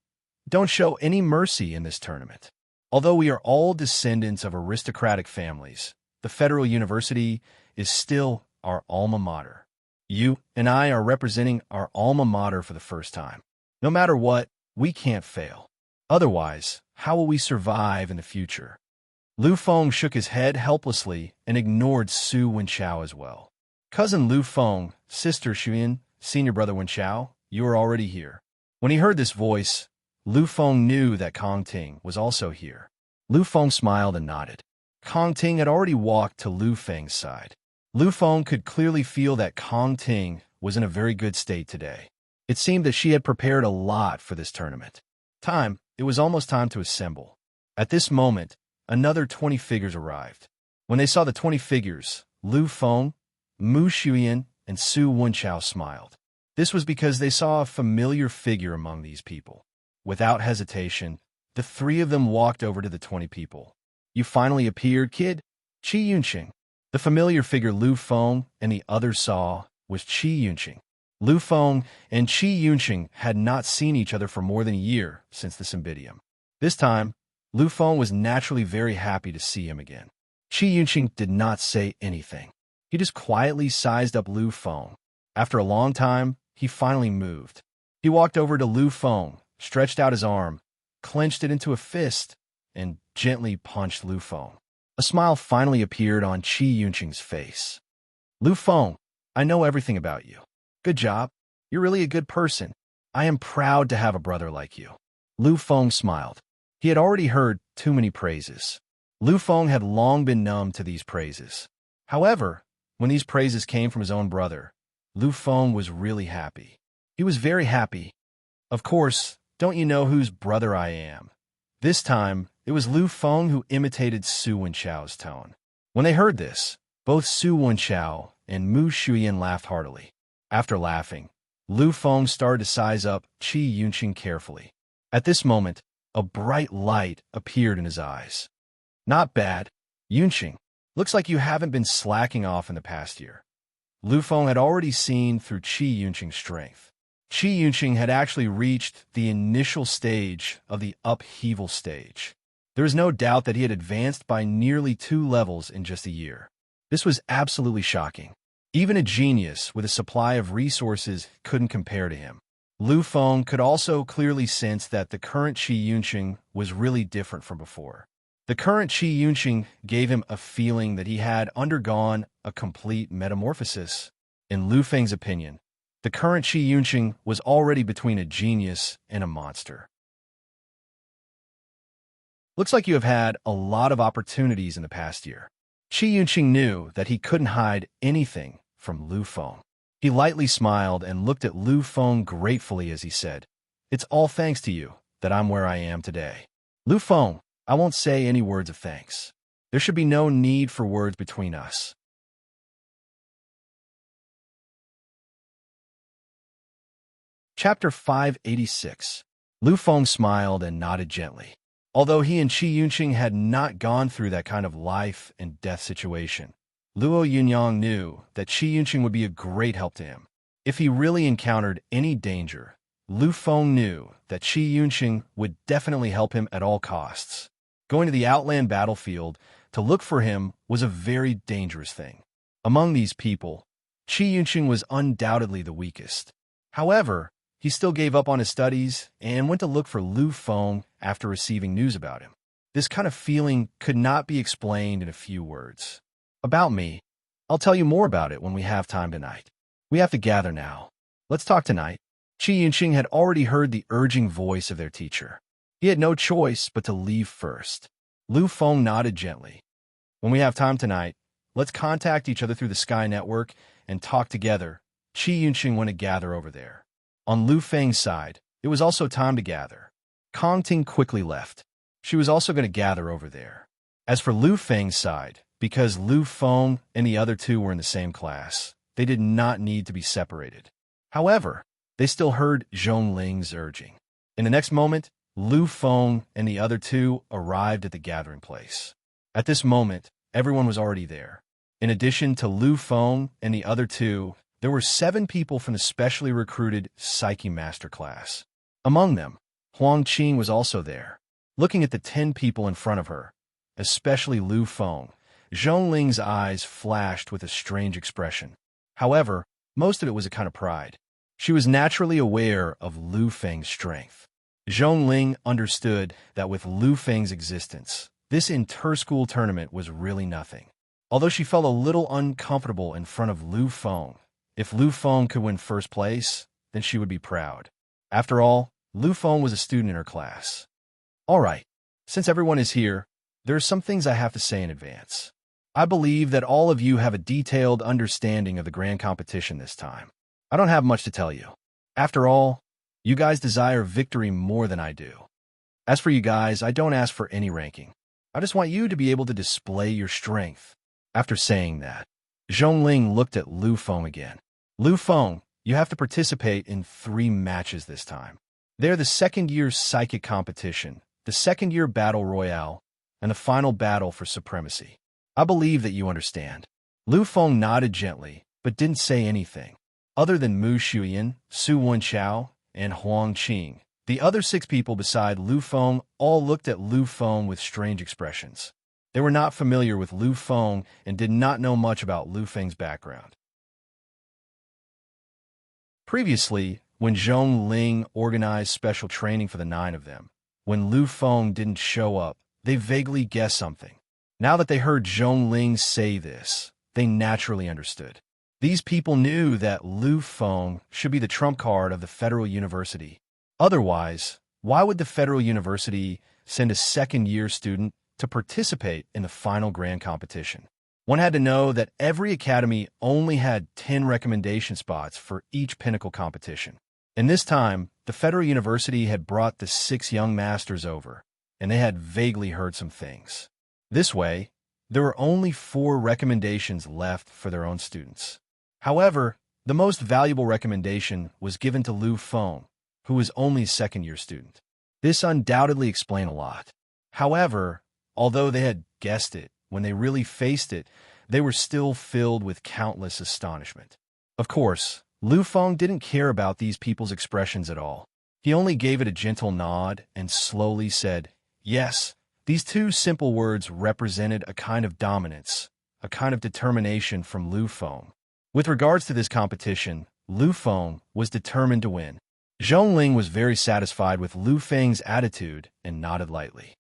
don't show any mercy in this tournament. Although we are all descendants of aristocratic families, the Federal University is still our alma mater. You and I are representing our alma mater for the first time. No matter what, we can't fail. Otherwise, how will we survive in the future?" Lu Feng shook his head helplessly and ignored Su Wenchao as well. "Cousin Lu Feng, sister Shuyan, senior brother Wenchao, you are already here." When he heard this voice, Lu Feng knew that Kong Ting was also here. Lu Feng smiled and nodded. Kong Ting had already walked to Lu Feng's side. Lu Feng could clearly feel that Kong Ting was in a very good state today. It seemed that she had prepared a lot for this tournament. It was almost time to assemble. At this moment, another 20 figures arrived. When they saw the 20 figures, Lu Feng, Mu Shuyan, and Su Wenchao smiled. This was because they saw a familiar figure among these people. Without hesitation, the three of them walked over to the 20 people. "You finally appeared, kid?" Qi Yunqing. The familiar figure Lu Feng and the others saw was Qi Yunqing. Lu Feng and Qi Yunqing had not seen each other for more than a year since the Symbidium. This time, Lu Feng was naturally very happy to see him again. Qi Yunqing did not say anything. He just quietly sized up Lu Feng. After a long time, he finally moved. He walked over to Lu Feng, stretched out his arm, clenched it into a fist, and gently punched Lu Feng. A smile finally appeared on Qi Yunqing's face. "Lu Feng, I know everything about you. Good job. You're really a good person. I am proud to have a brother like you." Lu Feng smiled. He had already heard too many praises. Lu Feng had long been numb to these praises. However, when these praises came from his own brother, Lu Feng was really happy. He was very happy. "Of course, don't you know whose brother I am?" This time, it was Lu Feng who imitated Su Wenchao's tone. When they heard this, both Su Wenchao and Mu Shuyan laughed heartily. After laughing, Lu Feng started to size up Qi Yunqing carefully. At this moment, a bright light appeared in his eyes. "Not bad, Yunqing. Looks like you haven't been slacking off in the past year." Lu Feng had already seen through Qi Yunqing's strength. Qi Yunqing had actually reached the initial stage of the upheaval stage. There is no doubt that he had advanced by nearly 2 levels in just a year. This was absolutely shocking. Even a genius with a supply of resources couldn't compare to him. Lu Feng could also clearly sense that the current Qi Yunqing was really different from before. The current Qi Yunqing gave him a feeling that he had undergone a complete metamorphosis. In Lu Feng's opinion, The current Qi Yunqing was already between a genius and a monster. Looks like you have had a lot of opportunities in the past year. Qi Yunqing knew that he couldn't hide anything from Lu Feng. He lightly smiled and looked at Lu Feng gratefully as he said, "It's all thanks to you that I'm where I am today. Lu Feng, I won't say any words of thanks. There should be no need for words between us." Chapter 586. Lu Feng smiled and nodded gently. Although he and Qi Yunqing had not gone through that kind of life and death situation, Luo Yunyang knew that Qi Yunqing would be a great help to him. If he really encountered any danger, Lu Feng knew that Qi Yunqing would definitely help him at all costs. Going to the outland battlefield to look for him was a very dangerous thing. Among these people, Qi Yunqing was undoubtedly the weakest. However, he still gave up on his studies and went to look for Lu Feng after receiving news about him. This kind of feeling could not be explained in a few words. About me, I'll tell you more about it when we have time tonight. We have to gather now. Let's talk tonight. Qi Yunqing had already heard the urging voice of their teacher. He had no choice but to leave first. Lu Feng nodded gently. When we have time tonight, let's contact each other through the Sky Network and talk together. Qi Yunqing went to gather over there. On Lu Feng's side, it was also time to gather. Kong Ting quickly left. She was also going to gather over there. As for Lu Feng's side, because Lu Feng and the other two were in the same class, they did not need to be separated. However, they still heard Zhongling's urging. In the next moment, Lu Feng and the other two arrived at the gathering place. At this moment, everyone was already there. In addition to Lu Feng and the other two, there were 7 people from the specially recruited Psyche Master class. Among them, Huang Qing was also there. Looking at the 10 people in front of her, especially Lu Feng, Zhongling's eyes flashed with a strange expression. However, most of it was a kind of pride. She was naturally aware of Lu Feng's strength. Zhongling understood that with Lu Feng's existence, this inter-school tournament was really nothing. Although she felt a little uncomfortable in front of Lu Feng, if Lu Feng could win first place, then she would be proud. After all, Lu Feng was a student in her class. All right, since everyone is here, there are some things I have to say in advance. I believe that all of you have a detailed understanding of the grand competition this time. I don't have much to tell you. After all, you guys desire victory more than I do. As for you guys, I don't ask for any ranking. I just want you to be able to display your strength. After saying that, Zhongling looked at Lu Feng again. Lu Feng, you have to participate in 3 matches this time. They're the second-year psychic competition, the second-year battle royale, and the final battle for supremacy. I believe that you understand. Lu Feng nodded gently, but didn't say anything. Other than Mu Shuyan, Su Wenchao, and Huang Qing, the other 6 people beside Lu Feng all looked at Lu Feng with strange expressions. They were not familiar with Lu Feng and did not know much about Lu Feng's background. Previously, when Zhongling organized special training for the 9 of them, when Lu Feng didn't show up, they vaguely guessed something. Now that they heard Zhongling say this, they naturally understood. These people knew that Lu Feng should be the trump card of the Federal University. Otherwise, why would the Federal University send a second-year student to participate in the final grand competition? One had to know that every academy only had 10 recommendation spots for each pinnacle competition. And this time, the Federal University had brought the 6 young masters over, and they had vaguely heard some things. This way, there were only 4 recommendations left for their own students. However, the most valuable recommendation was given to Lu Feng, who was only a second-year student. This undoubtedly explained a lot. However, although they had guessed it, when they really faced it, they were still filled with countless astonishment. Of course, Lu Feng didn't care about these people's expressions at all. He only gave it a gentle nod and slowly said, "Yes." These 2 simple words represented a kind of dominance, a kind of determination from Lu Feng. With regards to this competition, Lu Feng was determined to win. Zhongling was very satisfied with Lu Feng's attitude and nodded lightly.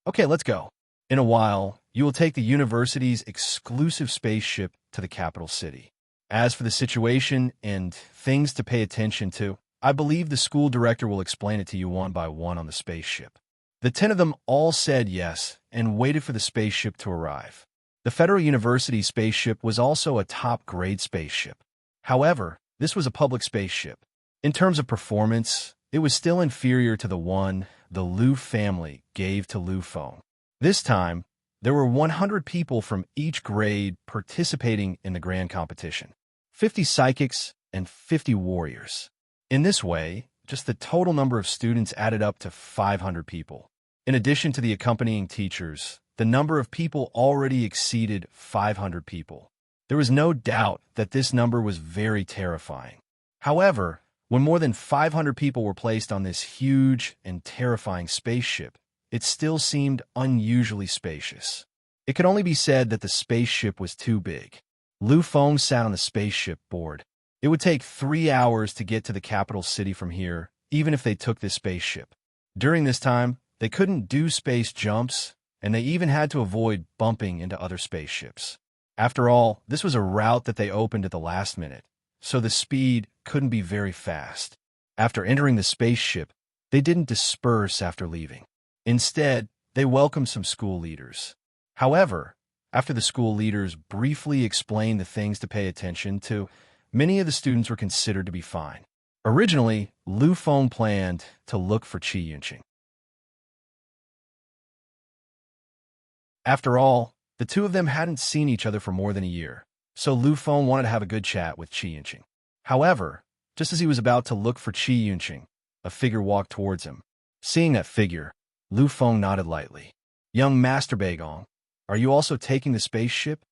"Okay, let's go. In a while, you will take the university's exclusive spaceship to the capital city. As for the situation and things to pay attention to, I believe the school director will explain it to you one by one on the spaceship. The 10 of them all said yes and waited for the spaceship to arrive. The Federal University spaceship was also a top-grade spaceship. However, this was a public spaceship. In terms of performance, it was still inferior to the one the Liu family gave to Liu Feng. This time, there were 100 people from each grade participating in the grand competition. 50 psychics and 50 warriors. In this way, just the total number of students added up to 500 people. In addition to the accompanying teachers, the number of people already exceeded 500 people. There was no doubt that this number was very terrifying. However, when more than 500 people were placed on this huge and terrifying spaceship, it still seemed unusually spacious. It could only be said that the spaceship was too big. Liu Feng sat on the spaceship board. It would take 3 hours to get to the capital city from here, even if they took this spaceship. During this time, they couldn't do space jumps, and they even had to avoid bumping into other spaceships. After all, this was a route that they opened at the last minute, so the speed couldn't be very fast. After entering the spaceship, they didn't disperse after leaving. Instead, they welcomed some school leaders. However, after the school leaders briefly explained the things to pay attention to, many of the students were considered to be fine. Originally, Liu Feng planned to look for Qi Yunqing. After all, the two of them hadn't seen each other for more than a year, so Liu Feng wanted to have a good chat with Qi Yunqing. However, just as he was about to look for Qi Yunqing, a figure walked towards him. Seeing that figure, Liu Feng nodded lightly. "Young Master Beigong, are you also taking the spaceship?"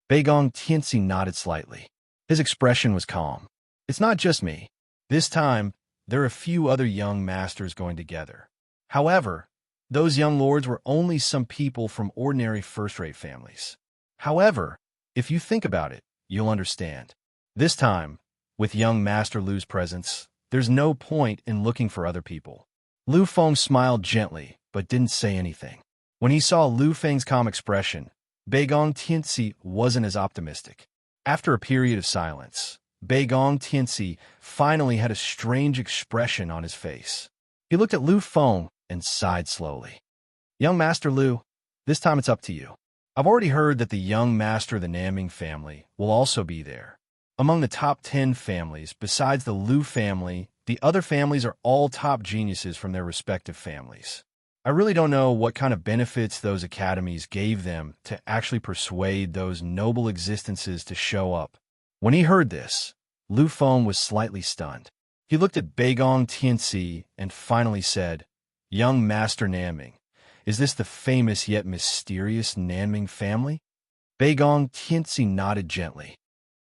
Beigong Tianxi nodded slightly. His expression was calm. "It's not just me. This time, there are a few other young masters going together. However, those young lords were only some people from ordinary first-rate families. However, if you think about it, you'll understand. This time, with young Master Liu's presence, there's no point in looking for other people." Liu Feng smiled gently, but didn't say anything. When he saw Liu Feng's calm expression, Beigong Tianxi wasn't as optimistic. After a period of silence, Beigong Tianxi finally had a strange expression on his face. He looked at Liu Feng and sighed slowly. "Young Master Liu, this time it's up to you. I've already heard that the young master of the Nanming family will also be there. Among the top 10 families, besides the Liu family, the other families are all top geniuses from their respective families. I really don't know what kind of benefits those academies gave them to actually persuade those noble existences to show up." When he heard this, Liu Feng was slightly stunned. He looked at Beigong Tianxi and finally said, "Young Master Nanming, is this the famous yet mysterious Nanming family?" Beigong Tianxi nodded gently.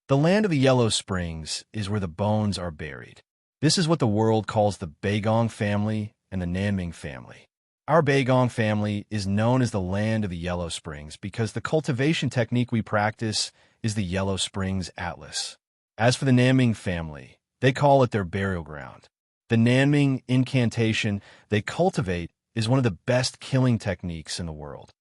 "The land of the Yellow Springs is where the bones are buried. This is what the world calls the Beigong family and the Nanming family. Our Beigong family is known as the land of the Yellow Springs because the cultivation technique we practice is the Yellow Springs Atlas. As for the Nanming family, they call it their burial ground. The Nanming incantation they cultivate is one of the best killing techniques in the world.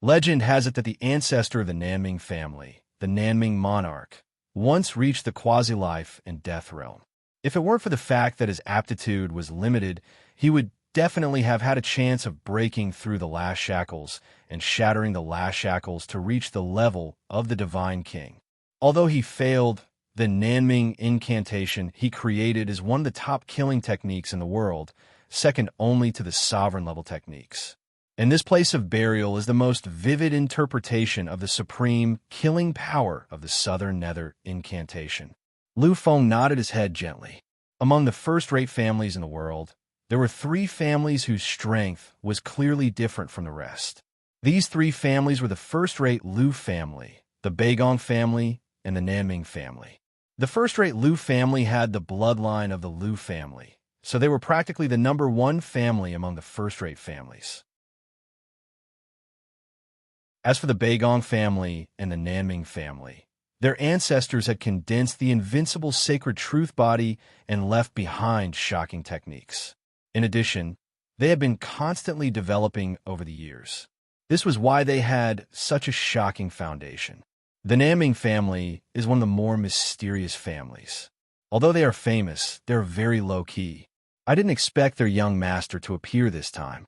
Legend has it that the ancestor of the Nanming family, the Nanming monarch, once reached the quasi-life and death realm. If it weren't for the fact that his aptitude was limited, he would definitely have had a chance of breaking through the last shackles and shattering the last shackles to reach the level of the Divine King. Although he failed, the Nanming incantation he created is one of the top killing techniques in the world, second only to the sovereign-level techniques. And this place of burial is the most vivid interpretation of the supreme killing power of the Southern Nether incantation." Liu Feng nodded his head gently. Among the first-rate families in the world, there were 3 families whose strength was clearly different from the rest. These 3 families were the first-rate Liu family, the Beigong family, and the Nanming family. The first-rate Liu family had the bloodline of the Liu family, so they were practically the number 1 family among the first-rate families. As for the Beigong family and the Nanming family, their ancestors had condensed the invincible sacred truth body and left behind shocking techniques. In addition, they had been constantly developing over the years. This was why they had such a shocking foundation. The Naming family is one of the more mysterious families. Although they are famous, they're very low-key. I didn't expect their young master to appear this time.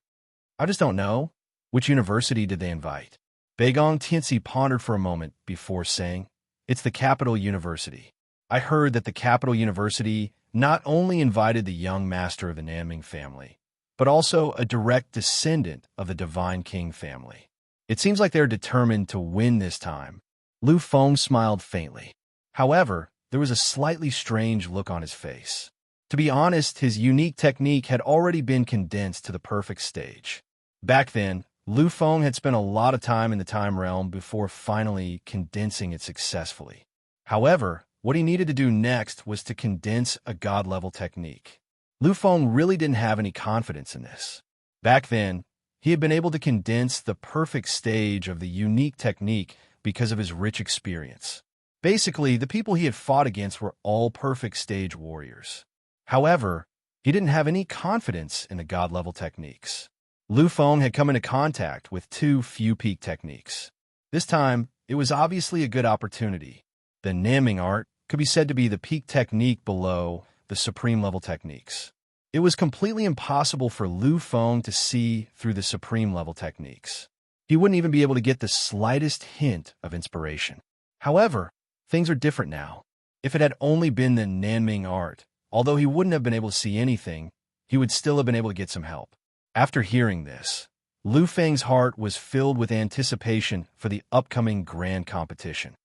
I just don't know. Which university did they invite? Baigong Tianxi pondered for a moment before saying, "It's the Capital University. I heard that the Capital University not only invited the young master of the Naming family, but also a direct descendant of the Divine King family. It seems like they're determined to win this time." Lu Feng smiled faintly. However, there was a slightly strange look on his face. To be honest, his unique technique had already been condensed to the perfect stage. Back then, Lu Feng had spent a lot of time in the Time Realm before finally condensing it successfully. However, what he needed to do next was to condense a god-level technique. Lu Feng really didn't have any confidence in this. Back then, he had been able to condense the perfect stage of the unique technique because of his rich experience. Basically, the people he had fought against were all perfect stage warriors. However, he didn't have any confidence in the god-level techniques. Lu Feng had come into contact with two few peak techniques. This time, it was obviously a good opportunity. The Naming art could be said to be the peak technique below the supreme level techniques. It was completely impossible for Lu Feng to see through the supreme level techniques. He wouldn't even be able to get the slightest hint of inspiration. However, things are different now. If it had only been the Naming art, although he wouldn't have been able to see anything, he would still have been able to get some help. After hearing this, Lu Feng's heart was filled with anticipation for the upcoming grand competition.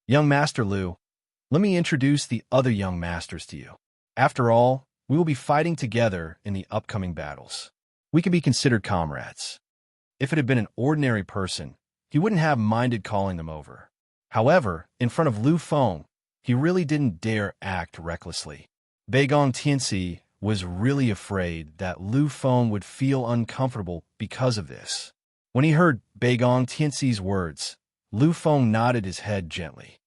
"Young Master Lu, let me introduce the other young masters to you. After all, we will be fighting together in the upcoming battles. We can be considered comrades." If it had been an ordinary person, he wouldn't have minded calling them over. However, in front of Lu Feng, he really didn't dare act recklessly. Baigong Tianxi was really afraid that Lu Feng would feel uncomfortable because of this. When he heard Baigong Tianxi's words, Lu Feng nodded his head gently.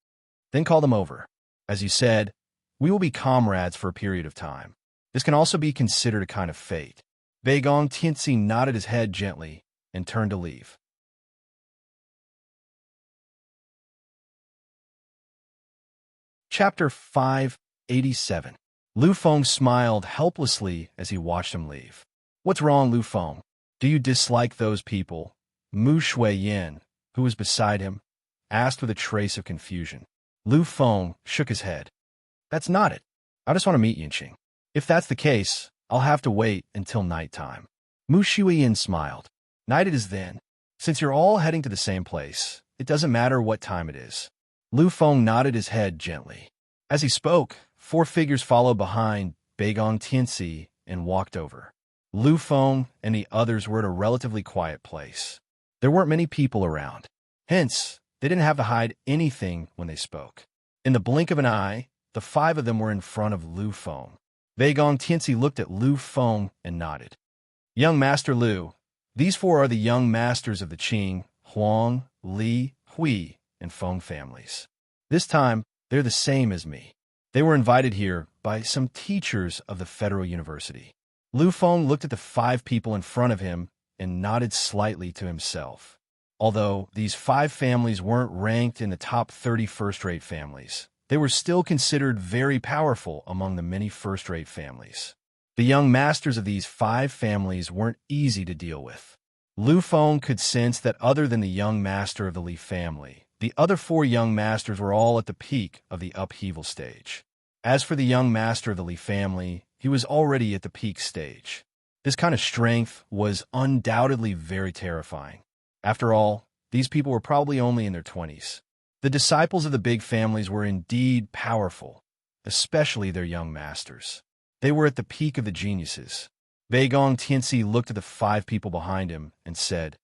"Then call them over. As you said, we will be comrades for a period of time. This can also be considered a kind of fate." Baigong Tianxi nodded his head gently and turned to leave. Chapter 587. Lu Feng smiled helplessly as he watched him leave. "What's wrong, Lu Feng? Do you dislike those people?" Mu Shuiyan, who was beside him, asked with a trace of confusion. Lu Feng shook his head. "That's not it. I just want to meet Yinqing. If that's the case, I'll have to wait until nighttime." Mu Shuiyan smiled. "Night it is then. Since you're all heading to the same place, it doesn't matter what time it is." Lu Feng nodded his head gently. As he spoke, 4 figures followed behind Baigong Tianxi and walked over. Lu Feng and the others were at a relatively quiet place. There weren't many people around. Hence, they didn't have to hide anything when they spoke. In the blink of an eye, the 5 of them were in front of Lu Feng. Baigong Tianxi looked at Lu Feng and nodded. "Young Master Lu, these 4 are the young masters of the Qing, Huang, Li, Hui, and Feng families. This time, they're the same as me. They were invited here by some teachers of the Federal University." Lu Feng looked at the 5 people in front of him and nodded slightly to himself. Although these 5 families weren't ranked in the top 30 first-rate families, they were still considered very powerful among the many first-rate families. The young masters of these 5 families weren't easy to deal with. Lu Feng could sense that other than the young master of the Li family, the other 4 young masters were all at the peak of the upheaval stage. As for the young master of the Li family, he was already at the peak stage. This kind of strength was undoubtedly very terrifying. After all, these people were probably only in their 20s. The disciples of the big families were indeed powerful, especially their young masters. They were at the peak of the geniuses. Baigong Tianxi looked at the 5 people behind him and said,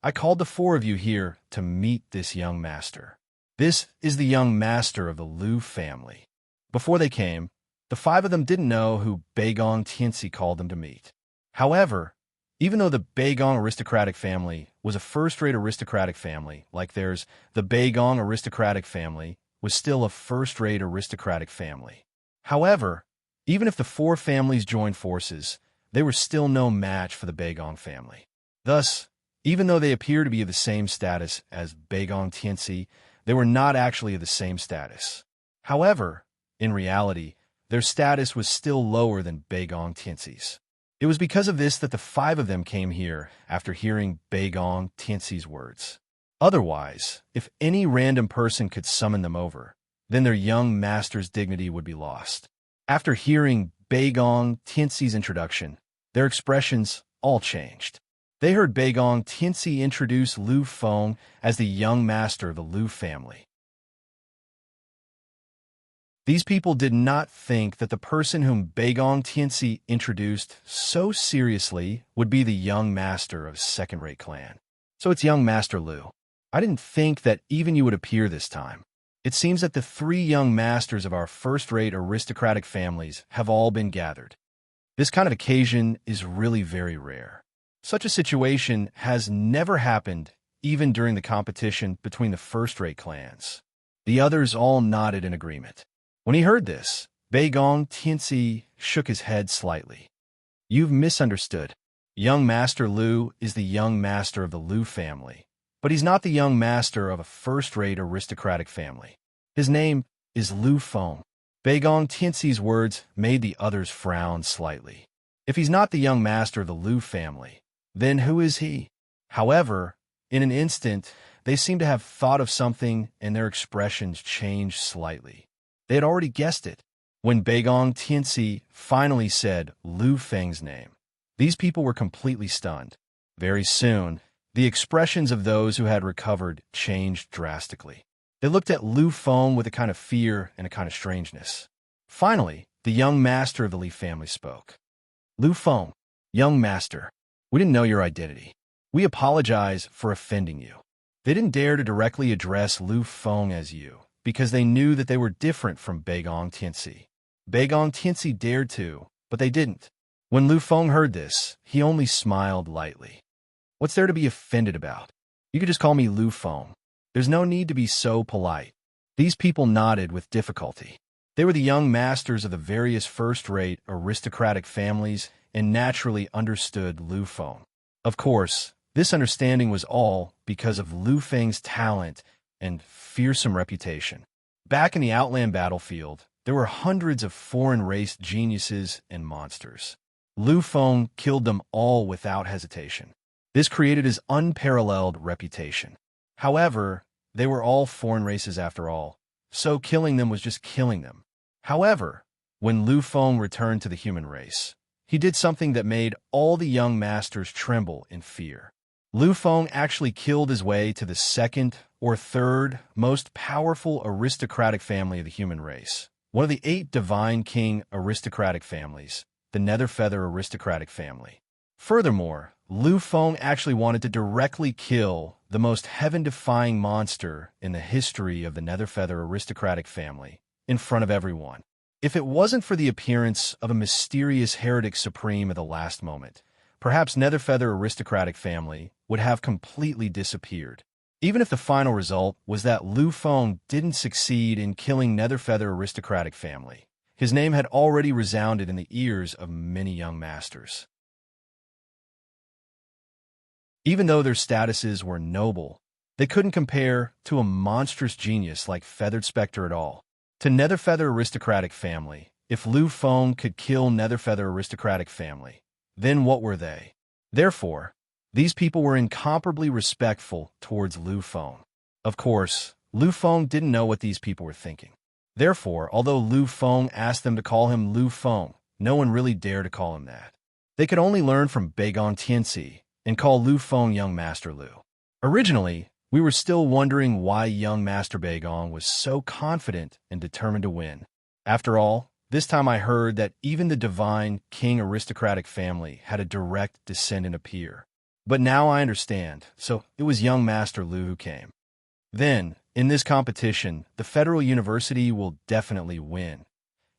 "I called the 4 of you here to meet this young master. This is the young master of the Lu family." Before they came, the 5 of them didn't know who Baigong Tianxi called them to meet. However, even though the Baigong aristocratic family was a first-rate aristocratic family, like theirs, the Baigong aristocratic family was still a first-rate aristocratic family. However, even if the 4 families joined forces, they were still no match for the Baigong family. Thus, even though they appear to be of the same status as Baigong Tianxi, They were not actually of the same status. However, in reality, their status was still lower than Beigong Tianxi's. It was because of this that the 5 of them came here after hearing Beigong Tianxi's words. Otherwise, if any random person could summon them over, then their young master's dignity would be lost. After hearing Beigong Tianxi's introduction, their expressions all changed. They heard Beigong Tianxi introduce Lu Feng as the young master of the Lu family. These people did not think that the person whom Beigong Tianxi introduced so seriously would be the young master of a second-rate clan. So it's young Master Lu. I didn't think that even you would appear this time. It seems that the 3 young masters of our first-rate aristocratic families have all been gathered. This kind of occasion is really very rare. Such a situation has never happened even during the competition between the first-rate clans. The others all nodded in agreement. When he heard this, Beigong Tianxi shook his head slightly. You've misunderstood. Young Master Lu is the young master of the Lu family, but he's not the young master of a first-rate aristocratic family. His name is Lu Feng. Beigong Tianxi's words made the others frown slightly. If he's not the young master of the Lu family, then who is he? However, in an instant, they seemed to have thought of something and their expressions changed slightly. They had already guessed it. When Beigong Tianxi finally said Lu Feng's name, these people were completely stunned. Very soon, the expressions of those who had recovered changed drastically. They looked at Lu Feng with a kind of fear and a kind of strangeness. Finally, the young master of the Li family spoke. Lu Feng, young master, we didn't know your identity. We apologize for offending you. They didn't dare to directly address Lu Feng as you, because they knew that they were different from Beigong Tianxi. Beigong Tianxi dared to, but they didn't. When Lu Feng heard this, he only smiled lightly. What's there to be offended about? You could just call me Lu Feng. There's no need to be so polite. These people nodded with difficulty. They were the young masters of the various first-rate aristocratic families and naturally understood Lu Feng. Of course, this understanding was all because of Lu Feng's talent and fearsome reputation. Back in the Outland battlefield, there were hundreds of foreign-race geniuses and monsters. Lu Feng killed them all without hesitation. This created his unparalleled reputation. However, they were all foreign races after all, so killing them was just killing them. However, when Lu Feng returned to the human race, he did something that made all the young masters tremble in fear. Lu Feng actually killed his way to the 2nd or 3rd most powerful aristocratic family of the human race, one of the 8 divine king aristocratic families, the Netherfeather aristocratic family. Furthermore, Lu Feng actually wanted to directly kill the most heaven-defying monster in the history of the Netherfeather aristocratic family, in front of everyone. If it wasn't for the appearance of a mysterious heretic supreme at the last moment, perhaps Netherfeather aristocratic family would have completely disappeared. Even if the final result was that Lu Feng didn't succeed in killing Netherfeather aristocratic family, his name had already resounded in the ears of many young masters. Even though their statuses were noble, they couldn't compare to a monstrous genius like Feathered Spectre at all. To Netherfeather aristocratic family, if Lu Feng could kill Netherfeather aristocratic family, then what were they? Therefore, these people were incomparably respectful towards Lu Feng. Of course, Lu Feng didn't know what these people were thinking. Therefore, although Lu Feng asked them to call him Lu Feng, no one really dared to call him that. They could only learn from Beigong Tianxi and call Lu Feng Young Master Lu. Originally, we were still wondering why young Master Beigong was so confident and determined to win. After all, this time I heard that even the divine king aristocratic family had a direct descendant appear. But now I understand, so it was young Master Lu who came. Then, in this competition, the Federal University will definitely win.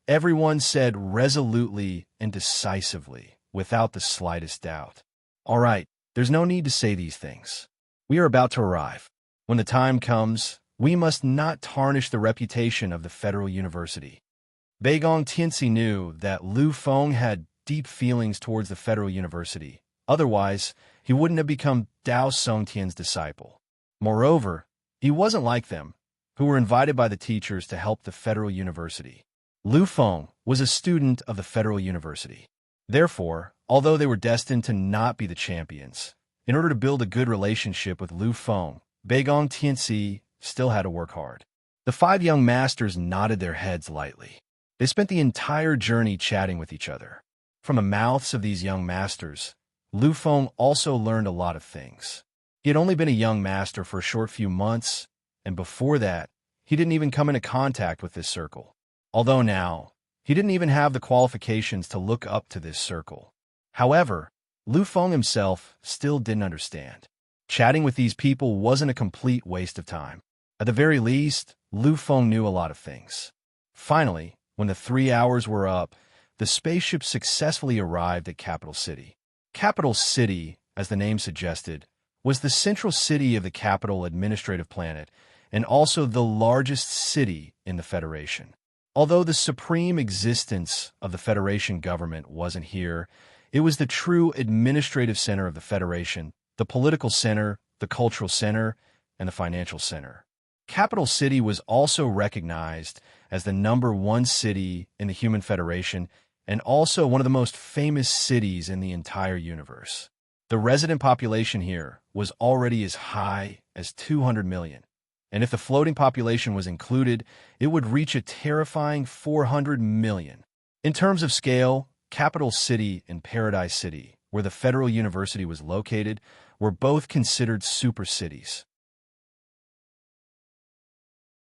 Everyone said resolutely and decisively, without the slightest doubt. All right, there's no need to say these things. We are about to arrive. When the time comes, we must not tarnish the reputation of the Federal University. Beigong Tianxi knew that Lu Feng had deep feelings towards the Federal University. Otherwise, he wouldn't have become Dao Songtian's disciple. Moreover, he wasn't like them. who were invited by the teachers to help the Federal University. Lu Feng was a student of the Federal University. Therefore, although they were destined to not be the champions, in order to build a good relationship with Lu Feng, Beigong Tianxi still had to work hard. The 5 young masters nodded their heads lightly. They spent the entire journey chatting with each other. From the mouths of these young masters, Lu Feng also learned a lot of things. He had only been a young master for a short few months, and before that, he didn't even come into contact with this circle. Although now, he didn't even have the qualifications to look up to this circle. However, Lu Feng himself still didn't understand. Chatting with these people wasn't a complete waste of time. At the very least, Lu Feng knew a lot of things. Finally, when the 3 hours were up, the spaceship successfully arrived at Capital City. Capital City, as the name suggested, was the central city of the capital administrative planet and also the largest city in the Federation. Although the supreme existence of the Federation government wasn't here, it was the true administrative center of the Federation, the political center, the cultural center, and the financial center. Capital City was also recognized as the #1 city in the Human Federation and also one of the most famous cities in the entire universe. The resident population here was already as high as 200 million, and if the floating population was included, it would reach a terrifying 400 million. In terms of scale, Capital City and Paradise City, where the Federal University was located, were both considered super cities.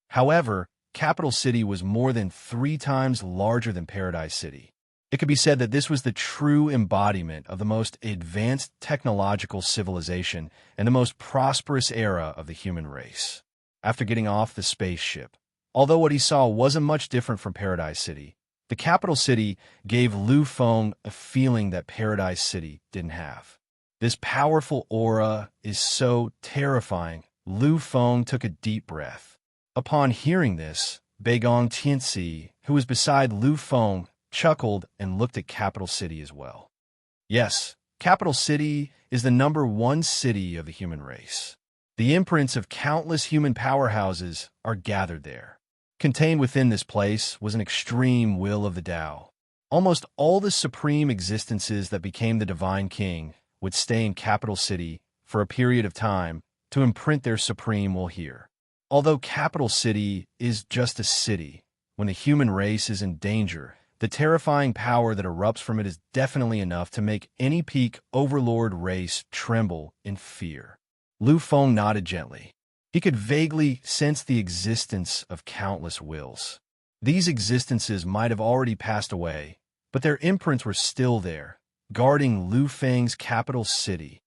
However, Capital City was more than 3 times larger than Paradise City. It could be said that this was the true embodiment of the most advanced technological civilization and the most prosperous era of the human race. After getting off the spaceship, although what he saw wasn't much different from Paradise City, the Capital City gave Lu Feng a feeling that Paradise City didn't have. This powerful aura is so terrifying. Lu Feng took a deep breath. Upon hearing this, Beigong Tianxi, who was beside Lu Feng, chuckled and looked at Capital City as well. Yes, Capital City is the #1 city of the human race. The imprints of countless human powerhouses are gathered there. Contained within this place was an extreme will of the Tao. Almost all the supreme existences that became the Divine King would stay in Capital City for a period of time to imprint their supreme will here. Although Capital City is just a city, when the human race is in danger, the terrifying power that erupts from it is definitely enough to make any peak Overlord race tremble in fear. Lu Feng nodded gently. He could vaguely sense the existence of countless wills. These existences might have already passed away, but their imprints were still there, guarding Lu Feng's Capital City.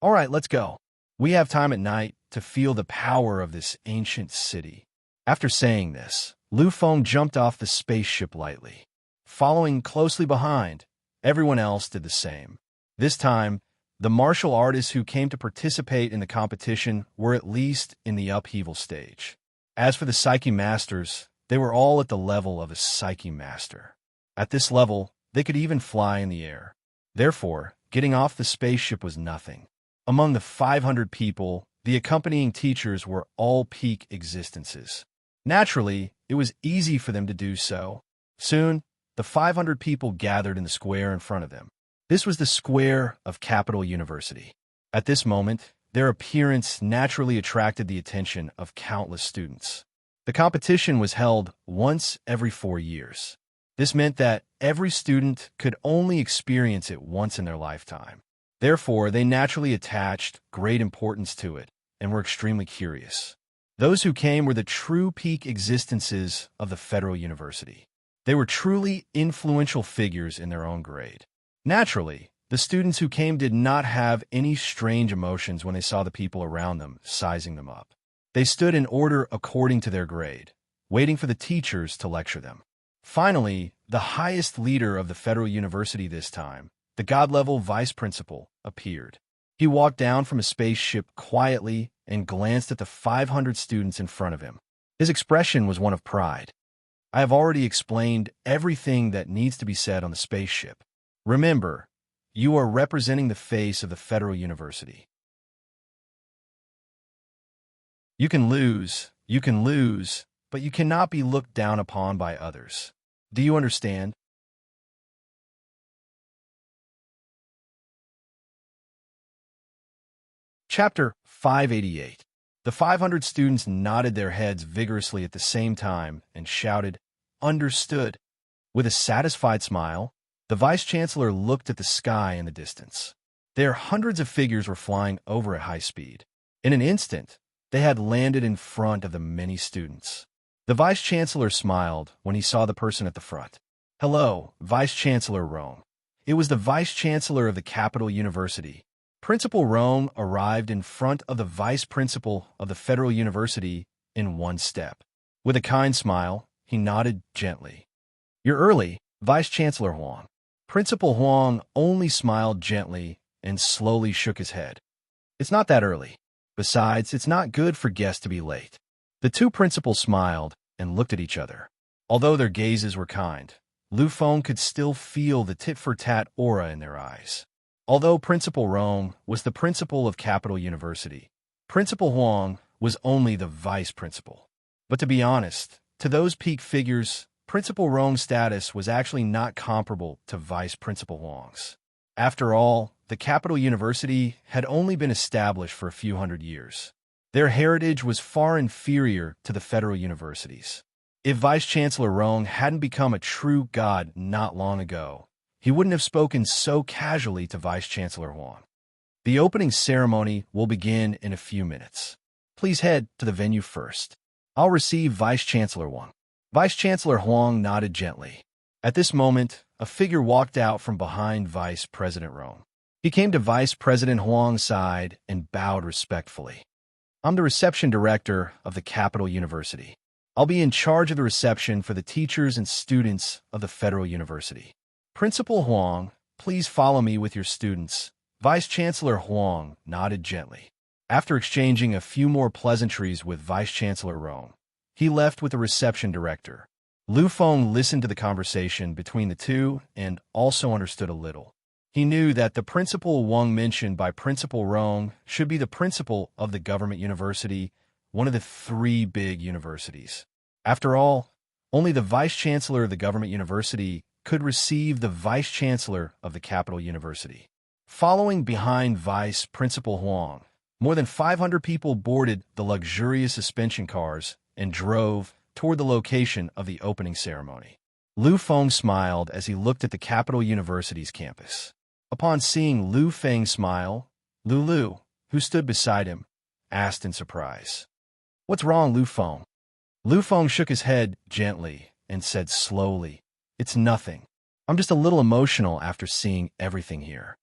All right, let's go. We have time at night to feel the power of this ancient city. After saying this, Lu Feng jumped off the spaceship lightly. Following closely behind, everyone else did the same. This time, the martial artists who came to participate in the competition were at least in the upheaval stage. As for the Psyche Masters, they were all at the level of a Psyche Master. At this level, they could even fly in the air. Therefore, getting off the spaceship was nothing. Among the 500 people, the accompanying teachers were all peak existences. Naturally, it was easy for them to do so. Soon, the 500 people gathered in the square in front of them. This was the square of Capital University. At this moment, their appearance naturally attracted the attention of countless students. The competition was held once every 4 years. This meant that every student could only experience it once in their lifetime. Therefore, they naturally attached great importance to it and were extremely curious. Those who came were the true peak existences of the Federal University. They were truly influential figures in their own grade. Naturally, the students who came did not have any strange emotions when they saw the people around them sizing them up. They stood in order according to their grade, waiting for the teachers to lecture them. Finally, the highest leader of the Federal University this time, the God-level vice principal, appeared. He walked down from a spaceship quietly and glanced at the 500 students in front of him. His expression was one of pride. I have already explained everything that needs to be said on the spaceship. Remember, you are representing the face of the Federal University. You can lose, You can lose, but you cannot be looked down upon by others. Do you understand? Chapter 588. The 500 students nodded their heads vigorously at the same time and shouted, "Understood." With a satisfied smile, the Vice-Chancellor looked at the sky in the distance. There hundreds of figures were flying over at high speed. In an instant, they had landed in front of the many students. The Vice-Chancellor smiled when he saw the person at the front. "Hello, Vice-Chancellor Rome." It was the Vice-Chancellor of the capital university. Principal Rome arrived in front of the Vice Principal of the Federal University in one step. With a kind smile, he nodded gently. "You're early, Vice-Chancellor Huang." Principal Huang only smiled gently and slowly shook his head. "It's not that early. Besides, it's not good for guests to be late." The two principals smiled and looked at each other. Although their gazes were kind, Lu Feng could still feel the tit-for-tat aura in their eyes. Although Principal Rome was the principal of Capital University, Principal Huang was only the vice principal. But to be honest, to those peak figures, Principal Rome's status was actually not comparable to Vice Principal Huang's. After all, the Capital University had only been established for a few hundred years. Their heritage was far inferior to the federal universities. If Vice-Chancellor Rome hadn't become a true god not long ago, he wouldn't have spoken so casually to Vice-Chancellor Huang. The opening ceremony will begin in a few minutes. Please head to the venue first. I'll receive Vice-Chancellor Huang. Vice-Chancellor Huang nodded gently. At this moment, a figure walked out from behind Vice President Rome. He came to Vice President Huang's side and bowed respectfully. "I'm the reception director of the Capital University. I'll be in charge of the reception for the teachers and students of the Federal University. Principal Huang, please follow me with your students." Vice-Chancellor Huang nodded gently. After exchanging a few more pleasantries with Vice-Chancellor Rome, he left with the reception director. Lu Feng listened to the conversation between the two and also understood a little. He knew that the Principal Huang mentioned by Principal Rome should be the principal of the government university, one of the three big universities. After all, only the Vice-Chancellor of the government university could receive the Vice-Chancellor of the Capital University. Following behind Vice Principal Huang, more than 500 people boarded the luxurious suspension cars and drove toward the location of the opening ceremony. Lu Feng smiled as he looked at the Capital University's campus. Upon seeing Lu Feng's smile, Lulu, who stood beside him, asked in surprise, "What's wrong, Lu Feng?" Lu Feng shook his head gently and said slowly, "It's nothing. I'm just a little emotional after seeing everything here."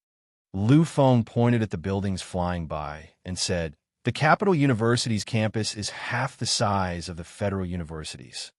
Lu Feng pointed at the buildings flying by and said, "The Capital University's campus is half the size of the federal universities.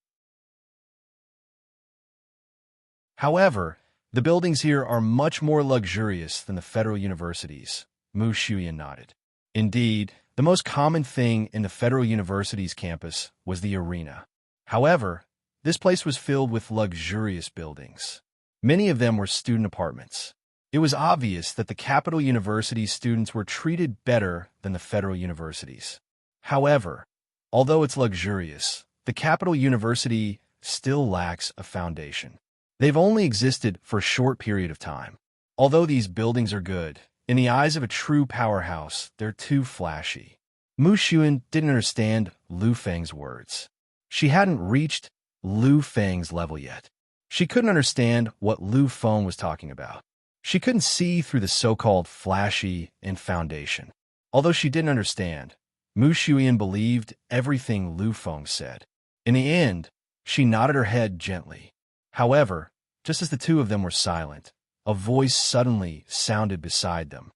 However, the buildings here are much more luxurious than the federal universities." Mu Shuyan nodded. Indeed, the most common thing in the federal university's campus was the arena. However, this place was filled with luxurious buildings. Many of them were student apartments. It was obvious that the Capital University students were treated better than the federal universities. However, although it's luxurious, the Capital University still lacks a foundation. They've only existed for a short period of time. Although these buildings are good, in the eyes of a true powerhouse, they're too flashy. Mu Xuan didn't understand Lu Feng's words. She hadn't reached Lu Feng's level yet. She couldn't understand what Lu Feng was talking about. She couldn't see through the so-called flashy and foundation. Although she didn't understand, Mu Xuan believed everything Lu Feng said. In the end, she nodded her head gently. However, just as the two of them were silent, a voice suddenly sounded beside them.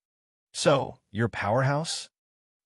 "So, you're a powerhouse?"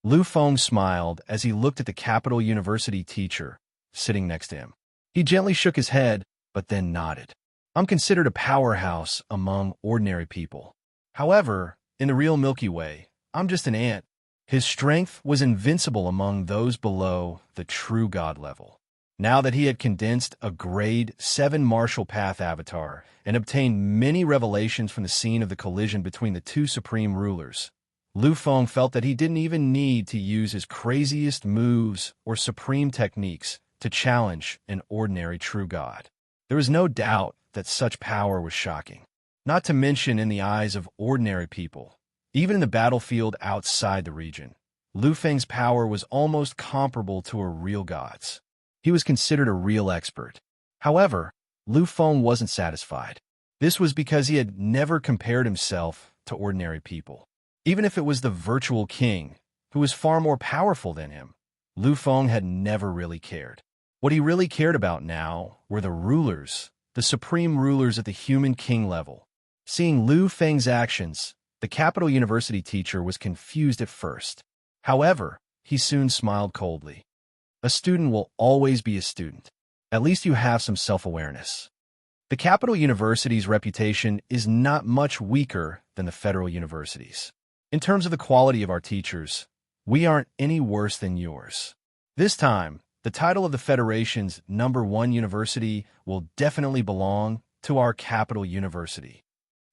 Lu Feng smiled as he looked at the Capital University teacher sitting next to him. He gently shook his head, but then nodded. "I'm considered a powerhouse among ordinary people. However, in the real Milky Way, I'm just an ant." His strength was invincible among those below the true god level. Now that he had condensed a grade 7 Martial Path avatar and obtained many revelations from the scene of the collision between the two supreme rulers, Lu Feng felt that he didn't even need to use his craziest moves or supreme techniques to challenge an ordinary true god. There was no doubt that such power was shocking, not to mention in the eyes of ordinary people. Even in the battlefield outside the region, Lu Feng's power was almost comparable to a real god's. He was considered a real expert. However, Lu Feng wasn't satisfied. This was because he had never compared himself to ordinary people. Even if it was the virtual king, who was far more powerful than him, Lu Feng had never really cared. What he really cared about now were the rulers, the supreme rulers at the human king level. Seeing Lu Feng's actions, the Capital University teacher was confused at first. However, he soon smiled coldly. A student will always be a student. At least you have some self-awareness. The Capital University's reputation is not much weaker than the federal universities. In terms of the quality of our teachers, we aren't any worse than yours. This time, the title of the Federation's #1 university will definitely belong to our Capital University.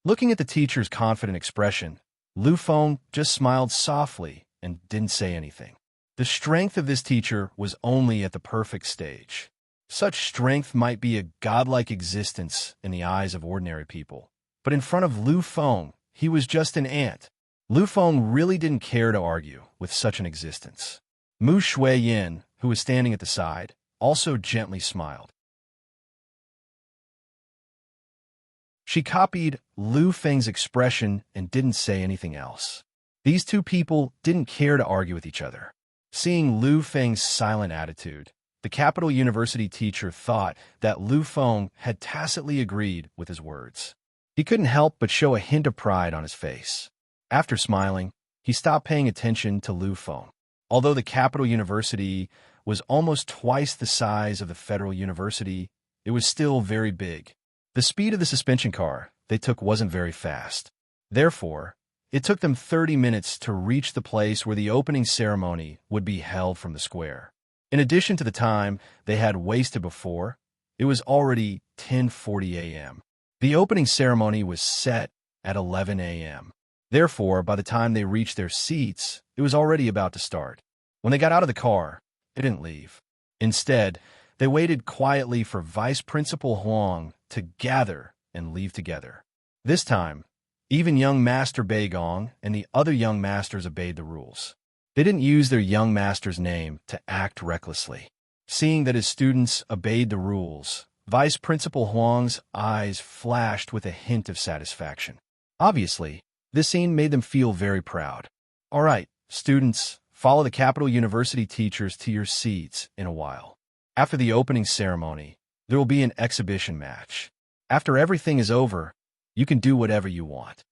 Looking at the teacher's confident expression, Lu Feng just smiled softly and didn't say anything. The strength of this teacher was only at the perfect stage. Such strength might be a godlike existence in the eyes of ordinary people, but in front of Lu Feng, he was just an ant. Lu Feng really didn't care to argue with such an existence. Mu Shuiyin, who was standing at the side, also gently smiled. She copied Lu Feng's expression and didn't say anything else. These two people didn't care to argue with each other. Seeing Lu Feng's silent attitude, the Capital University teacher thought that Lu Feng had tacitly agreed with his words. He couldn't help but show a hint of pride on his face. After smiling, he stopped paying attention to Lu Feng. Although the Capital University was almost twice the size of the Federal University, it was still very big. The speed of the suspension car they took wasn't very fast. Therefore, it took them 30 minutes to reach the place where the opening ceremony would be held from the square. In addition to the time they had wasted before, it was already 10:40 a.m. The opening ceremony was set at 11 a.m. Therefore, by the time they reached their seats, it was already about to start. When they got out of the car, they didn't leave. Instead, they waited quietly for Vice Principal Huang to gather and leave together. This time, even young Master Beigong and the other young masters obeyed the rules. They didn't use their young master's name to act recklessly. Seeing that his students obeyed the rules, Vice Principal Huang's eyes flashed with a hint of satisfaction. Obviously, this scene made them feel very proud. All right, students, follow the Capital University teachers to your seats in a while. After the opening ceremony, there will be an exhibition match. After everything is over, you can do whatever you want.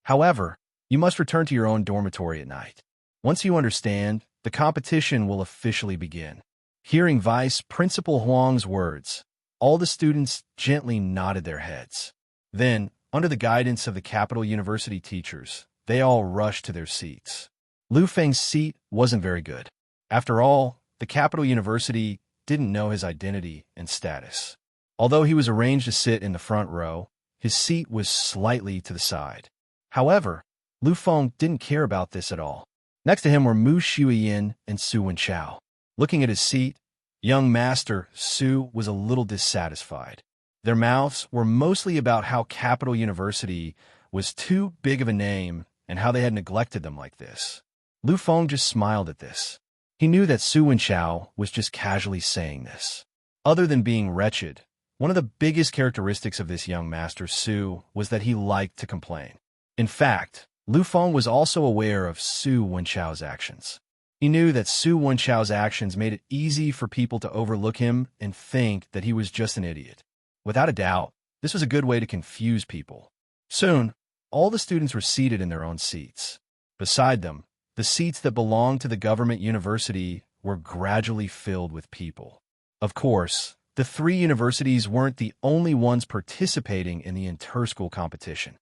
However, you must return to your own dormitory at night. Once you understand, the competition will officially begin. Hearing Vice Principal Huang's words, all the students gently nodded their heads. Then, under the guidance of the Capital University teachers, they all rushed to their seats. Lu Feng's seat wasn't very good. After all, the Capital University didn't know his identity and status. Although he was arranged to sit in the front row, his seat was slightly to the side. However, Lu Feng didn't care about this at all. Next to him were Mu Shuiyin and Su Wenchao. Looking at his seat, young Master Su was a little dissatisfied. Their mouths were mostly about how Capital University was too big of a name and how they had neglected them like this. Lu Feng just smiled at this. He knew that Su Wenchao was just casually saying this. Other than being wretched, one of the biggest characteristics of this young Master Su was that he liked to complain. In fact, Lu Feng was also aware of Su Wenchao's actions. He knew that Su Wenchao's actions made it easy for people to overlook him and think that he was just an idiot. Without a doubt, this was a good way to confuse people. Soon, all the students were seated in their own seats. Beside them, the seats that belonged to the government university were gradually filled with people. Of course, the three universities weren't the only ones participating in the inter-school competition.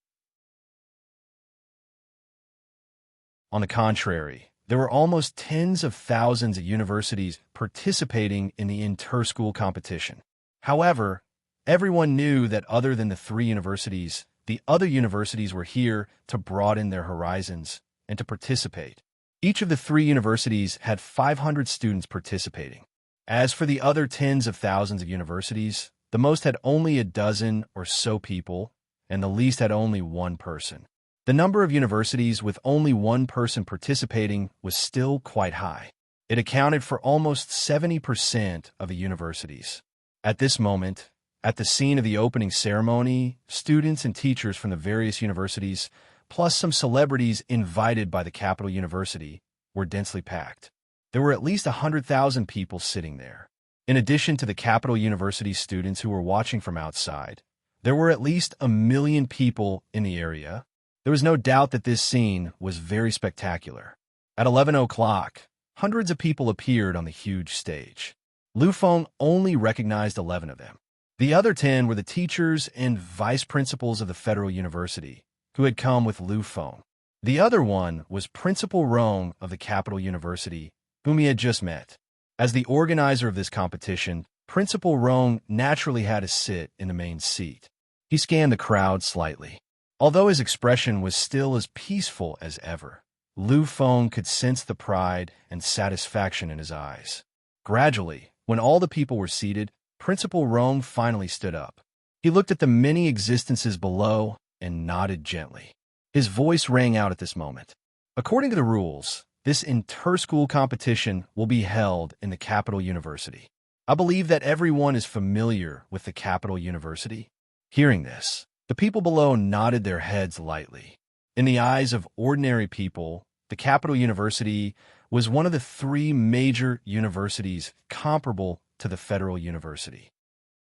On the contrary, there were almost tens of thousands of universities participating in the inter-school competition. However, everyone knew that other than the three universities, the other universities were here to broaden their horizons and to participate. Each of the three universities had 500 students participating. As for the other tens of thousands of universities, the most had only a dozen or so people, and the least had only one person. The number of universities with only one person participating was still quite high. It accounted for almost 70% of the universities. At this moment, at the scene of the opening ceremony, students and teachers from the various universities, plus some celebrities invited by the Capital University, were densely packed. There were at least 100,000 people sitting there. In addition to the Capital University students who were watching from outside, there were at least 1 million people in the area. There was no doubt that this scene was very spectacular. At 11 o'clock, hundreds of people appeared on the huge stage. Lu Feng only recognized 11 of them. The other 10 were the teachers and vice principals of the Federal University, who had come with Lu Feng. The other one was Principal Rong of the Capital University, whom he had just met. As the organizer of this competition, Principal Rong naturally had to sit in the main seat. He scanned the crowd slightly. Although his expression was still as peaceful as ever, Lu Feng could sense the pride and satisfaction in his eyes. Gradually, when all the people were seated, Principal Rong finally stood up. He looked at the many existences below and nodded gently. His voice rang out at this moment. According to the rules, this inter-school competition will be held in the Capital University. I believe that everyone is familiar with the Capital University. Hearing this, the people below nodded their heads lightly. In the eyes of ordinary people, the Capital University was one of the three major universities comparable to the Federal University.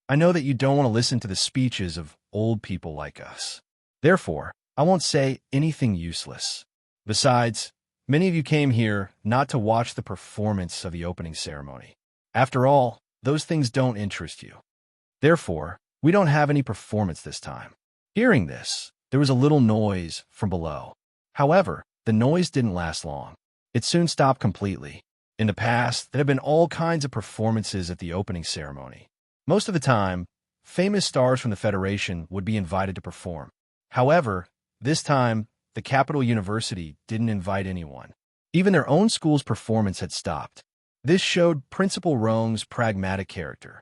I know that you don't want to listen to the speeches of old people like us. Therefore, I won't say anything useless. Besides, many of you came here not to watch the performance of the opening ceremony. After all, those things don't interest you. Therefore, we don't have any performance this time. Hearing this, there was a little noise from below. However, the noise didn't last long. It soon stopped completely. In the past, there have been all kinds of performances at the opening ceremony. Most of the time, famous stars from the Federation would be invited to perform. However, this time, the Capital University didn't invite anyone. Even their own school's performance had stopped. This showed Principal Rong's pragmatic character.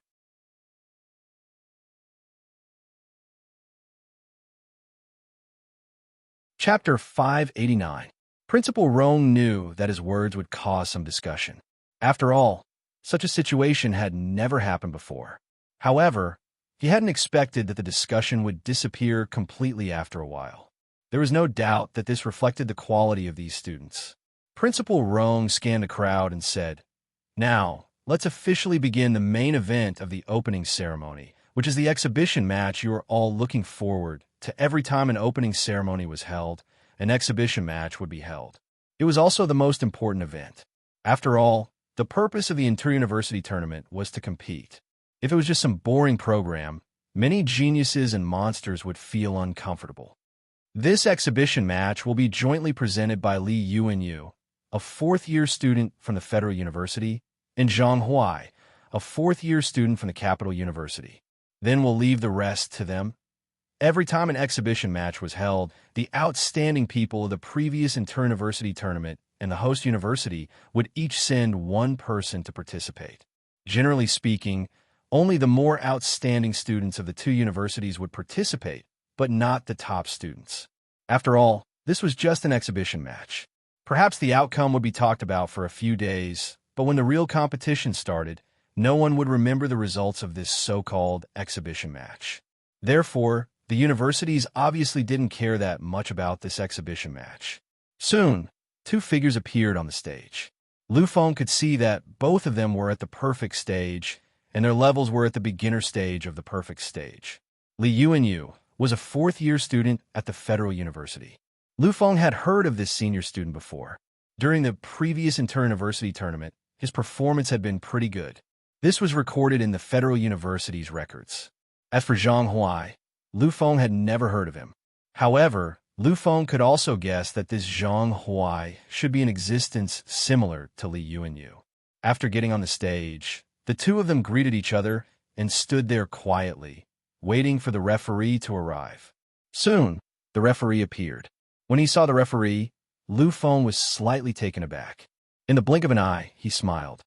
Chapter 589. Principal Rong knew that his words would cause some discussion. After all, such a situation had never happened before. However, he hadn't expected that the discussion would disappear completely after a while. There was no doubt that this reflected the quality of these students. Principal Rong scanned the crowd and said, "Now, let's officially begin the main event of the opening ceremony, which is the exhibition match you are all looking forward to. Every time an opening ceremony was held, an exhibition match would be held. It was also the most important event. After all, the purpose of the inter-university tournament was to compete. If it was just some boring program, many geniuses and monsters would feel uncomfortable. This exhibition match will be jointly presented by Li Yuanyu, a fourth-year student from the Federal University, and Zhang Huai, a fourth-year student from the Capital University. Then we'll leave the rest to them. Every time an exhibition match was held, the outstanding people of the previous inter-university tournament and the host university would each send one person to participate. Generally speaking, only the more outstanding students of the two universities would participate, but not the top students. After all, this was just an exhibition match. Perhaps the outcome would be talked about for a few days, but when the real competition started, no one would remember the results of this so-called exhibition match. Therefore, the universities obviously didn't care that much about this exhibition match. Soon, two figures appeared on the stage. Lu Feng could see that both of them were at the perfect stage, and their levels were at the beginner stage of the perfect stage. Li Yuanyu was a fourth-year student at the Federal University. Lu Feng had heard of this senior student before. During the previous inter-university tournament, his performance had been pretty good. This was recorded in the Federal University's records. As for Zhang Huai, Lu Feng had never heard of him. However, Lu Feng could also guess that this Zhang Huai should be in existence similar to Li Yuanyu. After getting on the stage, the two of them greeted each other and stood there quietly, waiting for the referee to arrive. Soon, the referee appeared. When he saw the referee, Lu Feng was slightly taken aback. In the blink of an eye, he smiled.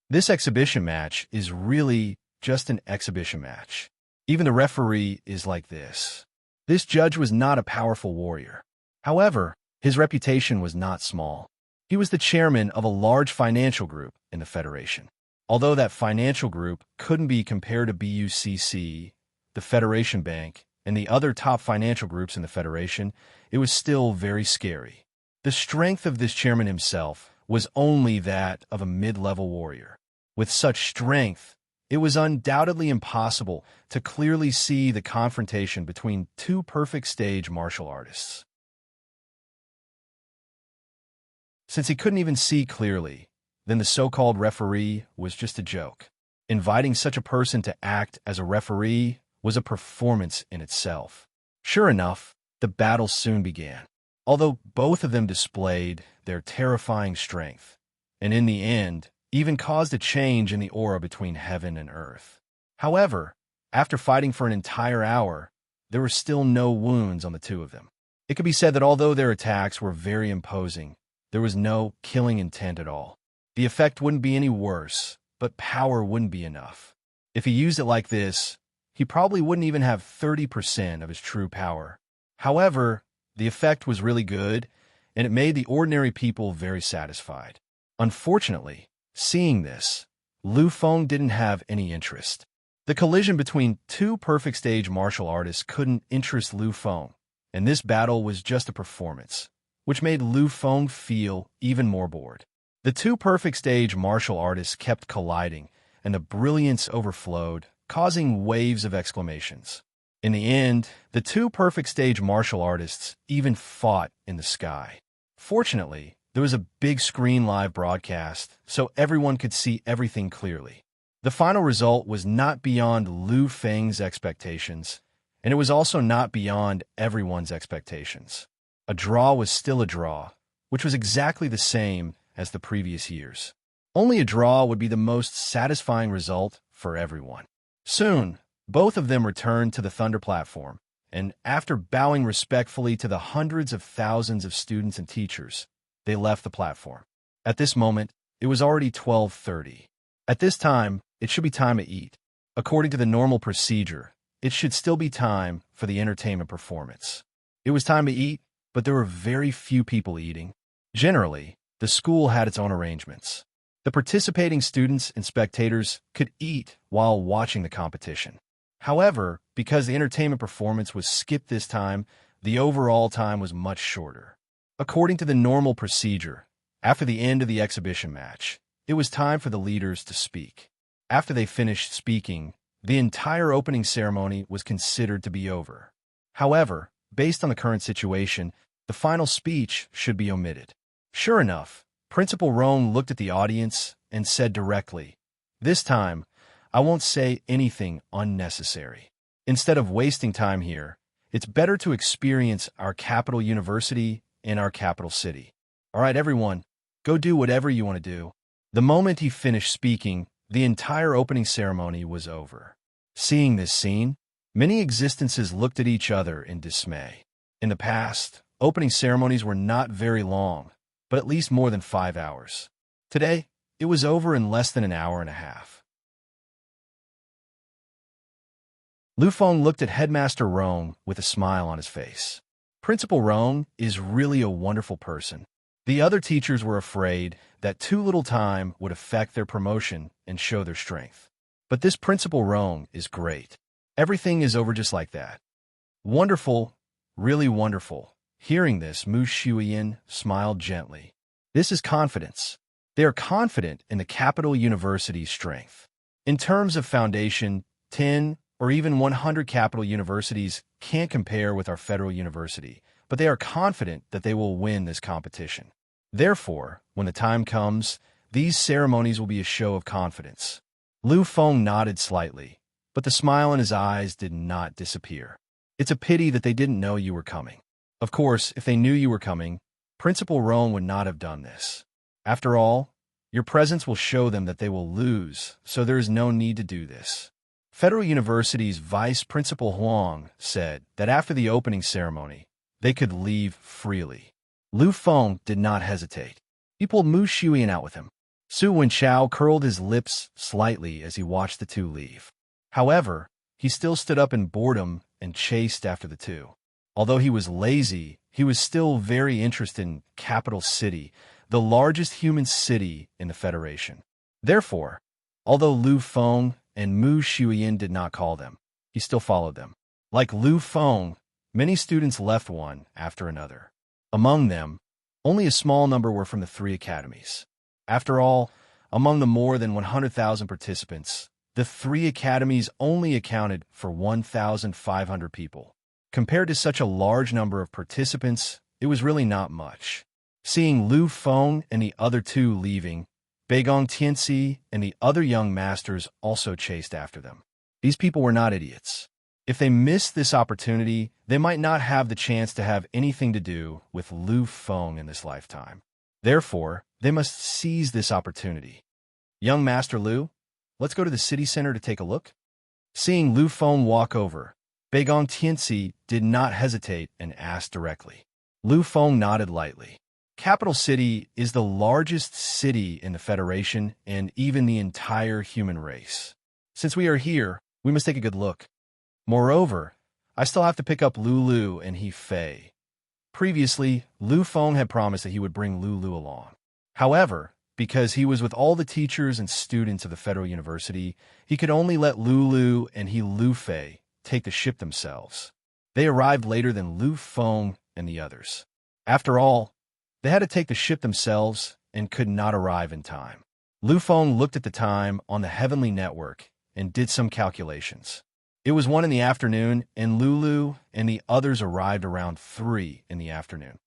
This exhibition match is really just an exhibition match. Even the referee is like this. This judge was not a powerful warrior. However, his reputation was not small. He was the chairman of a large financial group in the Federation. Although that financial group couldn't be compared to BUCC, the Federation Bank, and the other top financial groups in the Federation, it was still very scary. The strength of this chairman himself was only that of a mid-level warrior. With such strength, it was undoubtedly impossible to clearly see the confrontation between two perfect stage martial artists. Since he couldn't even see clearly, then the so-called referee was just a joke. Inviting such a person to act as a referee was a performance in itself. Sure enough, the battle soon began. Although both of them displayed their terrifying strength, and in the end, even caused a change in the aura between heaven and earth. However, after fighting for an entire hour, there were still no wounds on the two of them. It could be said that although their attacks were very imposing, there was no killing intent at all. The effect wouldn't be any worse, but power wouldn't be enough. If he used it like this, he probably wouldn't even have 30% of his true power. However, the effect was really good, and it made the ordinary people very satisfied. Unfortunately, seeing this, Lu Feng didn't have any interest. The collision between two perfect stage martial artists couldn't interest Lu Feng, and this battle was just a performance, which made Lu Feng feel even more bored. The two perfect stage martial artists kept colliding, and the brilliance overflowed, causing waves of exclamations. In the end, the two perfect stage martial artists even fought in the sky. Fortunately, there was a big screen live broadcast, so everyone could see everything clearly. The final result was not beyond Lu Feng's expectations, and it was also not beyond everyone's expectations. A draw was still a draw, which was exactly the same as the previous years. Only a draw would be the most satisfying result for everyone. Soon, both of them returned to the Thunder platform, and after bowing respectfully to the hundreds of thousands of students and teachers, they left the platform. At this moment, it was already 12:30. At this time, it should be time to eat. According to the normal procedure, it should still be time for the entertainment performance. It was time to eat, but there were very few people eating. Generally, the school had its own arrangements. The participating students and spectators could eat while watching the competition. However, because the entertainment performance was skipped this time, the overall time was much shorter. According to the normal procedure, after the end of the exhibition match, it was time for the leaders to speak. After they finished speaking, the entire opening ceremony was considered to be over. However, based on the current situation, the final speech should be omitted. Sure enough, Principal Roan looked at the audience and said directly, "This time, I won't say anything unnecessary. Instead of wasting time here, it's better to experience our capital university in our capital city. All right, everyone, go do whatever you want to do." The moment he finished speaking, the entire opening ceremony was over. Seeing this scene, many existences looked at each other in dismay. In the past, opening ceremonies were not very long, but at least more than 5 hours. Today, it was over in less than an hour and a half. Lu Feng looked at Headmaster Roan with a smile on his face. Principal Roan is really a wonderful person. The other teachers were afraid that too little time would affect their promotion and show their strength. But this Principal Roan is great. Everything is over just like that. Wonderful, really wonderful. Hearing this, Mu Shuiyan smiled gently. This is confidence. They are confident in the capital university's strength. In terms of foundation, 10 or even 100 capital universities can't compare with our federal university, but they are confident that they will win this competition. Therefore, when the time comes, these ceremonies will be a show of confidence. Lu Feng nodded slightly, but the smile in his eyes did not disappear. It's a pity that they didn't know you were coming. Of course, if they knew you were coming, Principal Roan would not have done this. After all, your presence will show them that they will lose, so there is no need to do this. Federal University's Vice Principal Huang said that after the opening ceremony, they could leave freely. Lu Feng did not hesitate. He pulled Mu Shuyan out with him. Su Wenchao curled his lips slightly as he watched the two leave. However, he still stood up in boredom and chased after the two. Although he was lazy, he was still very interested in Capital City, the largest human city in the Federation. Therefore, although Lu Feng and Mu Shuyan did not call them, he still followed them. Like Lu Feng, many students left one after another. Among them, only a small number were from the three academies. After all, among the more than 100,000 participants, the three academies only accounted for 1,500 people. Compared to such a large number of participants, it was really not much. Seeing Lu Feng and the other two leaving, Beigong Tianxi and the other young masters also chased after them. These people were not idiots. If they missed this opportunity, they might not have the chance to have anything to do with Lu Feng in this lifetime. Therefore, they must seize this opportunity. Young Master Lu, let's go to the city center to take a look. Seeing Lu Feng walk over, Beigong Tianxi did not hesitate and asked directly. Lu Feng nodded lightly. Capital City is the largest city in the Federation and even the entire human race. Since we are here, we must take a good look. Moreover, I still have to pick up Lulu and He Fei. Previously, Lu Feng had promised that he would bring Lulu along. However, because he was with all the teachers and students of the Federal University, he could only let Lulu and Lu Fei take the ship themselves. They arrived later than Lu Feng and the others. After all, they had to take the ship themselves and could not arrive in time. Lu Feng looked at the time on the heavenly network and did some calculations. It was 1 in the afternoon, and Lulu and the others arrived around 3 in the afternoon.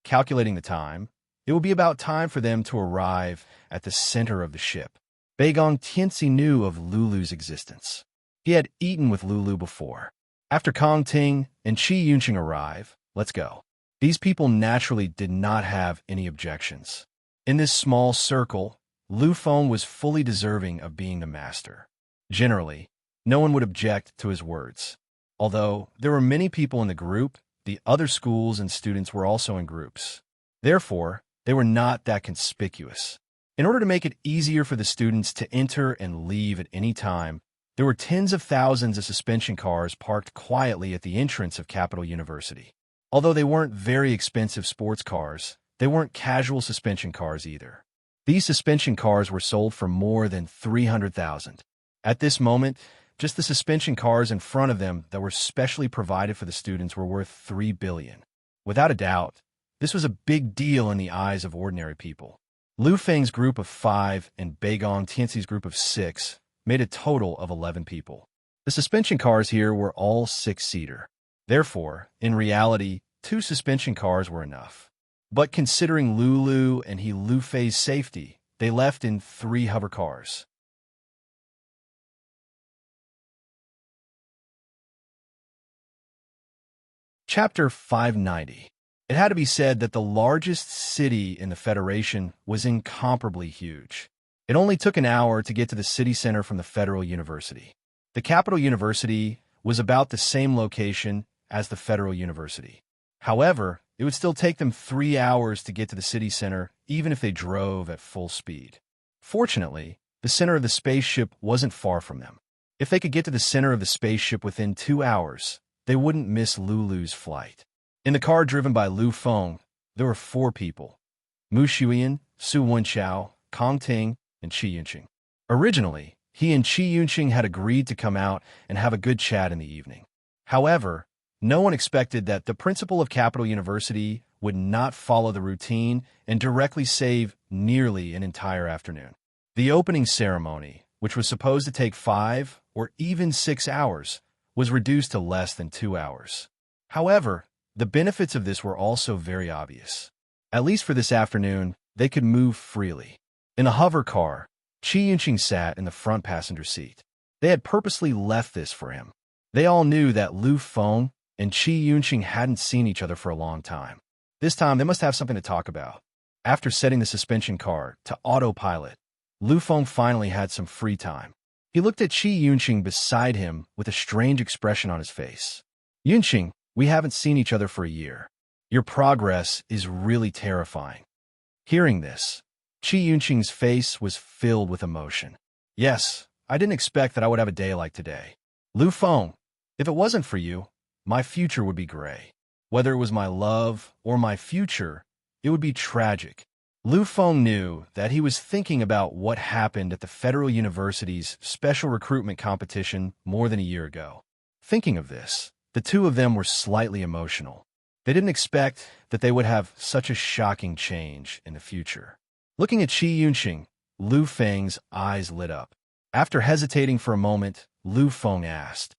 Calculating the time, it would be about time for them to arrive at the center of the ship. Beigong Tianxi knew of Lulu's existence. He had eaten with Lulu before. After Kong Ting and Qi Yunqing arrive, let's go. These people naturally did not have any objections. In this small circle, Lu Feng was fully deserving of being the master. Generally, no one would object to his words. Although there were many people in the group, the other schools and students were also in groups. Therefore, they were not that conspicuous. In order to make it easier for the students to enter and leave at any time, there were tens of thousands of suspension cars parked quietly at the entrance of Capital University. Although they weren't very expensive sports cars, they weren't casual suspension cars either. These suspension cars were sold for more than 300,000. At this moment, just the suspension cars in front of them that were specially provided for the students were worth 3 billion. Without a doubt, this was a big deal in the eyes of ordinary people. Lu Feng's group of 5 and Beigong Tianxi's group of 6 made a total of 11 people. The suspension cars here were all 6-seater. Therefore, in reality, 2 suspension cars were enough. But considering Lulu and Lu Fei's safety, they left in 3 hover cars. Chapter 590. It had to be said that the largest city in the Federation was incomparably huge. It only took an hour to get to the city center from the Federal University. The Capital University was about the same location as the Federal University. However, it would still take them 3 hours to get to the city center, even if they drove at full speed. Fortunately, the center of the spaceship wasn't far from them. If they could get to the center of the spaceship within 2 hours, they wouldn't miss Lulu's flight. In the car driven by Lu Feng, there were 4 people: Mu Shuyan, Su Wenchao, Kong Ting, and Qi Yunqing. Originally, he and Qi Yunqing had agreed to come out and have a good chat in the evening. However, no one expected that the principal of Capital University would not follow the routine and directly save nearly an entire afternoon. The opening ceremony, which was supposed to take 5 or even 6 hours, was reduced to less than 2 hours. However, the benefits of this were also very obvious. At least for this afternoon, they could move freely. In a hover car, Qi Yunqing sat in the front passenger seat. They had purposely left this for him. They all knew that Lu Feng and Qi Yunqing hadn't seen each other for a long time. This time, they must have something to talk about. After setting the suspension car to autopilot, Lu Feng finally had some free time. He looked at Qi Yunqing beside him with a strange expression on his face. "Yunqing, We haven't seen each other for a year. Your progress is really terrifying." Hearing this, Qi Yunqing's face was filled with emotion. "Yes, I didn't expect that I would have a day like today. Lu Feng, if it wasn't for you, my future would be gray. Whether it was my love or my future, it would be tragic." Lu Feng knew that he was thinking about what happened at the Federal University's special recruitment competition more than a year ago. Thinking of this, the two of them were slightly emotional. They didn't expect that they would have such a shocking change in the future. Looking at Qi Yunqing, Lu Feng's eyes lit up. After hesitating for a moment, Lu Feng asked,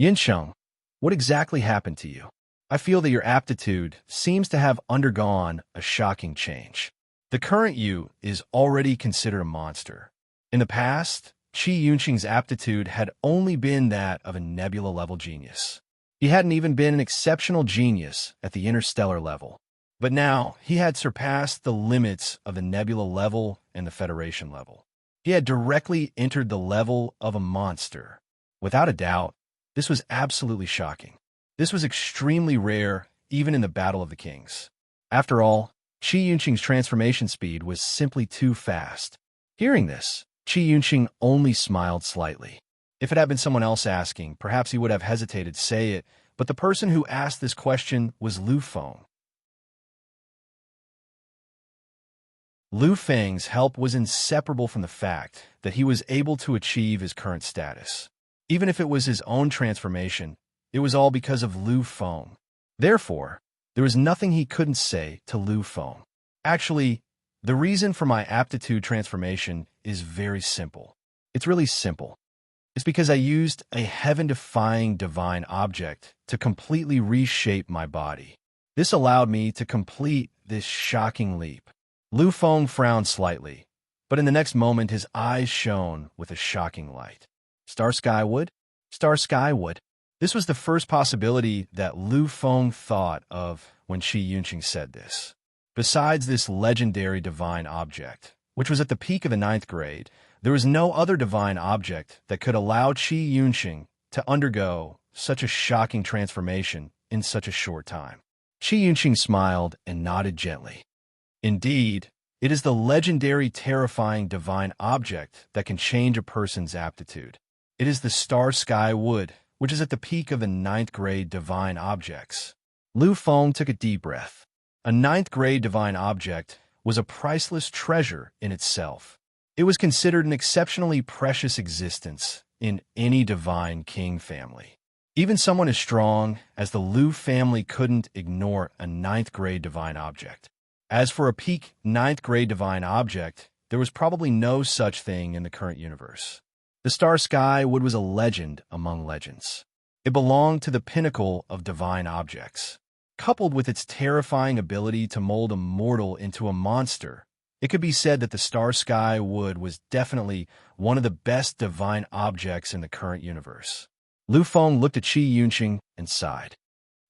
"Yinsheng, what exactly happened to you? I feel that your aptitude seems to have undergone a shocking change. The current you is already considered a monster. In the past, Qi Yunqing's aptitude had only been that of a nebula-level genius. He hadn't even been an exceptional genius at the interstellar level. But now, he had surpassed the limits of the nebula level and the Federation level. He had directly entered the level of a monster. Without a doubt, this was absolutely shocking. This was extremely rare, even in the Battle of the Kings. After all, Qi Yunqing's transformation speed was simply too fast. Hearing this, Qi Yunqing only smiled slightly. If it had been someone else asking, perhaps he would have hesitated to say it, but the person who asked this question was Lu Feng. Lu Feng's help was inseparable from the fact that he was able to achieve his current status. Even if it was his own transformation, it was all because of Lu Feng. Therefore, there was nothing he couldn't say to Lu Feng. Actually, the reason for my aptitude transformation is very simple. It's really simple. It's because I used a heaven-defying divine object to completely reshape my body. This allowed me to complete this shocking leap. Lu Feng frowned slightly, but in the next moment his eyes shone with a shocking light. Star Skywood? Star Skywood. This was the first possibility that Lu Feng thought of when Qi Yunqing said this. Besides this legendary divine object, which was at the peak of the 9th grade, there was no other divine object that could allow Qi Yunqing to undergo such a shocking transformation in such a short time. Qi Yunqing smiled and nodded gently. Indeed, it is the legendary, terrifying divine object that can change a person's aptitude. It is the Star Sky Wood, which is at the peak of the 9th grade divine objects. Lu Feng took a deep breath. A 9th grade divine object was a priceless treasure in itself. It was considered an exceptionally precious existence in any divine king family. Even someone as strong as the Lu family couldn't ignore a 9th grade divine object. As for a peak 9th grade divine object, there was probably no such thing in the current universe. The Star Sky Wood was a legend among legends. It belonged to the pinnacle of divine objects. Coupled with its terrifying ability to mold a mortal into a monster, it could be said that the Star Sky Wood was definitely one of the best divine objects in the current universe. Lu Feng looked at Qi Yunqing and sighed.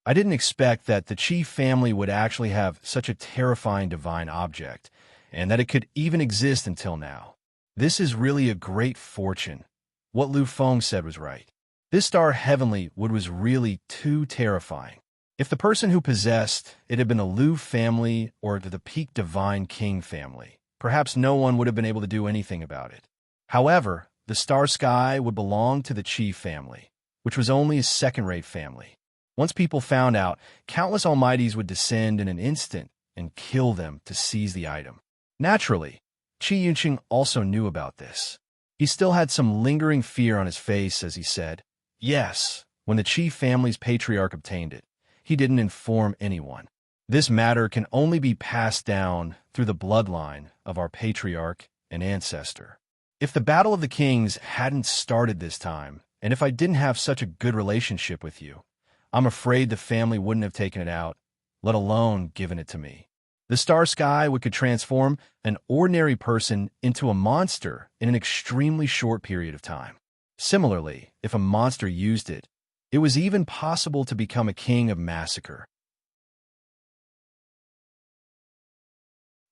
I didn't expect that the Qi family would actually have such a terrifying divine object, and that it could even exist until now. This is really a great fortune. What Lu Feng said was right. This Star Heavenly Wood was really too terrifying. If the person who possessed it had been the Lu family or the peak divine king family, perhaps no one would have been able to do anything about it. However, the Star Sky would belong to the Qi family, which was only a second-rate family. Once people found out, countless almighties would descend in an instant and kill them to seize the item. Naturally, Qi Yunqing also knew about this. He still had some lingering fear on his face as he said, yes, when the Qi family's patriarch obtained it, he didn't inform anyone. This matter can only be passed down through the bloodline of our patriarch and ancestor. If the Battle of the Kings hadn't started this time, and if I didn't have such a good relationship with you, I'm afraid the family wouldn't have taken it out, let alone given it to me. The Star Sky Wood could transform an ordinary person into a monster in an extremely short period of time. Similarly, if a monster used it, it was even possible to become a king of massacre.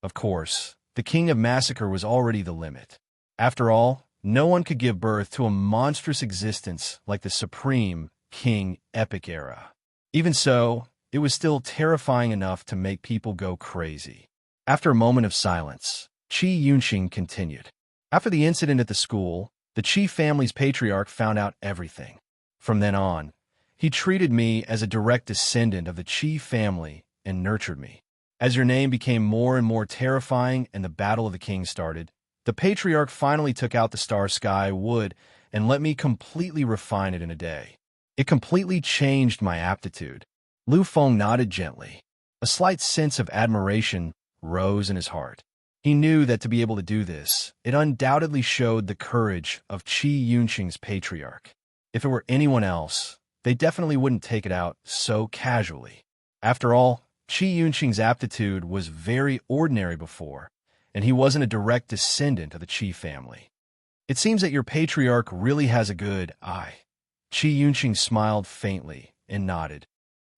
Of course, the king of massacre was already the limit. After all, no one could give birth to a monstrous existence like the Supreme King Epic Era. Even so, it was still terrifying enough to make people go crazy. After a moment of silence, Qi Yunqing continued. After the incident at the school, the Qi family's patriarch found out everything. From then on, he treated me as a direct descendant of the Qi family and nurtured me. As your name became more and more terrifying and the Battle of the Kings started, the patriarch finally took out the star sky wood and let me completely refine it in a day. It completely changed my aptitude. Lu Feng nodded gently. A slight sense of admiration rose in his heart. He knew that to be able to do this, it undoubtedly showed the courage of Qi Yunqing's patriarch. If it were anyone else, they definitely wouldn't take it out so casually. After all, Qi Yunqing's aptitude was very ordinary before, and he wasn't a direct descendant of the Qi family. It seems that your patriarch really has a good eye. Qi Yunqing smiled faintly and nodded.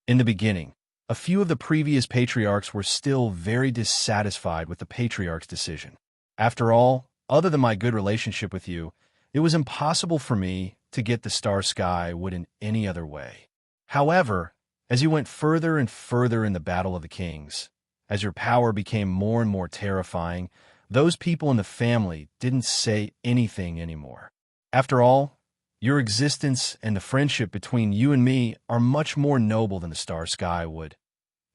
In the beginning, a few of the previous patriarchs were still very dissatisfied with the patriarch's decision. After all, other than my good relationship with you, it was impossible for me to get the star sky wood in any other way. However, as you went further and further in the Battle of the Kings, as your power became more and more terrifying, those people in the family didn't say anything anymore. After all, your existence and the friendship between you and me are much more noble than the star sky would.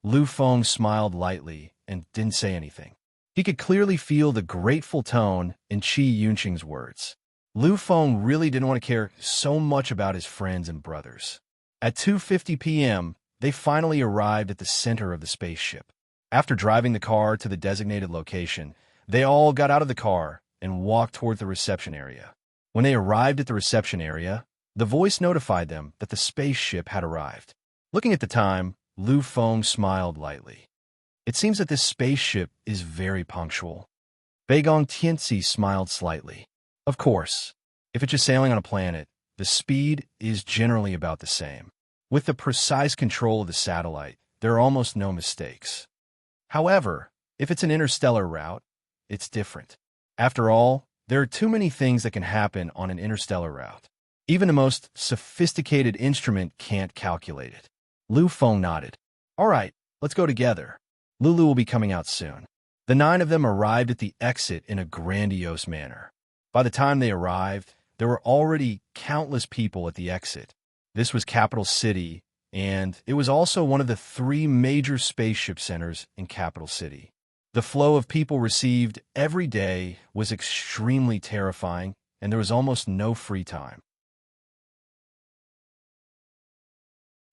Lu Feng smiled lightly and didn't say anything. He could clearly feel the grateful tone in Qi Yunqing's words. Lu Feng really didn't want to care so much about his friends and brothers. At 2:50 p.m., they finally arrived at the center of the spaceship. After driving the car to the designated location, they all got out of the car and walked toward the reception area. When they arrived at the reception area, the voice notified them that the spaceship had arrived. Looking at the time, Lu Feng smiled lightly. It seems that this spaceship is very punctual. Beigong Tianxi smiled slightly. Of course, if it's just sailing on a planet, the speed is generally about the same. With the precise control of the satellite, there are almost no mistakes. However, if it's an interstellar route, it's different. After all, there are too many things that can happen on an interstellar route. Even the most sophisticated instrument can't calculate it. Lu Feng nodded. All right, let's go together. Lulu will be coming out soon. The 9 of them arrived at the exit in a grandiose manner. By the time they arrived, there were already countless people at the exit. This was Capital City, and it was also one of the 3 major spaceship centers in Capital City. The flow of people received every day was extremely terrifying, and there was almost no free time.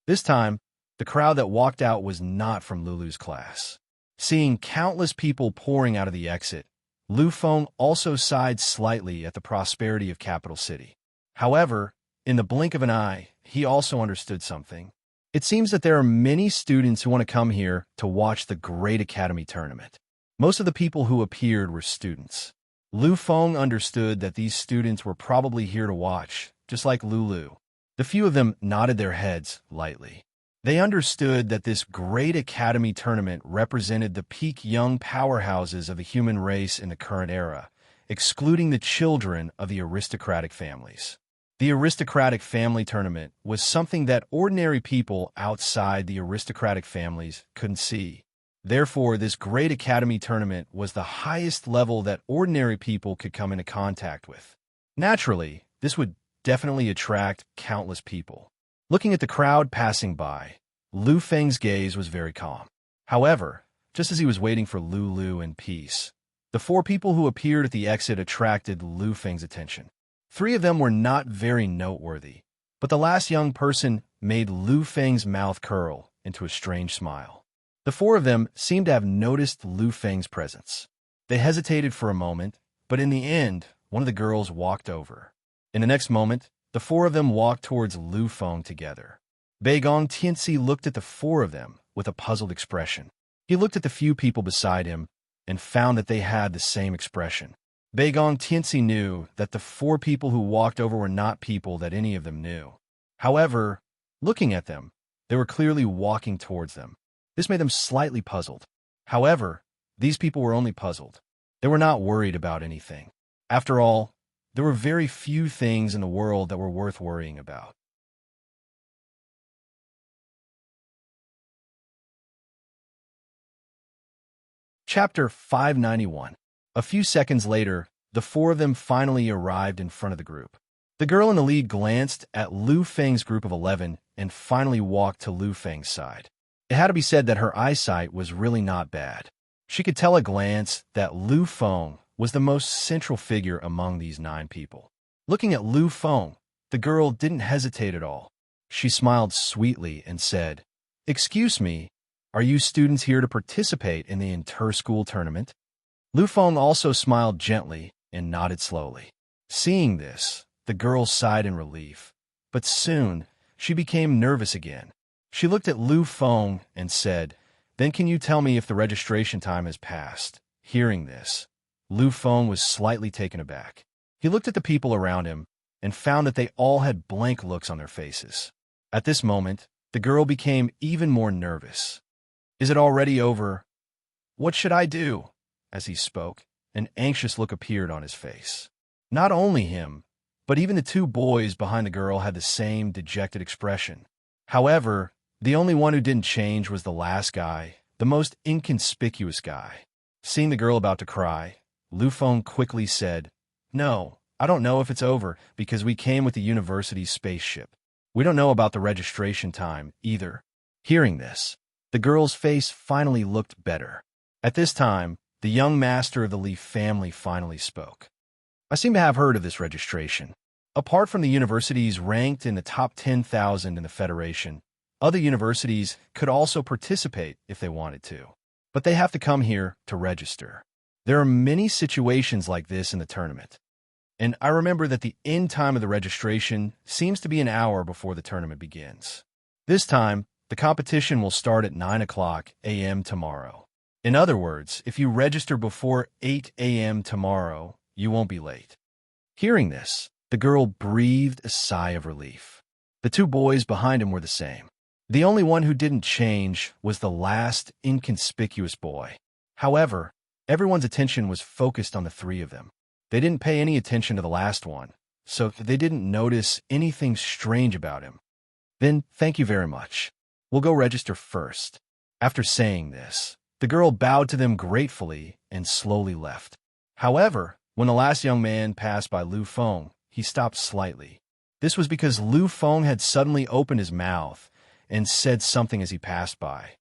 This time, the crowd that walked out was not from Lulu's class. Seeing countless people pouring out of the exit, Lu Feng also sighed slightly at the prosperity of Capital City. However, in the blink of an eye, he also understood something. It seems that there are many students who want to come here to watch the Great Academy tournament. Most of the people who appeared were students. Lu Feng understood that these students were probably here to watch, just like Lulu. The few of them nodded their heads lightly. They understood that this Great Academy tournament represented the peak young powerhouses of the human race in the current era, excluding the children of the aristocratic families. The aristocratic family tournament was something that ordinary people outside the aristocratic families couldn't see. Therefore, this Great Academy tournament was the highest level that ordinary people could come into contact with. Naturally, this would definitely attract countless people. Looking at the crowd passing by, Lu Feng's gaze was very calm. However, just as he was waiting for Lulu in peace, the 4 people who appeared at the exit attracted Lu Feng's attention. 3 of them were not very noteworthy, but the last young person made Lu Feng's mouth curl into a strange smile. The 4 of them seemed to have noticed Lu Feng's presence. They hesitated for a moment, but in the end, one of the girls walked over. In the next moment, the 4 of them walked towards Lu Feng together. Beigong Tianxi looked at the 4 of them with a puzzled expression. He looked at the few people beside him and found that they had the same expression. Beigong Tianxi knew that the 4 people who walked over were not people that any of them knew. However, looking at them, they were clearly walking towards them. This made them slightly puzzled. However, these people were only puzzled. They were not worried about anything. After all, there were very few things in the world that were worth worrying about. Chapter 591. A few seconds later, the four of them finally arrived in front of the group. The girl in the lead glanced at Lu Feng's group of 11 and finally walked to Lu Feng's side. It had to be said that her eyesight was really not bad. She could tell at a glance that Lu Feng was the most central figure among these 9 people. Looking at Lu Feng, the girl didn't hesitate at all. She smiled sweetly and said, "Excuse me, are you students here to participate in the inter-school tournament?" Lu Feng also smiled gently and nodded slowly. Seeing this, the girl sighed in relief, but soon she became nervous again. She looked at Lu Feng and said, "Then can you tell me if the registration time has passed?" Hearing this, Lu Feng was slightly taken aback. He looked at the people around him and found that they all had blank looks on their faces. At this moment, the girl became even more nervous. "Is it already over? What should I do?" As he spoke, an anxious look appeared on his face. Not only him, but even the 2 boys behind the girl had the same dejected expression. However, the only one who didn't change was the last guy, the most inconspicuous guy. Seeing the girl about to cry, Lu Feng quickly said, "No, I don't know if it's over because we came with the university's spaceship. We don't know about the registration time either." Hearing this, the girl's face finally looked better. At this time, the young master of the Li family finally spoke. "I seem to have heard of this registration. Apart from the universities ranked in the top 10,000 in the Federation, other universities could also participate if they wanted to. But they have to come here to register. There are many situations like this in the tournament. And I remember that the end time of the registration seems to be an hour before the tournament begins. This time, the competition will start at 9 a.m. tomorrow. In other words, if you register before 8 a.m. tomorrow, you won't be late." Hearing this, the girl breathed a sigh of relief. The 2 boys behind him were the same. The only one who didn't change was the last inconspicuous boy. However, everyone's attention was focused on the 3 of them. They didn't pay any attention to the last one, so they didn't notice anything strange about him. "Then, thank you very much. We'll go register first." After saying this, the girl bowed to them gratefully and slowly left. However, when the last young man passed by Lu Feng, he stopped slightly. This was because Lu Feng had suddenly opened his mouth and said something as he passed by.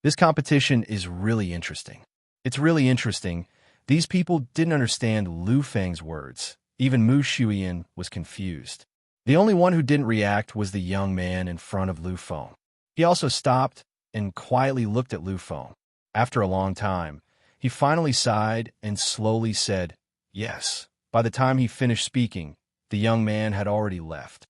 "This competition is really interesting. It's really interesting." These people didn't understand Lu Feng's words. Even Mu Shuyan was confused. The only one who didn't react was the young man in front of Lu Feng. He also stopped and quietly looked at Lu Feng. After a long time, he finally sighed and slowly said, "Yes." By the time he finished speaking, the young man had already left.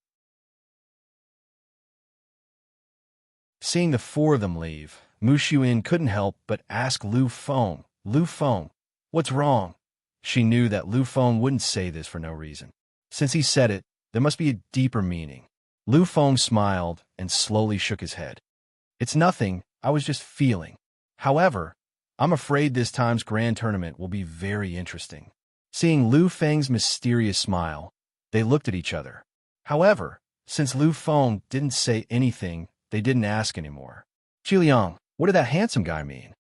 Seeing the 4 of them leave, Mu Shuyan couldn't help but ask Lu Feng, "Lu Feng, what's wrong?" She knew that Lu Feng wouldn't say this for no reason. Since he said it, there must be a deeper meaning. Lu Feng smiled and slowly shook his head. "It's nothing, I was just feeling. However, I'm afraid this time's grand tournament will be very interesting." Seeing Lu Feng's mysterious smile, they looked at each other. However, since Lu Feng didn't say anything, they didn't ask anymore. "Qiliang, what did that handsome guy mean?"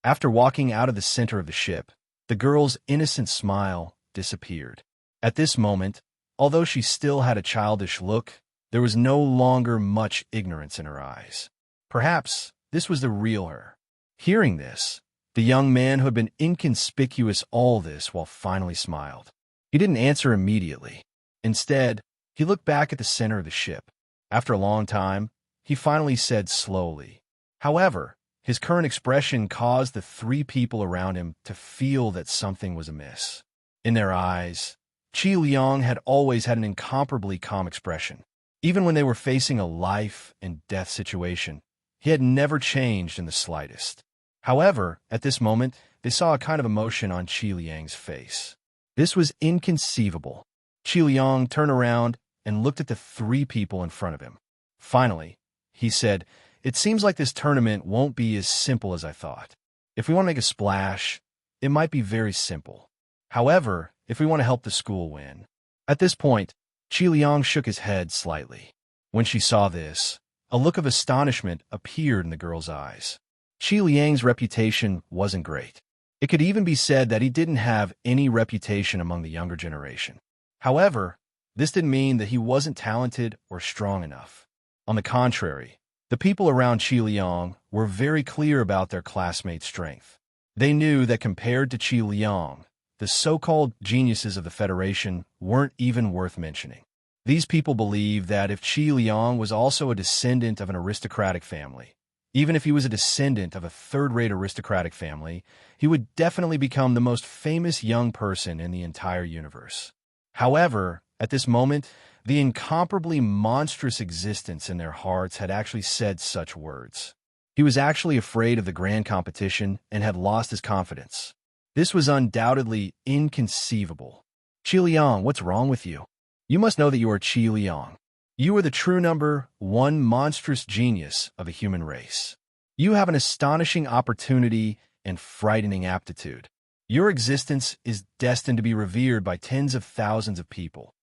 After walking out of the center of the ship, the girl's innocent smile disappeared. At this moment, although she still had a childish look, there was no longer much ignorance in her eyes. Perhaps this was the real her. Hearing this, the young man who had been inconspicuous all this while finally smiled. He didn't answer immediately. Instead, he looked back at the center of the ship. After a long time, he finally said slowly. However, his current expression caused the 3 people around him to feel that something was amiss. In their eyes, Qi Liang had always had an incomparably calm expression. Even when they were facing a life and death situation, he had never changed in the slightest. However, at this moment, they saw a kind of emotion on Qi Liang's face. This was inconceivable. Qi Liang turned around and looked at the 3 people in front of him. Finally, he said, "It seems like this tournament won't be as simple as I thought. If we want to make a splash, it might be very simple. However, if we want to help the school win." At this point, Qi Liang shook his head slightly. When she saw this, a look of astonishment appeared in the girl's eyes. Qi Liang's reputation wasn't great. It could even be said that he didn't have any reputation among the younger generation. However, this didn't mean that he wasn't talented or strong enough. On the contrary, the people around Qi Liang were very clear about their classmates' strength. They knew that compared to Qi Liang, the so-called geniuses of the Federation weren't even worth mentioning. These people believed that if Qi Liang was also a descendant of an aristocratic family, even if he was a descendant of a third-rate aristocratic family, he would definitely become the most famous young person in the entire universe. However, at this moment, the incomparably monstrous existence in their hearts had actually said such words. He was actually afraid of the grand competition and had lost his confidence. This was undoubtedly inconceivable. Qi Liang, what's wrong with you? You must know that you are Qi Liang. You are the true number one monstrous genius of a human race. You have an astonishing opportunity and frightening aptitude. Your existence is destined to be revered by tens of thousands of people.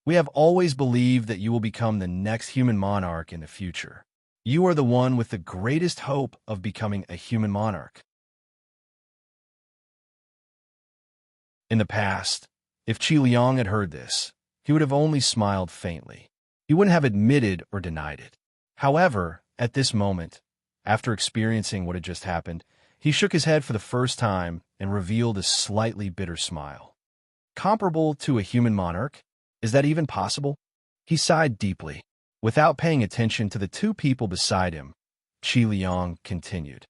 We have always believed that you will become the next human monarch in the future. You are the one with the greatest hope of becoming a human monarch. In the past, if Qi Liang had heard this, he would have only smiled faintly. He wouldn't have admitted or denied it. However, at this moment, after experiencing what had just happened, he shook his head for the first time and revealed a slightly bitter smile. Comparable to a human monarch? Is that even possible? He sighed deeply. Without paying attention to the two people beside him, Qi Liang continued.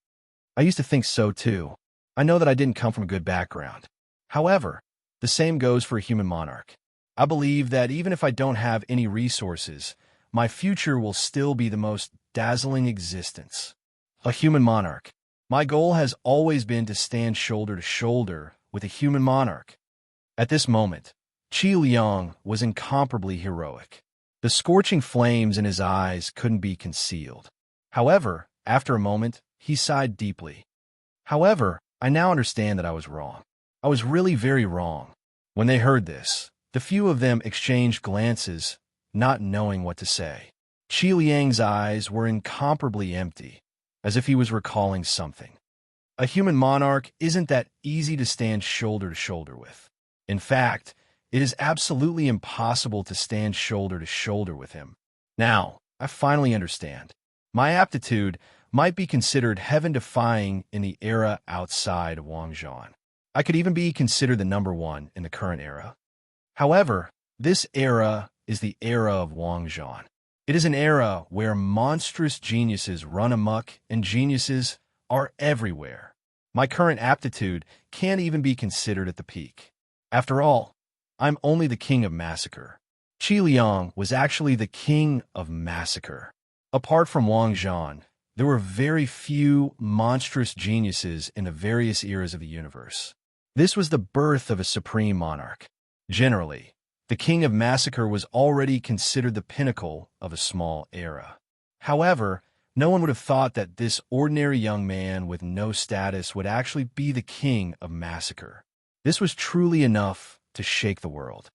I used to think so too. I know that I didn't come from a good background. However, the same goes for a human monarch. I believe that even if I don't have any resources, my future will still be the most dazzling existence. A human monarch. My goal has always been to stand shoulder to shoulder with a human monarch. At this moment, Qi Liang was incomparably heroic. The scorching flames in his eyes couldn't be concealed. However, after a moment, he sighed deeply. However, I now understand that I was wrong. I was really very wrong. When they heard this, the few of them exchanged glances, not knowing what to say. Qi Liang's eyes were incomparably empty, as if he was recalling something. A human monarch isn't that easy to stand shoulder to shoulder with. In fact, it is absolutely impossible to stand shoulder to shoulder with him. Now, I finally understand. My aptitude might be considered heaven-defying in the era outside of Wangzhan. I could even be considered the number one in the current era. However, this era is the era of Wangzhan. It is an era where monstrous geniuses run amok and geniuses are everywhere. My current aptitude can't even be considered at the peak. After all, I'm only the king of massacre. Qi Liang was actually the king of massacre. Apart from Wangzhan, there were very few monstrous geniuses in the various eras of the universe. This was the birth of a supreme monarch. Generally, the king of massacre was already considered the pinnacle of a small era. However, no one would have thought that this ordinary young man with no status would actually be the king of massacre. This was truly enough to shake the world.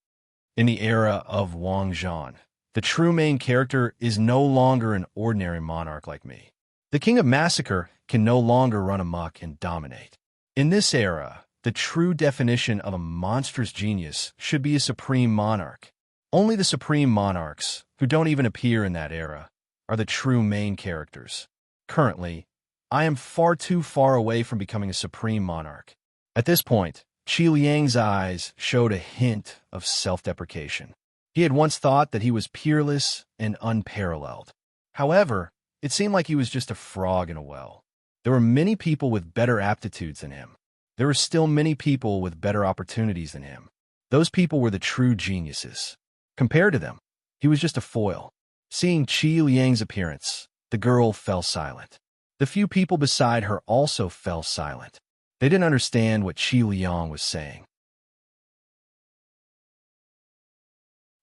In the era of Wangzhan, the true main character is no longer an ordinary monarch like me. The king of massacre can no longer run amok and dominate. In this era, the true definition of a monstrous genius should be a supreme monarch. Only the supreme monarchs, who don't even appear in that era, are the true main characters. Currently, I am far too far away from becoming a supreme monarch. At this point, Qi Liang's eyes showed a hint of self-deprecation. He had once thought that he was peerless and unparalleled. However, it seemed like he was just a frog in a well. There were many people with better aptitudes than him. There were still many people with better opportunities than him. Those people were the true geniuses. Compared to them, he was just a foil. Seeing Qi Liang's appearance, the girl fell silent. The few people beside her also fell silent. They didn't understand what Qi Liang was saying.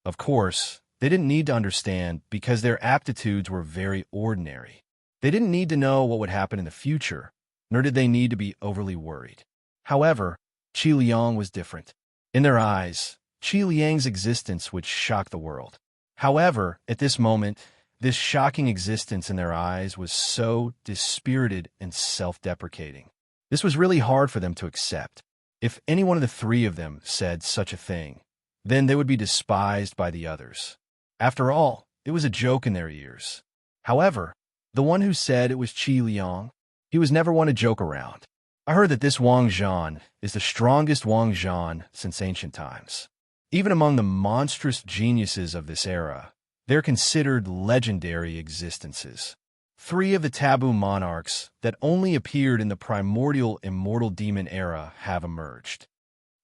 Of course, they didn't need to understand because their aptitudes were very ordinary. They didn't need to know what would happen in the future, nor did they need to be overly worried. However, Qi Liang was different. In their eyes, Qi Liang's existence would shock the world. However, at this moment, this shocking existence in their eyes was so dispirited and self-deprecating. This was really hard for them to accept. If any one of the three of them said such a thing, then they would be despised by the others. After all, it was a joke in their ears. However, the one who said it was Qi Liang, he was never one to joke around. I heard that this Wang Zhan is the strongest Wang Zhan since ancient times. Even among the monstrous geniuses of this era, they're considered legendary existences. Three of the taboo monarchs that only appeared in the primordial immortal demon era have emerged.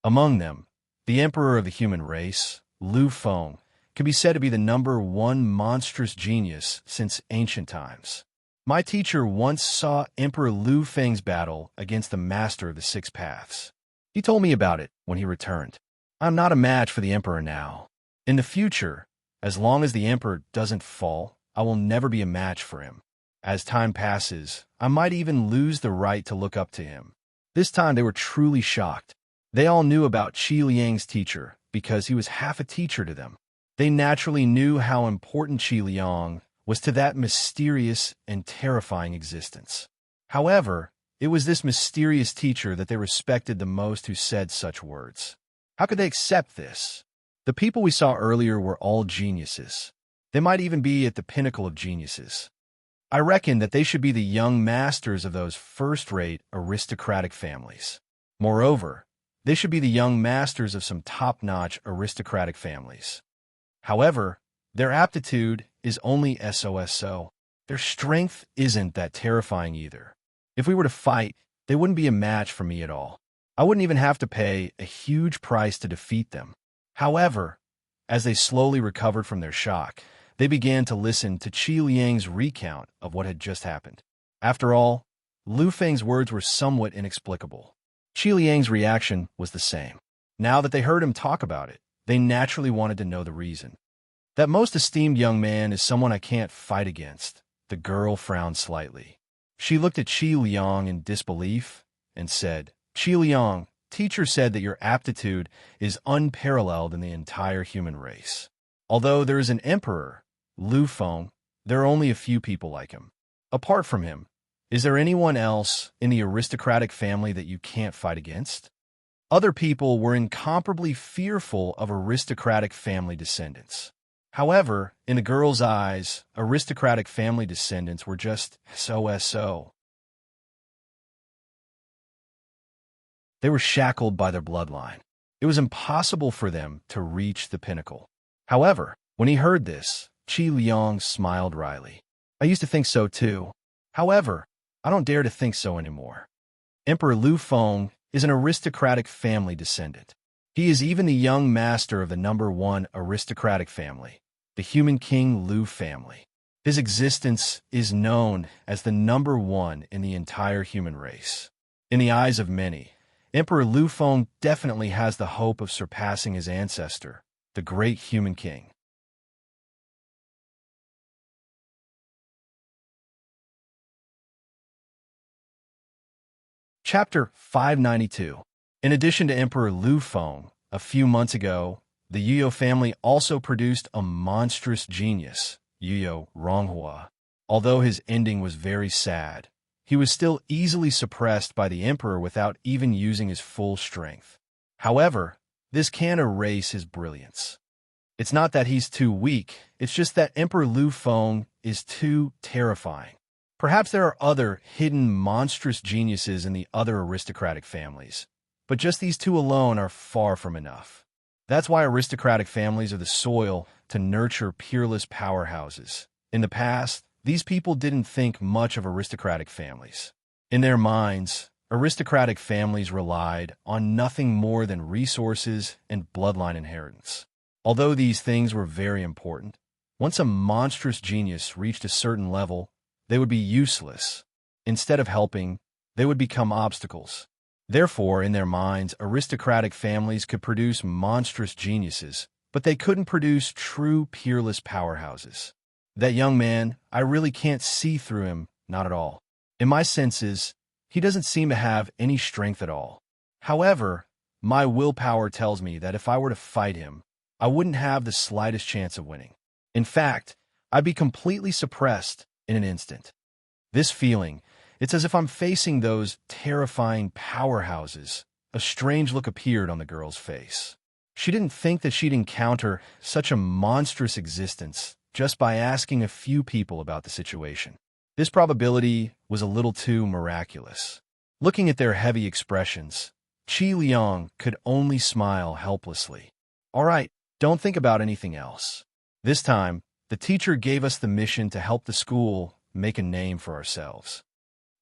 Among them, the emperor of the human race, Lu Feng, can be said to be the #1 monstrous genius since ancient times. My teacher once saw Emperor Lu Feng's battle against the master of the Six Paths. He told me about it when he returned. I'm not a match for the emperor now. In the future, as long as the emperor doesn't fall, I will never be a match for him. As time passes, I might even lose the right to look up to him. This time they were truly shocked. They all knew about Qi Liang's teacher because he was half a teacher to them. They naturally knew how important Qi Liang was to that mysterious and terrifying existence. However, it was this mysterious teacher that they respected the most who said such words. How could they accept this? The people we saw earlier were all geniuses. They might even be at the pinnacle of geniuses. I reckon that they should be the young masters of those first-rate aristocratic families. Moreover, they should be the young masters of some top-notch aristocratic families. However, their aptitude is only so. Their strength isn't that terrifying either. If we were to fight, they wouldn't be a match for me at all. I wouldn't even have to pay a huge price to defeat them. However, as they slowly recovered from their shock, they began to listen to Qi Liang's recount of what had just happened. After all, Lu Feng's words were somewhat inexplicable. Qi Liang's reaction was the same. Now that they heard him talk about it, they naturally wanted to know the reason. That most esteemed young man is someone I can't fight against. The girl frowned slightly. She looked at Qi Liang in disbelief and said, Qi Liang, teacher said that your aptitude is unparalleled in the entire human race. Although there is an emperor, Lu Feng, there are only a few people like him. Apart from him, is there anyone else in the aristocratic family that you can't fight against? Other people were incomparably fearful of aristocratic family descendants. However, in the girl's eyes, aristocratic family descendants were just so. They were shackled by their bloodline. It was impossible for them to reach the pinnacle. However, when he heard this, Qi Liang smiled wryly. I used to think so too. However, I don't dare to think so anymore. Emperor Lu Feng is an aristocratic family descendant. He is even the young master of the #1 aristocratic family, the human king Lu family. His existence is known as the #1 in the entire human race. In the eyes of many, Emperor Lu Feng definitely has the hope of surpassing his ancestor, the great human king. Chapter 592. In addition to Emperor Lu Feng, a few months ago, the Yuyo family also produced a monstrous genius, Yuyo Ronghua. Although his ending was very sad, he was still easily suppressed by the emperor without even using his full strength. However, this can't erase his brilliance. It's not that he's too weak, it's just that Emperor Lu Feng is too terrifying. Perhaps there are other hidden monstrous geniuses in the other aristocratic families, but just these two alone are far from enough. That's why aristocratic families are the soil to nurture peerless powerhouses. In the past, these people didn't think much of aristocratic families. In their minds, aristocratic families relied on nothing more than resources and bloodline inheritance. Although these things were very important, once a monstrous genius reached a certain level, they would be useless. Instead of helping, they would become obstacles. Therefore, in their minds, aristocratic families could produce monstrous geniuses, but they couldn't produce true peerless powerhouses. That young man, I really can't see through him, not at all. In my senses, he doesn't seem to have any strength at all. However, my willpower tells me that if I were to fight him, I wouldn't have the slightest chance of winning. In fact, I'd be completely suppressed in an instant. This feeling It's as if I'm facing those terrifying powerhouses. A strange look appeared on the girl's face. She didn't think that she'd encounter such a monstrous existence just by asking a few people about the situation. This probability was a little too miraculous. Looking at their heavy expressions, Qi Liang could only smile helplessly. All right, don't think about anything else. This time, the teacher gave us the mission to help the school make a name for ourselves.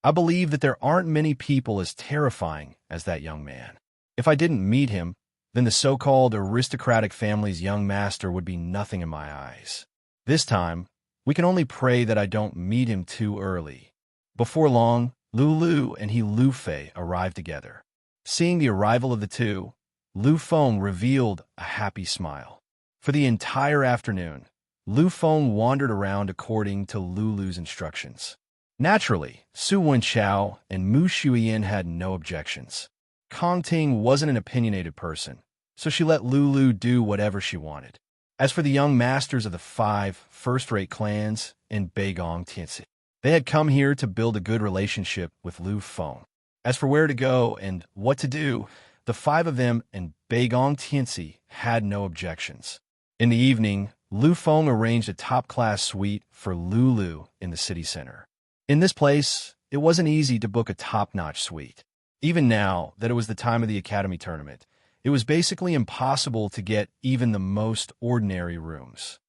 I believe that there aren't many people as terrifying as that young man. If I didn't meet him, then the so-called aristocratic family's young master would be nothing in my eyes. This time, we can only pray that I don't meet him too early. Before long, Lulu and Lu Fei arrived together. Seeing the arrival of the two, Lu Feng revealed a happy smile. For the entire afternoon, Lu Feng wandered around according to Lulu's instructions. Naturally, Su Wenchao and Mu Shuiyin had no objections. Kong Ting wasn't an opinionated person, so she let Lulu do whatever she wanted. As for the young masters of the 5 first-rate clans in Beigong Tianxi, they had come here to build a good relationship with Lu Feng. As for where to go and what to do, the 5 of them in Beigong Tianxi had no objections. In the evening, Lu Feng arranged a top-class suite for Lulu in the city center. In this place, it wasn't easy to book a top-notch suite. Even now that it was the time of the Academy tournament, it was basically impossible to get even the most ordinary rooms.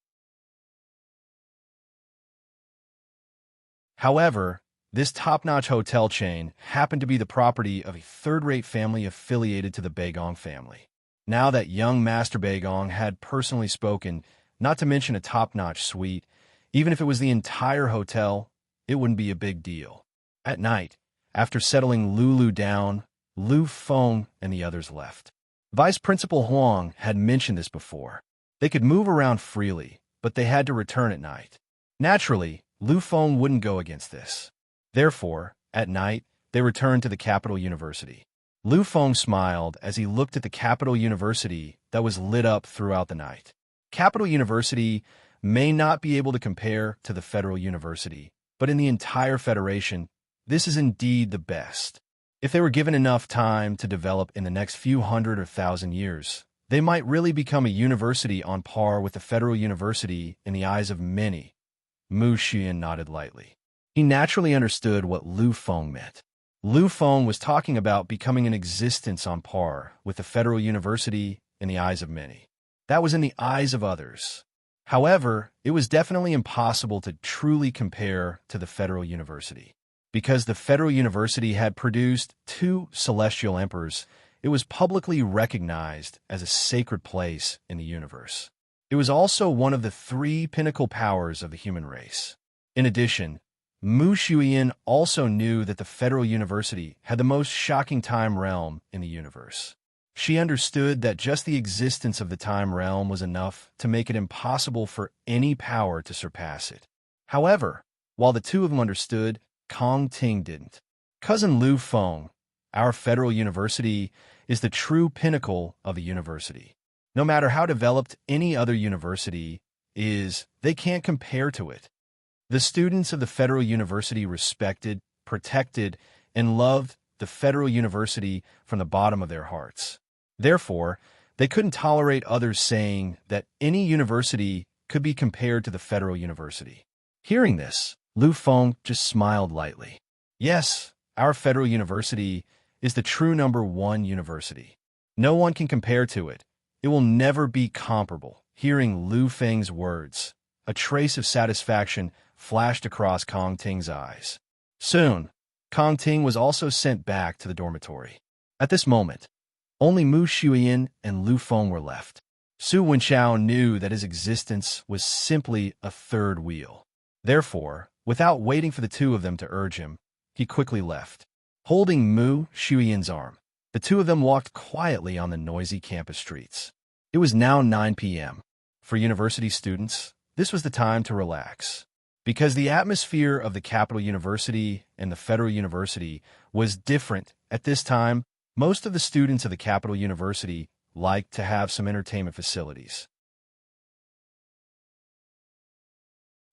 However, this top-notch hotel chain happened to be the property of a third-rate family affiliated to the Beigong family. Now that young Master Beigong had personally spoken, not to mention a top-notch suite, even if it was the entire hotel, it wouldn't be a big deal. At night, after settling Lulu down, Lu Feng and the others left. Vice Principal Huang had mentioned this before. They could move around freely, but they had to return at night. Naturally, Lu Feng wouldn't go against this. Therefore, at night, they returned to the capital university. Lu Feng smiled as he looked at the capital university that was lit up throughout the night. Capital University may not be able to compare to the Federal University, but in the entire Federation, this is indeed the best. If they were given enough time to develop in the next few hundred or thousand years, they might really become a university on par with the Federal University in the eyes of many. Mu Xian nodded lightly. He naturally understood what Lu Feng meant. Lu Feng was talking about becoming an existence on par with the Federal University in the eyes of many. That was in the eyes of others. However, it was definitely impossible to truly compare to the Federal University. Because the Federal University had produced 2 celestial emperors, it was publicly recognized as a sacred place in the universe. It was also one of the 3 pinnacle powers of the human race. In addition, Mu Shuiyin also knew that the Federal University had the most shocking time realm in the universe. She understood that just the existence of the time realm was enough to make it impossible for any power to surpass it. However, while the two of them understood, Kong Ting didn't. Cousin Lu Feng, our Federal University, is the true pinnacle of a university. No matter how developed any other university is, they can't compare to it. The students of the Federal University respected, protected, and loved the Federal University from the bottom of their hearts. Therefore, they couldn't tolerate others saying that any university could be compared to the Federal University. Hearing this, Lu Feng just smiled lightly. Yes, our Federal University is the true #1 university. No one can compare to it. It will never be comparable. Hearing Lu Feng's words, a trace of satisfaction flashed across Kong Ting's eyes. Soon, Kong Ting was also sent back to the dormitory. At this moment, only Mu Shuiyin and Lu Feng were left. Su Wenchao knew that his existence was simply a third wheel. Therefore, without waiting for the two of them to urge him, he quickly left. Holding Mu Shuiyin's arm, the two of them walked quietly on the noisy campus streets. It was now 9 p.m. For university students, this was the time to relax. Because the atmosphere of the Capital University and the Federal University was different at this time, most of the students of the Capital University liked to have some entertainment facilities.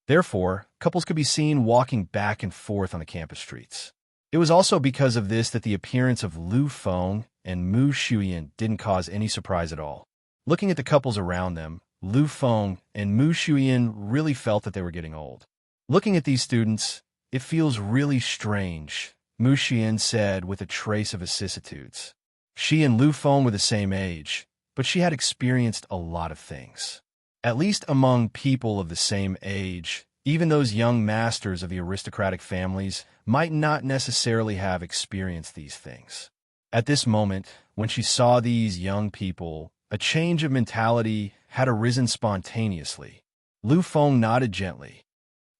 Therefore, couples could be seen walking back and forth on the campus streets. It was also because of this that the appearance of Lu Feng and Mu Shuyan didn't cause any surprise at all. Looking at the couples around them, Lu Feng and Mu Shuyan really felt that they were getting old. Looking at these students, it feels really strange, Mu Shuyan said with a trace of vicissitudes. She and Lu Feng were the same age, but she had experienced a lot of things. At least among people of the same age, even those young masters of the aristocratic families might not necessarily have experienced these things. At this moment, when she saw these young people, a change of mentality had arisen spontaneously. Lu Feng nodded gently.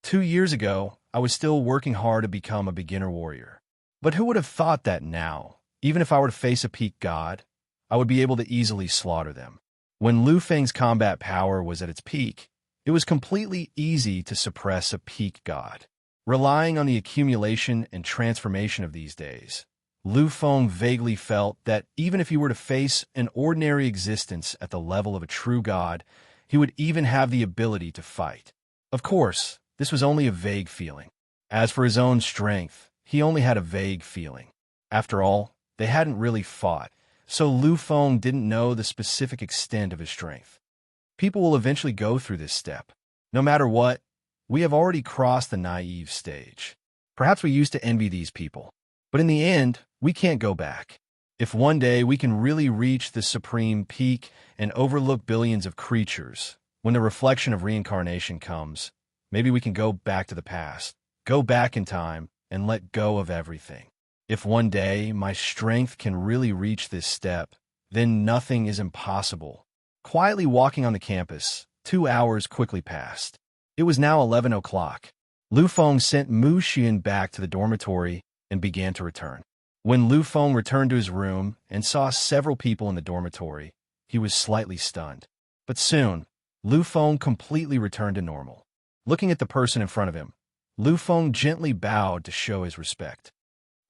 2 years ago, I was still working hard to become a beginner warrior. But who would have thought that now, even if I were to face a peak god, I would be able to easily slaughter them? When Lu Feng's combat power was at its peak, it was completely easy to suppress a peak god. Relying on the accumulation and transformation of these days, Lu Feng vaguely felt that even if he were to face an ordinary existence at the level of a true god, he would even have the ability to fight. Of course, this was only a vague feeling. As for his own strength, he only had a vague feeling. After all, they hadn't really fought, so Lu Feng didn't know the specific extent of his strength. People will eventually go through this step. No matter what, we have already crossed the naive stage. Perhaps we used to envy these people, but in the end, we can't go back. If one day we can really reach the supreme peak and overlook billions of creatures, when the reflection of reincarnation comes, maybe we can go back to the past, go back in time, and let go of everything. If one day my strength can really reach this step, then nothing is impossible. Quietly walking on the campus, 2 hours quickly passed. It was now 11 o'clock. Lu Feng sent Mu Xian back to the dormitory and began to return. When Lu Feng returned to his room and saw several people in the dormitory, he was slightly stunned. But soon, Lu Feng completely returned to normal. Looking at the person in front of him, Lu Feng gently bowed to show his respect.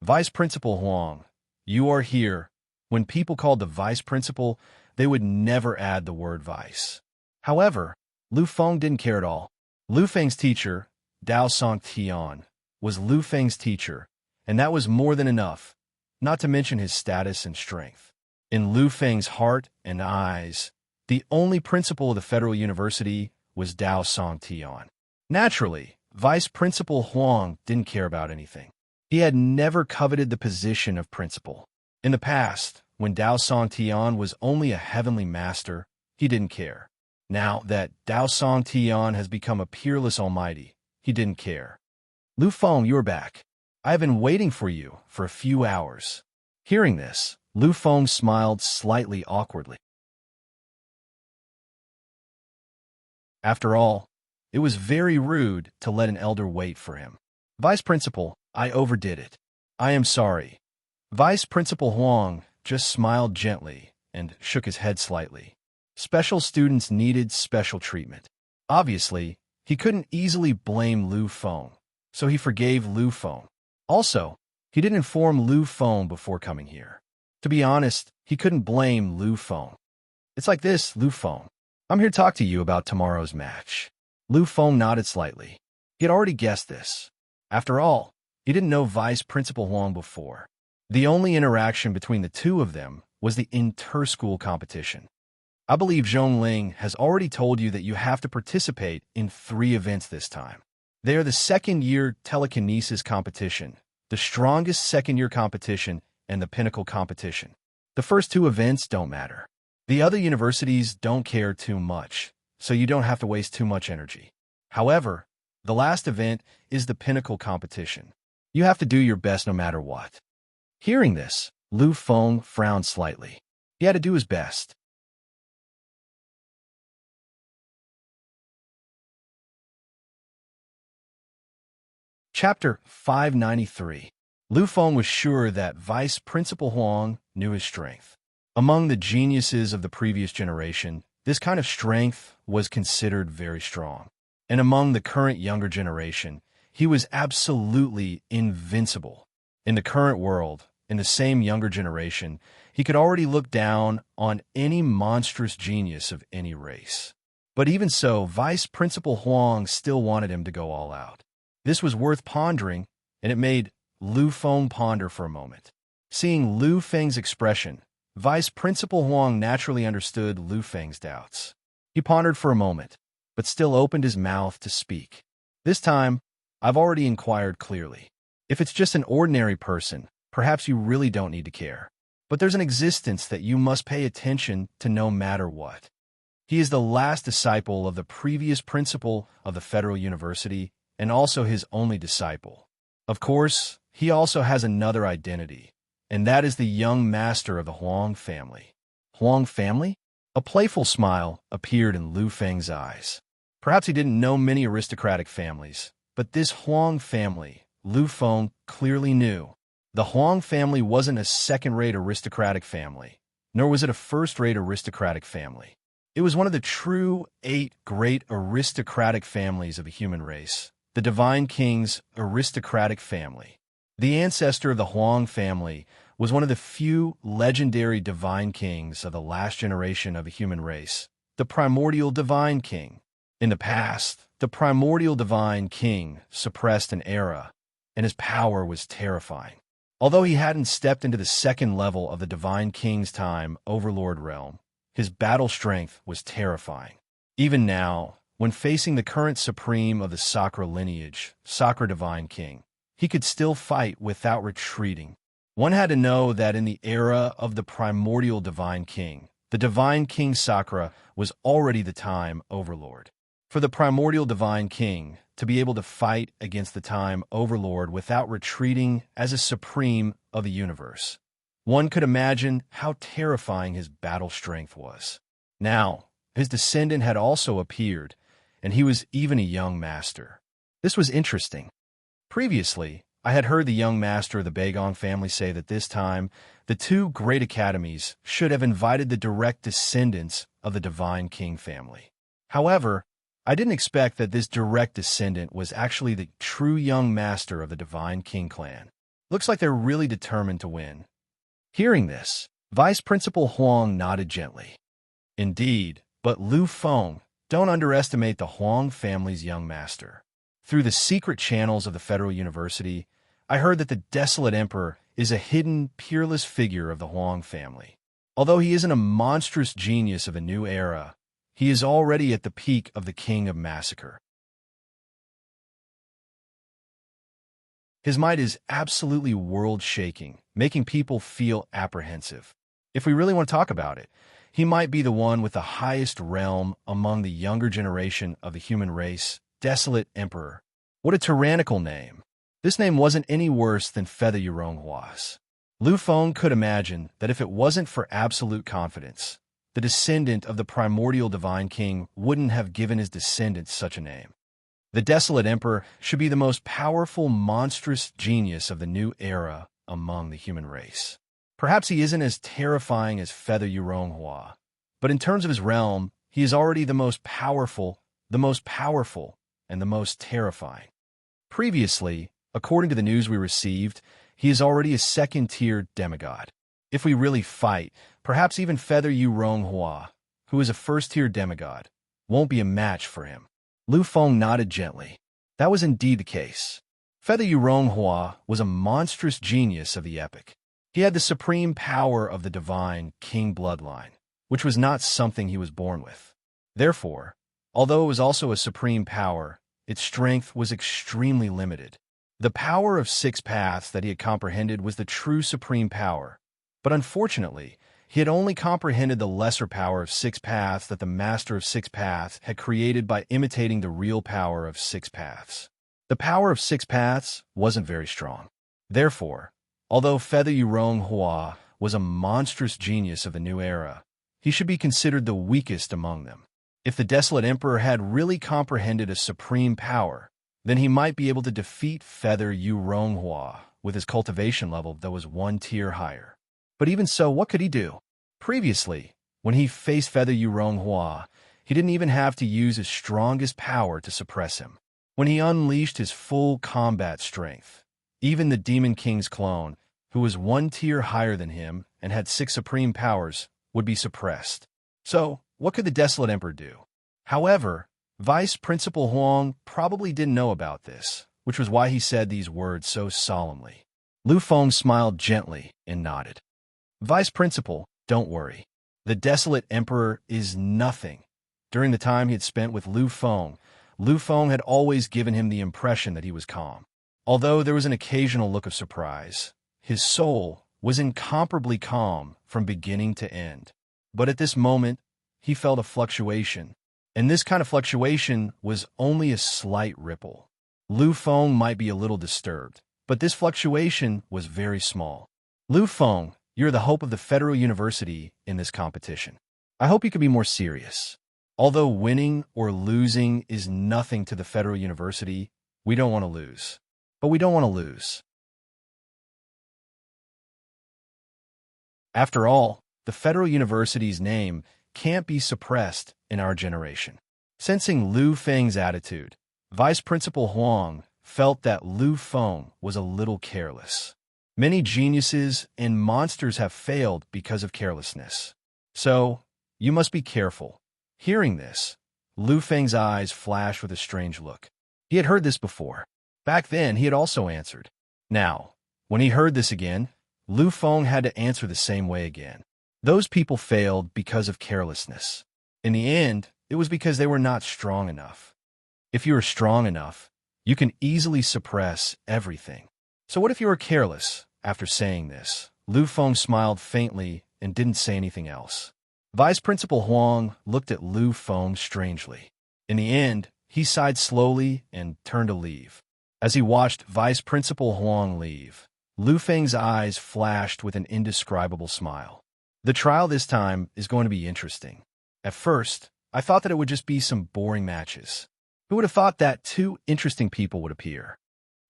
Vice Principal Huang, you are here. When people called the vice principal, they would never add the word vice. However, Lu Feng didn't care at all. Lu Feng's teacher, Dao Song Tian, was Lu Feng's teacher, and that was more than enough, not to mention his status and strength. In Lu Feng's heart and eyes, the only principal of the Federal University was Dao Song Tian. Naturally, Vice Principal Huang didn't care about anything. He had never coveted the position of principal. In the past, when Dao Song Tian was only a heavenly master, he didn't care. Now that Dao Song Tian has become a peerless almighty, he didn't care. Lu Feng, you're back. I have been waiting for you for a few hours. Hearing this, Lu Feng smiled slightly awkwardly. After all, it was very rude to let an elder wait for him. Vice Principal, I overdid it. I am sorry. Vice Principal Huang just smiled gently and shook his head slightly. Special students needed special treatment. Obviously, he couldn't easily blame Lu Feng, so he forgave Lu Feng. Also, he didn't inform Lu Feng before coming here. To be honest, he couldn't blame Lu Feng. It's like this, Lu Feng. I'm here to talk to you about tomorrow's match. Lu Feng nodded slightly. He had already guessed this. After all, he didn't know Vice Principal Huang before. The only interaction between the two of them was the inter-school competition. I believe Zhongling has already told you that you have to participate in 3 events this time. They are the second-year telekinesis competition, the strongest second-year competition, and the pinnacle competition. The first 2 events don't matter. The other universities don't care too much, so you don't have to waste too much energy. However, the last event is the pinnacle competition. You have to do your best no matter what. Hearing this, Lu Feng frowned slightly. He had to do his best. Chapter 593. Lu Feng was sure that Vice Principal Huang knew his strength. Among the geniuses of the previous generation, this kind of strength was considered very strong. And among the current younger generation, he was absolutely invincible. In the current world, in the same younger generation, he could already look down on any monstrous genius of any race. But even so, Vice Principal Huang still wanted him to go all out. This was worth pondering, and it made Lu Feng ponder for a moment. Seeing Lu Feng's expression, Vice Principal Huang naturally understood Lu Feng's doubts. He pondered for a moment, but still opened his mouth to speak. This time, I've already inquired clearly. If it's just an ordinary person, perhaps you really don't need to care. But there's an existence that you must pay attention to no matter what. He is the last disciple of the previous principal of the Federal University and also his only disciple. Of course, he also has another identity, and that is the young master of the Huang family. Huang family? A playful smile appeared in Lu Feng's eyes. Perhaps he didn't know many aristocratic families, but this Huang family, Lu Feng clearly knew. The Huang family wasn't a second-rate aristocratic family, nor was it a first-rate aristocratic family. It was one of the true 8 great aristocratic families of the human race, the Divine King's aristocratic family. The ancestor of the Huang family was one of the few legendary Divine Kings of the last generation of the human race, the primordial Divine King. In the past, the primordial Divine King suppressed an era, and his power was terrifying. Although he hadn't stepped into the second level of the Divine King's time Overlord realm, his battle strength was terrifying. Even now, when facing the current supreme of the Sakra lineage, Sakra Divine King, he could still fight without retreating. One had to know that in the era of the primordial Divine King, the Divine King Sakra was already the time Overlord. For the primordial Divine King to be able to fight against the time Overlord without retreating as a supreme of the universe, one could imagine how terrifying his battle strength was. Now, his descendant had also appeared, and he was even a young master. This was interesting. Previously, I had heard the young master of the Bagong family say that this time, the 2 great academies should have invited the direct descendants of the Divine King family. However, I didn't expect that this direct descendant was actually the true young master of the Divine King clan. Looks like they're really determined to win. Hearing this, Vice Principal Huang nodded gently. Indeed, but Lu Feng, don't underestimate the Huang family's young master. Through the secret channels of the Federal University, I heard that the Desolate Emperor is a hidden, peerless figure of the Huang family. Although he isn't a monstrous genius of a new era, he is already at the peak of the King of Massacre. His might is absolutely world-shaking, making people feel apprehensive. If we really want to talk about it, he might be the one with the highest realm among the younger generation of the human race, Desolate Emperor. What a tyrannical name. This name wasn't any worse than Feather Yuronhua's. Lu Feng could imagine that if it wasn't for absolute confidence, the descendant of the primordial Divine King wouldn't have given his descendants such a name. The Desolate Emperor should be the most powerful, monstrous genius of the new era among the human race. Perhaps he isn't as terrifying as Feather Yuronghua, but in terms of his realm, he is already the most powerful, and the most terrifying. Previously, according to the news we received, he is already a second-tier demigod. If we really fight, perhaps even Feather Yuronghua, who is a first-tier demigod, won't be a match for him. Lu Feng nodded gently. That was indeed the case. Feather Yuronghua was a monstrous genius of the epic. He had the supreme power of the Divine King bloodline, which was not something he was born with. Therefore, although it was also a supreme power, its strength was extremely limited. The power of 6 paths that he had comprehended was the true supreme power, but unfortunately, he had only comprehended the lesser power of 6 paths that the Master of 6 Paths had created by imitating the real power of 6 paths. The power of 6 paths wasn't very strong. Therefore, although Feather Yuronghua was a monstrous genius of the new era, he should be considered the weakest among them. If the Desolate Emperor had really comprehended a supreme power, then he might be able to defeat Feather Yuronghua with his cultivation level that was 1 tier higher. But even so, what could he do? Previously, when he faced Feather Yuronghua, he didn't even have to use his strongest power to suppress him. When he unleashed his full combat strength, even the Demon King's clone, who was 1 tier higher than him and had 6 supreme powers, would be suppressed. So, what could the Desolate Emperor do? However, Vice Principal Huang probably didn't know about this, which was why he said these words so solemnly. Lu Feng smiled gently and nodded. Vice Principal, don't worry. The desolate emperor is nothing. During the time he had spent with Lu Feng had always given him the impression that he was calm. Although there was an occasional look of surprise, his soul was incomparably calm from beginning to end. But at this moment, he felt a fluctuation, and this kind of fluctuation was only a slight ripple. Lu Feng might be a little disturbed, but this fluctuation was very small. Lu Feng, you're the hope of the Federal University in this competition. I hope you can be more serious. Although winning or losing is nothing to the Federal University, we don't want to lose. But we don't want to lose. After all, the Federal University's name can't be suppressed in our generation. Sensing Lu Feng's attitude, Vice Principal Huang felt that Lu Feng was a little careless. Many geniuses and monsters have failed because of carelessness. So, you must be careful. Hearing this, Lu Feng's eyes flashed with a strange look. He had heard this before. Back then, he had also answered. Now, when he heard this again, Lu Feng had to answer the same way again. Those people failed because of carelessness. In the end, it was because they were not strong enough. If you are strong enough, you can easily suppress everything. So what if you were careless? After saying this, Lu Feng smiled faintly and didn't say anything else. Vice Principal Huang looked at Lu Feng strangely. In the end, he sighed slowly and turned to leave. As he watched Vice Principal Huang leave, Lu Feng's eyes flashed with an indescribable smile. The trial this time is going to be interesting. At first, I thought that it would just be some boring matches. Who would have thought that two interesting people would appear?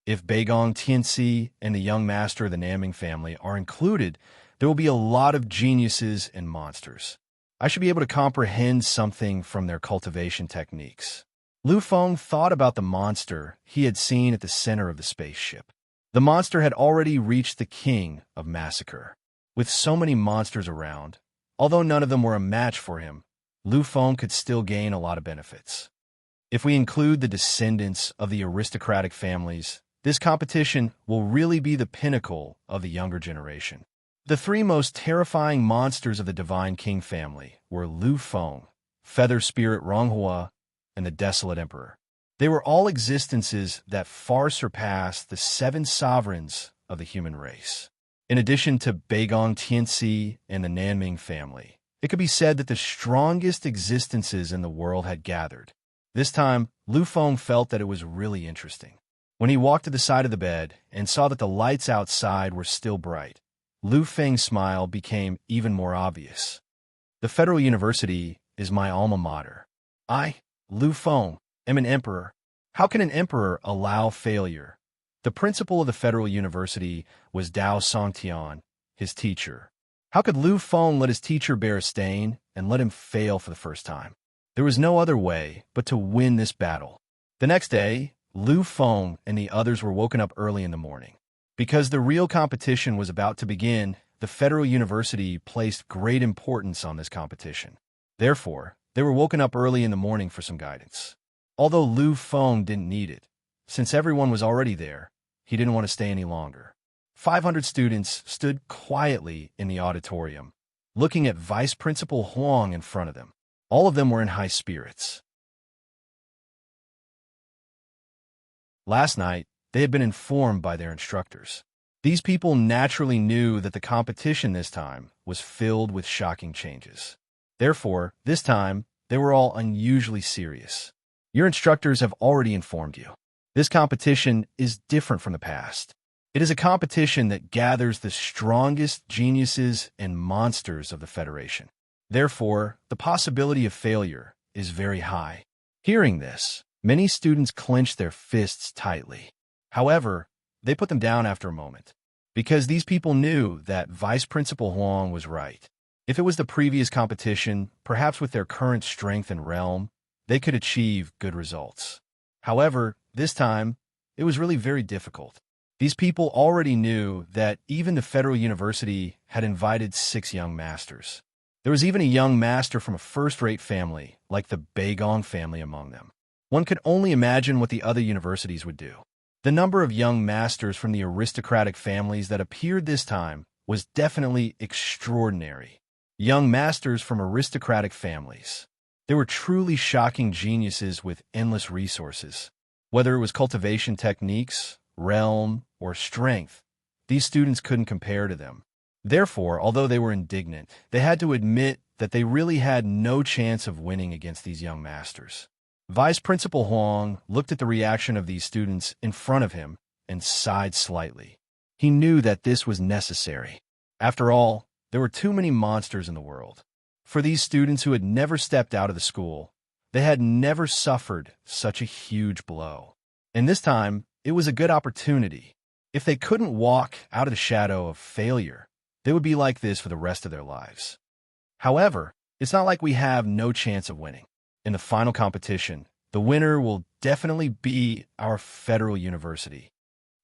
If Beigong Tianxi and the young master of the Nanming family are included, there will be a lot of geniuses and monsters. I should be able to comprehend something from their cultivation techniques. Lu Feng thought about the monster he had seen at the center of the spaceship. The monster had already reached the king of massacre. With so many monsters around, although none of them were a match for him, Lu Feng could still gain a lot of benefits. If we include the descendants of the aristocratic families, this competition will really be the pinnacle of the younger generation. The three most terrifying monsters of the Divine King family were Lu Feng, Feather Spirit Ronghua, and the Desolate Emperor. They were all existences that far surpassed the 7 sovereigns of the human race. In addition to Beigong Tianxi and the Nanming family, it could be said that the strongest existences in the world had gathered. This time, Lu Feng felt that it was really interesting. When he walked to the side of the bed and saw that the lights outside were still bright, Lu Feng's smile became even more obvious. The Federal University is my alma mater. I, Lu Feng, am an emperor. How can an emperor allow failure? The principal of the Federal University was Dao Songtian, his teacher. How could Lu Feng let his teacher bear a stain and let him fail for the first time? There was no other way but to win this battle. The next day, Lu Feng and the others were woken up early in the morning. Because the real competition was about to begin, the Federal University placed great importance on this competition. Therefore, they were woken up early in the morning for some guidance. Although Lu Feng didn't need it, since everyone was already there, he didn't want to stay any longer. 500 students stood quietly in the auditorium, looking at Vice Principal Huang in front of them. All of them were in high spirits. Last night, they had been informed by their instructors. These people naturally knew that the competition this time was filled with shocking changes. Therefore, this time, they were all unusually serious. Your instructors have already informed you. This competition is different from the past. It is a competition that gathers the strongest geniuses and monsters of the Federation. Therefore, the possibility of failure is very high. Hearing this, many students clenched their fists tightly. However, they put them down after a moment, because these people knew that Vice Principal Huang was right. If it was the previous competition, perhaps with their current strength and realm, they could achieve good results. However, this time, it was really very difficult. These people already knew that even the Federal University had invited 6 young masters. There was even a young master from a first-rate family, like the Beigong family among them. One could only imagine what the other universities would do. The number of young masters from the aristocratic families that appeared this time was definitely extraordinary. Young masters from aristocratic families. They were truly shocking geniuses with endless resources. Whether it was cultivation techniques, realm, or strength, these students couldn't compare to them. Therefore, although they were indignant, they had to admit that they really had no chance of winning against these young masters. Vice Principal Huang looked at the reaction of these students in front of him and sighed slightly. He knew that this was necessary. After all, there were too many monsters in the world. For these students who had never stepped out of the school, they had never suffered such a huge blow. And this time, it was a good opportunity. If they couldn't walk out of the shadow of failure, they would be like this for the rest of their lives. However, it's not like we have no chance of winning. In the final competition, the winner will definitely be our federal university.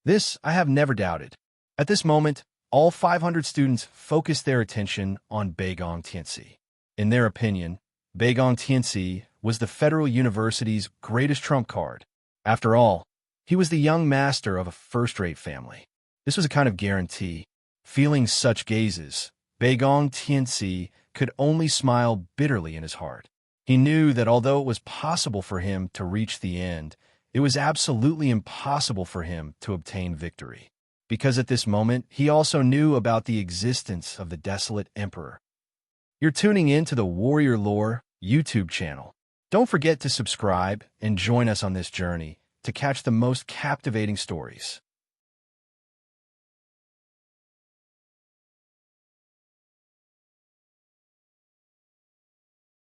This I have never doubted. At this moment, all 500 students focused their attention on Beigong Tianxi. In their opinion, Beigong Tianxi was the federal university's greatest trump card. After all, he was the young master of a first-rate family. This was a kind of guarantee. Feeling such gazes, Beigong Tianxi could only smile bitterly in his heart. He knew that although it was possible for him to reach the end, it was absolutely impossible for him to obtain victory. Because at this moment, he also knew about the existence of the desolate emperor. You're tuning in to the Warrior Lore YouTube channel. Don't forget to subscribe and join us on this journey to catch the most captivating stories.